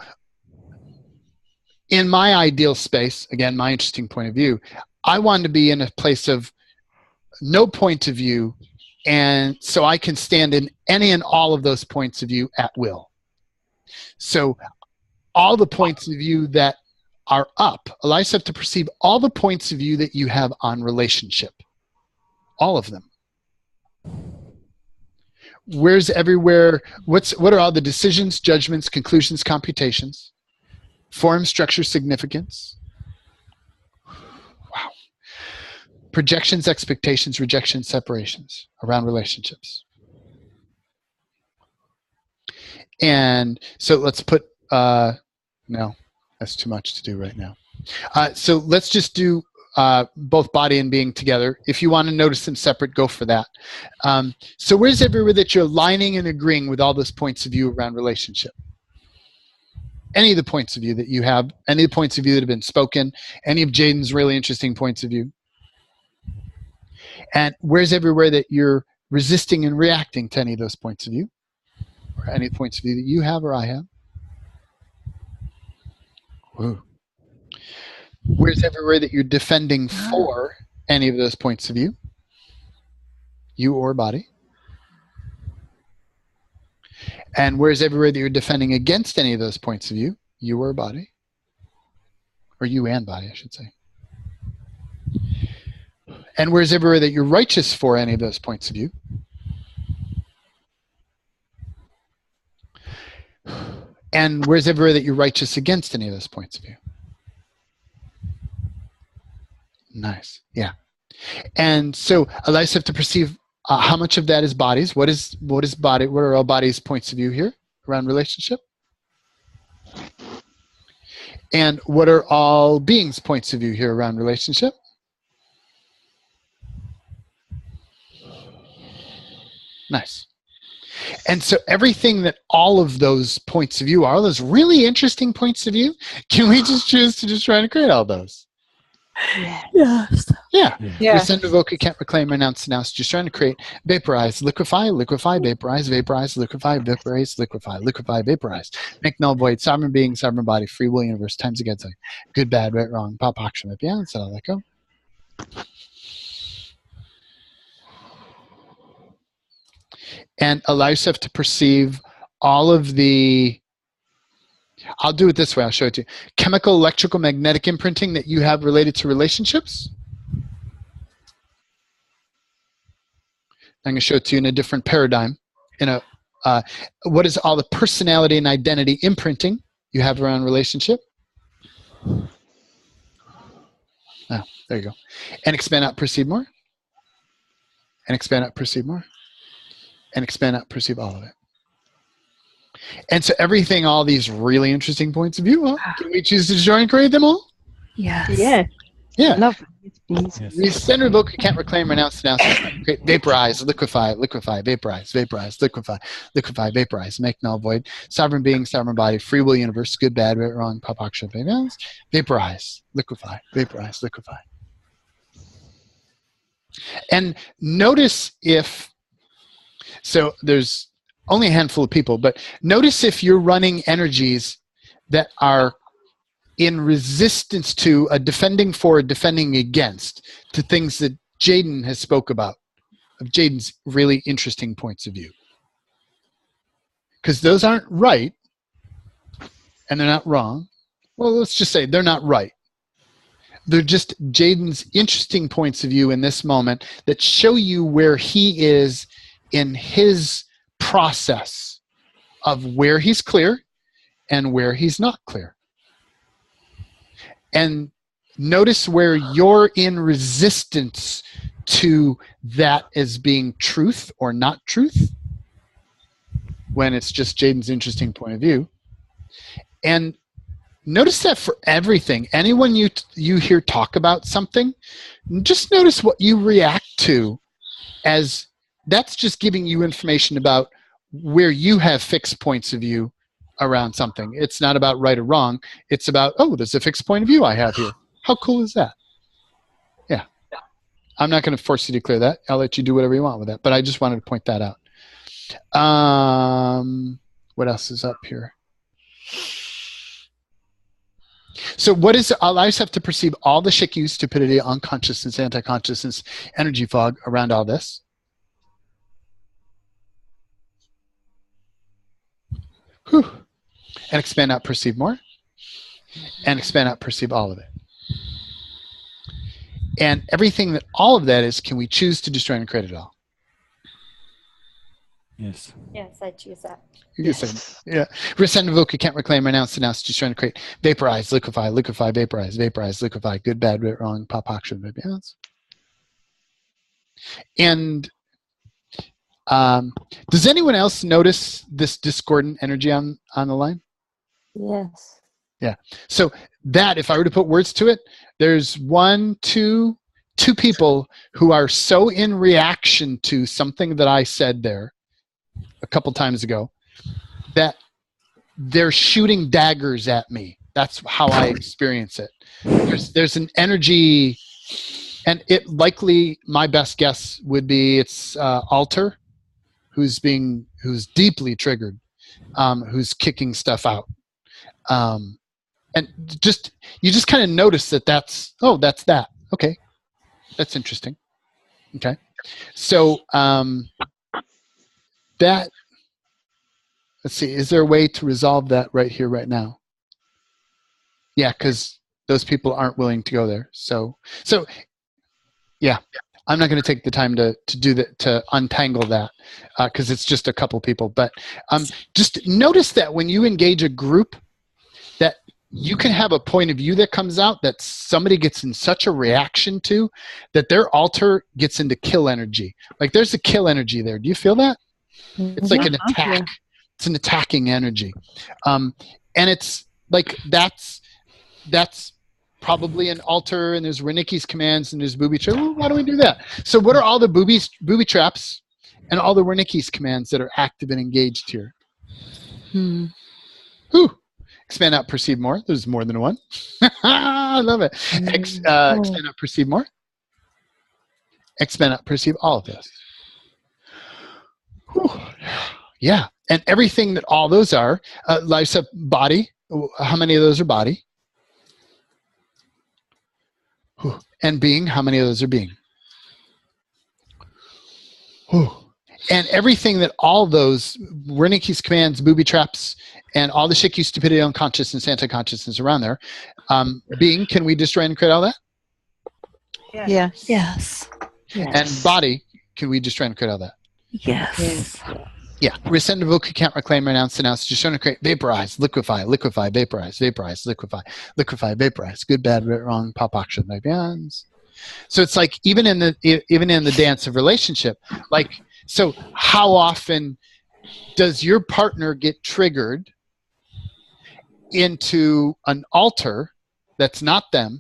Speaker 1: in my ideal space, again, my interesting point of view, I want to be in a place of no point of view, and so I can stand in any and all of those points of view at will. So all the points of view that are up, allow yourself to perceive all the points of view that you have on relationship, all of them. Where's everywhere? What are all the decisions, judgments, conclusions, computations, form, structure, significance? Wow. Projections, expectations, rejections, separations around relationships. And so let's put, no, that's too much to do right now. So let's just do both body and being together. If you want to notice them separate, go for that. So where's everywhere that you're aligning and agreeing with all those points of view around relationship? Any of the points of view that you have, any of the points of view that have been spoken, any of Jaden's really interesting points of view. And where's everywhere that you're resisting and reacting to any of those points of view? Or any points of view that you have or I have? Whoa. Where's everywhere that you're defending for any of those points of view? You or body. And where's everywhere that you're defending against any of those points of view? You or body. Or you and body, I should say. And where's everywhere that you're righteous for any of those points of view? And where's everywhere that you're righteous against any of those points of view? Nice. Yeah. And so allow yourself to perceive how much of that is bodies. What is body? What are all bodies' points of view here around relationship? And what are all beings' points of view here around relationship? Nice. And so everything that all of those points of view are, all those really interesting points of view, can we just choose to just try to create all those?
Speaker 4: Yes.
Speaker 1: Yeah.
Speaker 2: Yeah.
Speaker 1: Rescind, revoke, can't reclaim, renounce, denounce. Just trying to create, vaporize, liquefy, liquefy, vaporize, vaporize, liquefy, vaporize, liquefy, liquefy, vaporize. Make null, void, sovereign being, sovereign body, free will, universe, times again. Good, bad, right, wrong. Pop, action, yeah, so I'll let go. And allow yourself to perceive all of the, I'll do it this way, I'll show it to you. Chemical, electrical, magnetic imprinting that you have related to relationships. I'm going to show it to you in a different paradigm. In a, what is all the personality and identity imprinting you have around relationship? Oh, there you go. And expand out, perceive more. And expand out, perceive more. And expand out, perceive all of it. And so everything, all these really interesting points of view, can we choose to destroy and create them all?
Speaker 4: Yes.
Speaker 6: Yeah.
Speaker 1: Yeah.
Speaker 6: Love it, please.
Speaker 9: Yes.
Speaker 1: Rescind, revoke, can't reclaim, renounce, denounce, create, vaporize, liquefy, liquefy, vaporize, vaporize, liquefy, liquefy, vaporize, make null, void, sovereign being, sovereign body, free will, universe, good, bad, right, wrong, pop, action, vaporize, liquefy, vaporize, liquefy. And notice if, so there's only a handful of people, but notice if you're running energies that are in resistance to, a defending for, a defending against, to things that Jaden has spoke about, of Jaden's really interesting points of view. Because those aren't right, and they're not wrong. Well, let's just say they're not right. They're just Jaden's interesting points of view in this moment that show you where he is in his process of where he's clear and where he's not clear. And notice where you're in resistance to that as being truth or not truth, when it's just Jaden's interesting point of view. And notice that for everything. Anyone you hear talk about something, just notice what you react to, as that's just giving you information about where you have fixed points of view around something. It's not about right or wrong. It's about, oh, there's a fixed point of view I have here. How cool is that? Yeah. I'm not going to force you to clear that. I'll let you do whatever you want with that. But I just wanted to point that out. What else is up here? So what is, allow yourself to perceive all the shikyu, stupidity, unconsciousness, anti-consciousness, energy fog around all this. Whew. And expand out, perceive more. And expand out, perceive all of it. And everything that all of that is, can we choose to destroy and create it all?
Speaker 9: Yes.
Speaker 7: Yes, I choose that.
Speaker 1: You can say, yeah. Rescind, revoke, can't reclaim, renounce, denounce, destroy and create. Vaporize, liquefy, liquefy, vaporize, vaporize, liquefy. Good, bad, right, wrong, pop, action, balance. And does anyone else notice this discordant energy on the line?
Speaker 8: Yes.
Speaker 1: Yeah. So that, if I were to put words to it, there's two people who are so in reaction to something that I said there a couple times ago that they're shooting daggers at me. That's how I experience it. There's an energy, and it likely, my best guess would be it's Alter, who's deeply triggered, who's kicking stuff out. And you just kind of notice that's that. Okay. That's interesting. Okay. So that, let's see, is there a way to resolve that right here, right now? Yeah, because those people aren't willing to go there. So yeah, I'm not going to take the time to do that, to untangle that, because it's just a couple people. But just notice that when you engage a group, that you can have a point of view that comes out that somebody gets in such a reaction to, that their altar gets into kill energy. Like there's a kill energy there. Do you feel that? It's like an attack. It's an attacking energy. And it's like that's probably an altar, and there's Renicki's commands, and there's booby traps. Well, why do we do that? So what are all the booby traps and all the Renicki's commands that are active and engaged here? Whew. Expand out, perceive more. There's more than one. I love it. Expand out, perceive more. Expand out, perceive all of this. Whew. Yeah. And everything that all those are, life's a body. How many of those are body? Whew. And being, how many of those are being? Whew. And everything that all those Wernicke's commands, booby traps, and all the shit, stupidity, unconsciousness, anti-consciousness around there, being, can we destroy and create all that?
Speaker 2: Yes.
Speaker 4: Yes.
Speaker 1: And body, can we destroy and create all that?
Speaker 4: Yes.
Speaker 1: Yeah. Rescind, revoke, can't reclaim, renounce, denounce, destroy and create, vaporize, liquefy, vaporize, liquefy, vaporize. Good, bad, right, wrong, pop, action, my beyonds. So it's like even in the dance of relationship, like, so how often does your partner get triggered into an altar that's not them,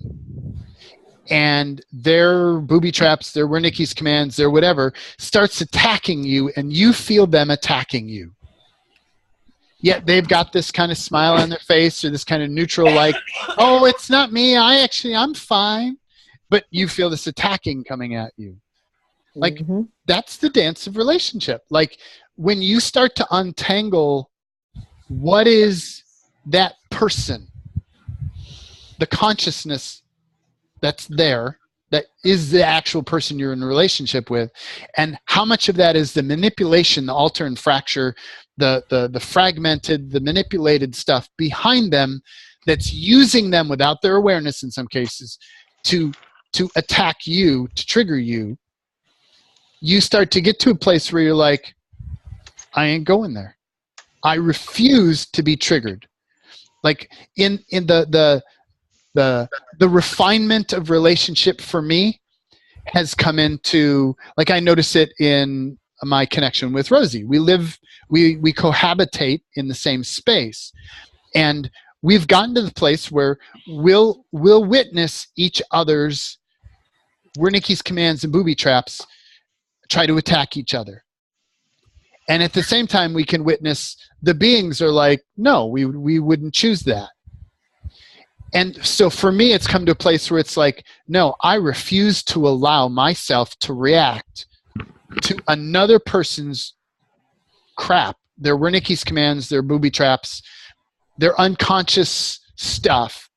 Speaker 1: and their booby traps, their Wernicke's commands, their whatever, starts attacking you, and you feel them attacking you? Yet they've got this kind of smile on their face, or this kind of neutral, like, oh, it's not me, I'm fine. But you feel this attacking coming at you. Like, that's the dance of relationship. Like, when you start to untangle what is that person, the consciousness that's there, that is the actual person you're in a relationship with, and how much of that is the manipulation, the alter and fracture, the fragmented, the manipulated stuff behind them that's using them without their awareness in some cases to attack you, to trigger you. You start to get to a place where you're like, I ain't going there. I refuse to be triggered. Like in the refinement of relationship for me has come into, like, I notice it in my connection with Rosie. We cohabitate in the same space, and we've gotten to the place where we'll witness each other's Wernicke's commands and booby traps try to attack each other. And at the same time, we can witness the beings are like, no, we wouldn't choose that. And so for me, it's come to a place where it's like, no, I refuse to allow myself to react to another person's crap, their Wernicke's commands, their booby traps, their unconscious stuff,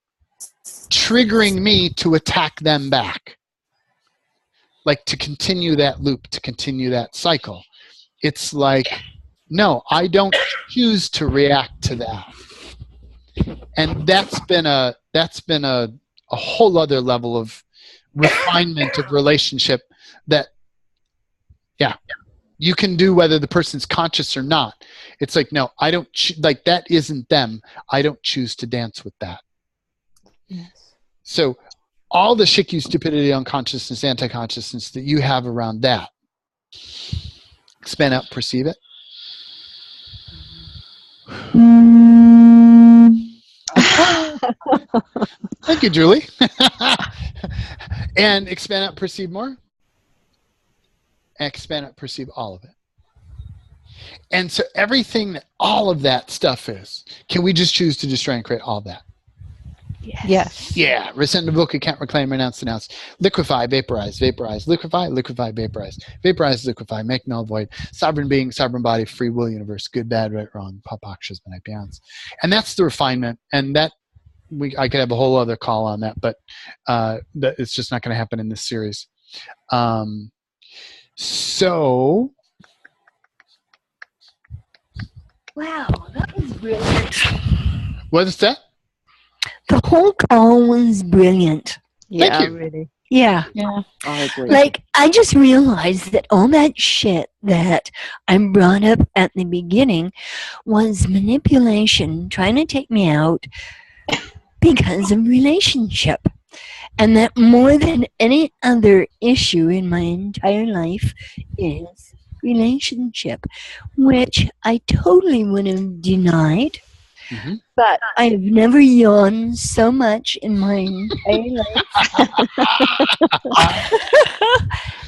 Speaker 1: triggering me to attack them back. Like, to continue that loop, to continue that cycle. It's like, no, I don't choose to react to that. And that's been a whole other level of refinement of relationship that, yeah, you can do whether the person's conscious or not. It's like, no, I don't, like, that isn't them. I don't choose to dance with that.
Speaker 4: Yes.
Speaker 1: So all the shikyu, stupidity, unconsciousness, anti-consciousness that you have around that, expand out, perceive it. Thank you, Julie. And expand out, perceive more. Expand out, perceive all of it. And so everything that all of that stuff is, can we just choose to destroy and create all of that?
Speaker 2: Yes.
Speaker 1: Yeah. Rescind, revoke, can't reclaim, renounce, denounce. Liquefy, vaporize, liquefy, vaporize. Vaporize, liquefy, make null, void. Sovereign being, sovereign body, free will universe, good, bad, right, wrong, papakshas, beyonds. And that's the refinement. And that I could have a whole other call on that, but it's just not going to happen in this series. So.
Speaker 4: Wow, that was brilliant.
Speaker 1: What is that?
Speaker 4: The whole call was brilliant.
Speaker 1: Yeah, thank you.
Speaker 6: Really.
Speaker 4: Yeah.
Speaker 6: I agree.
Speaker 4: Like, I just realized that all that shit that I brought up at the beginning was manipulation, trying to take me out because of relationship. And that more than any other issue in my entire life is relationship, which I totally would have denied. Mm-hmm. But I've never yawned so much in my entire life.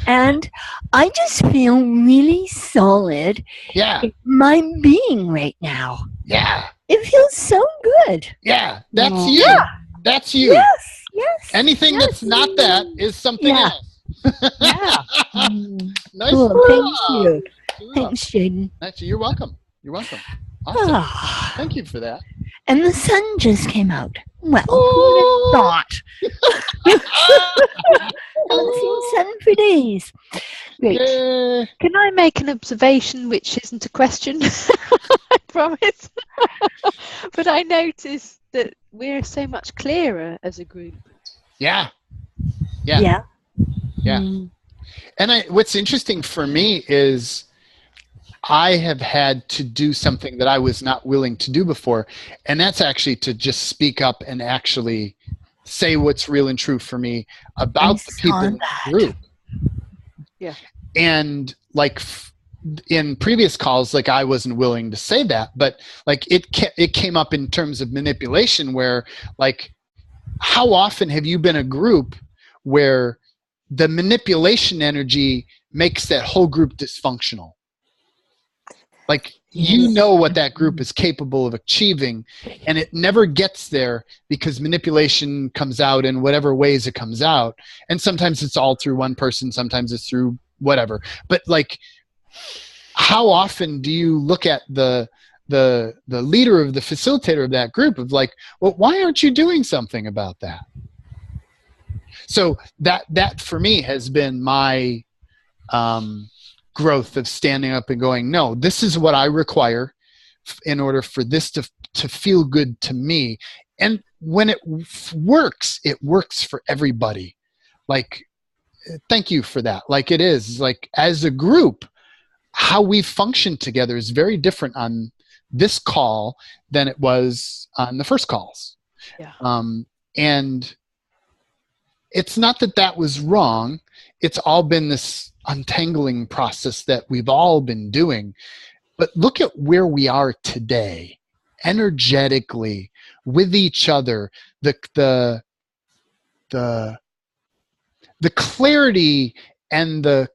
Speaker 4: And I just feel really solid in my being right now.
Speaker 1: Yeah.
Speaker 4: It feels so good.
Speaker 1: Yeah, that's
Speaker 4: Oh.
Speaker 1: you.
Speaker 4: Yeah.
Speaker 1: That's you.
Speaker 4: Yes, yes.
Speaker 1: Anything
Speaker 4: yes.
Speaker 1: that's not that is something
Speaker 4: Yeah.
Speaker 1: else.
Speaker 4: Yeah.
Speaker 1: Nice
Speaker 4: Cool.
Speaker 1: job.
Speaker 4: Thank you.
Speaker 1: Good job.
Speaker 4: Thanks, Jaden.
Speaker 1: Nice. You're welcome. You're welcome. Awesome. Thank you for that.
Speaker 4: And the sun just came out. Well, who would have thought? Haven't seen sun for days. Great.
Speaker 6: Can I make an observation which isn't a question? I promise. But I noticed that we're so much clearer as a group.
Speaker 1: Yeah. Yeah.
Speaker 4: Yeah.
Speaker 1: Yeah. And what's interesting for me is I have had to do something that I was not willing to do before, and that's actually to just speak up and actually say what's real and true for me about the people in the group.
Speaker 6: Yeah.
Speaker 1: And like in previous calls, like I wasn't willing to say that, but like it came up in terms of manipulation where like, how often have you been a group where the manipulation energy makes that whole group dysfunctional? Like, you know what that group is capable of achieving, and it never gets there because manipulation comes out in whatever ways it comes out. And sometimes it's all through one person, sometimes it's through whatever. But like, how often do you look at the leader of the facilitator of that group of like, well, why aren't you doing something about that? So that for me has been my growth of standing up and going, no, this is what I require in order for this to feel good to me. And when it works for everybody. Like, thank you for that. Like, it is like, as a group, how we function together is very different on this call than it was on the first calls.
Speaker 6: Yeah.
Speaker 1: And it's not that was wrong. It's all been this untangling process that we've all been doing. But look at where we are today, energetically, with each other, the clarity and the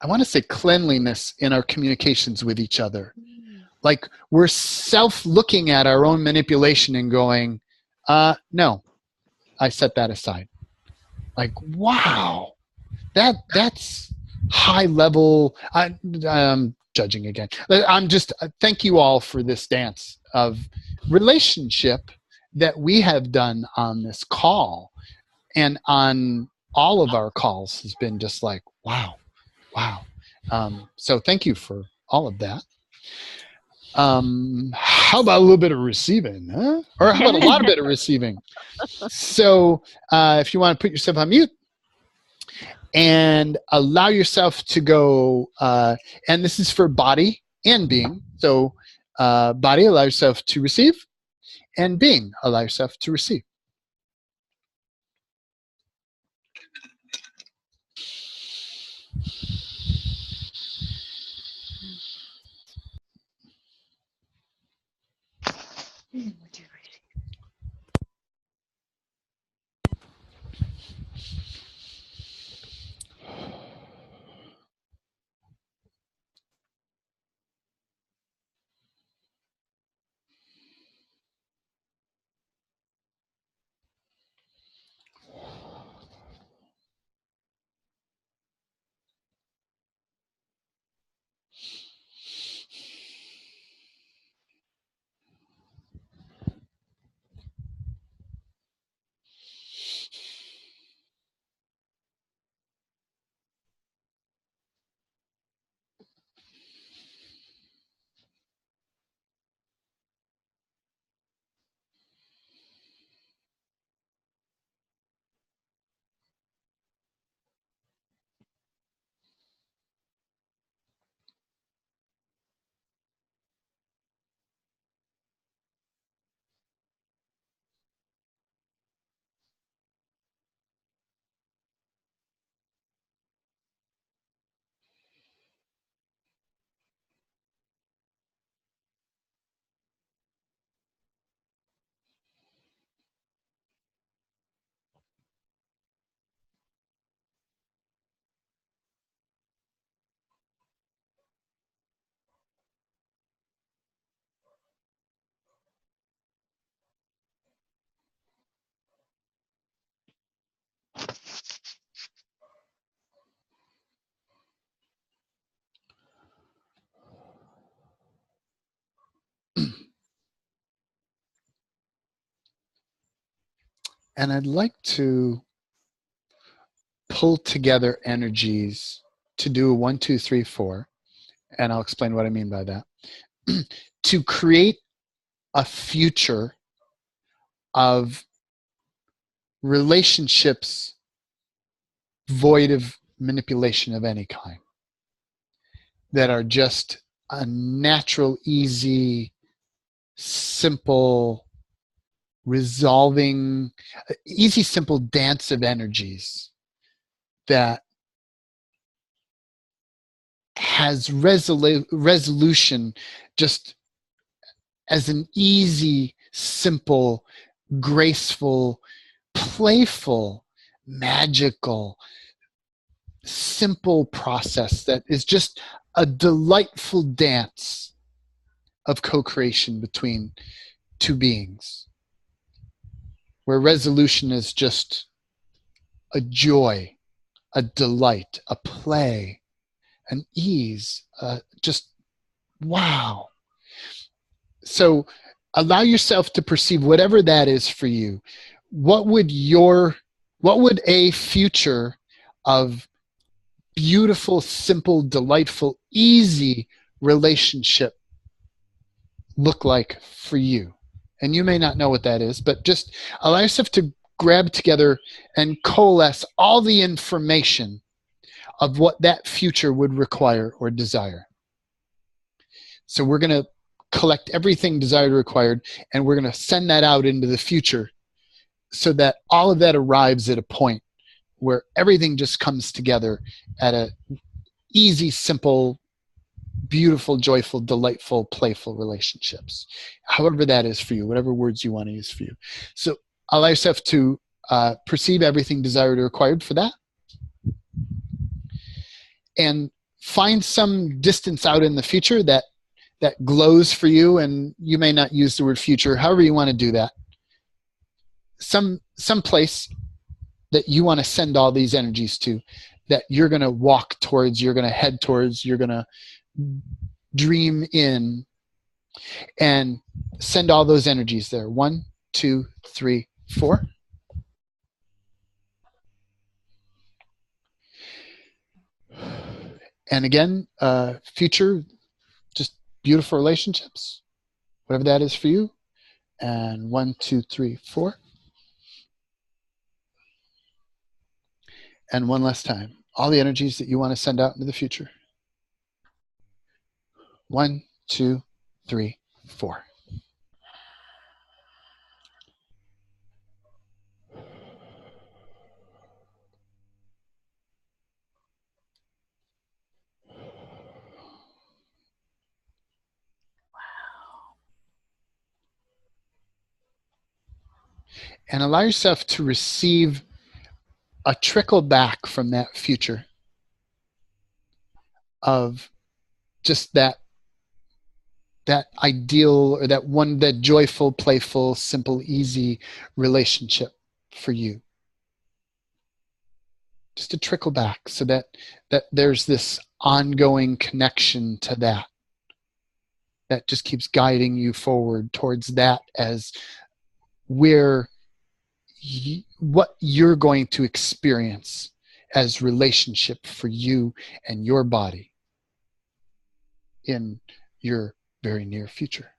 Speaker 1: I want to say cleanliness in our communications with each other. Like, we're self-looking at our own manipulation and going, no, I set that aside. Like, wow, that's high level. I'm judging again. I'm just, thank you all for this dance of relationship that we have done on this call and on all of our calls has been just like, wow. So thank you for all of that. How about a little bit of receiving, huh? Or how about a lot of bit of receiving? So if you want to put yourself on mute and allow yourself to go, and this is for body and being. So body, allow yourself to receive, and being, allow yourself to receive. And I'd like to pull together energies to do a 1, 2, 3, 4, and I'll explain what I mean by that, to create a future of relationships void of manipulation of any kind, that are just a natural, easy, simple, resolving, easy, simple dance of energies that has resolution just as an easy, simple, graceful, playful, magical, simple process that is just a delightful dance of co-creation between two beings, where resolution is just a joy, a delight, a play, an ease, just wow. So allow yourself to perceive whatever that is for you. What would a future of beautiful, simple, delightful, easy relationship look like for you? And you may not know what that is, but just allow yourself to grab together and coalesce all the information of what that future would require or desire. So we're going to collect everything desired or required, and we're going to send that out into the future so that all of that arrives at a point where everything just comes together at a easy, simple, beautiful, joyful, delightful, playful relationships. However that is for you, whatever words you want to use for you. So allow yourself to perceive everything desired or required for that. And find some distance out in the future that glows for you, and you may not use the word future, however you want to do that. Some place that you want to send all these energies to, that you're going to walk towards, you're going to head towards, you're going to dream in, and send all those energies there. 1, 2, 3, 4. And again, future, just beautiful relationships, whatever that is for you. And 1, 2, 3, 4. And one last time, all the energies that you want to send out into the future. 1, 2, 3, 4. And allow yourself to receive a trickle back from that future of just that ideal, or that joyful, playful, simple, easy relationship for you. Just to trickle back so that there's this ongoing connection to that just keeps guiding you forward towards that as where what you're going to experience as relationship for you and your body in your very near future.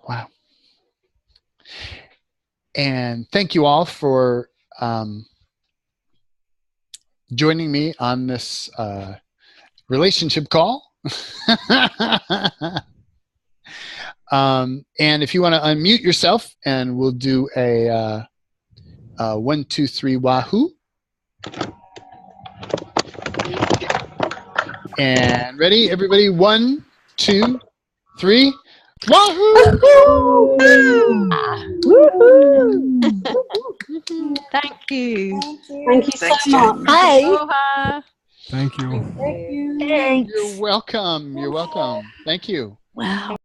Speaker 1: Wow. And thank you all for joining me on this relationship call. And if you want to unmute yourself, and we'll do a 1, 2, 3 wahoo. And ready, everybody? 1, 2, 3 wahoo!
Speaker 6: Thank you.
Speaker 8: Thank you so much. Hi.
Speaker 6: Aloha.
Speaker 9: Thank you.
Speaker 8: Thanks.
Speaker 1: You're welcome. You're welcome. Thank you.
Speaker 8: Wow.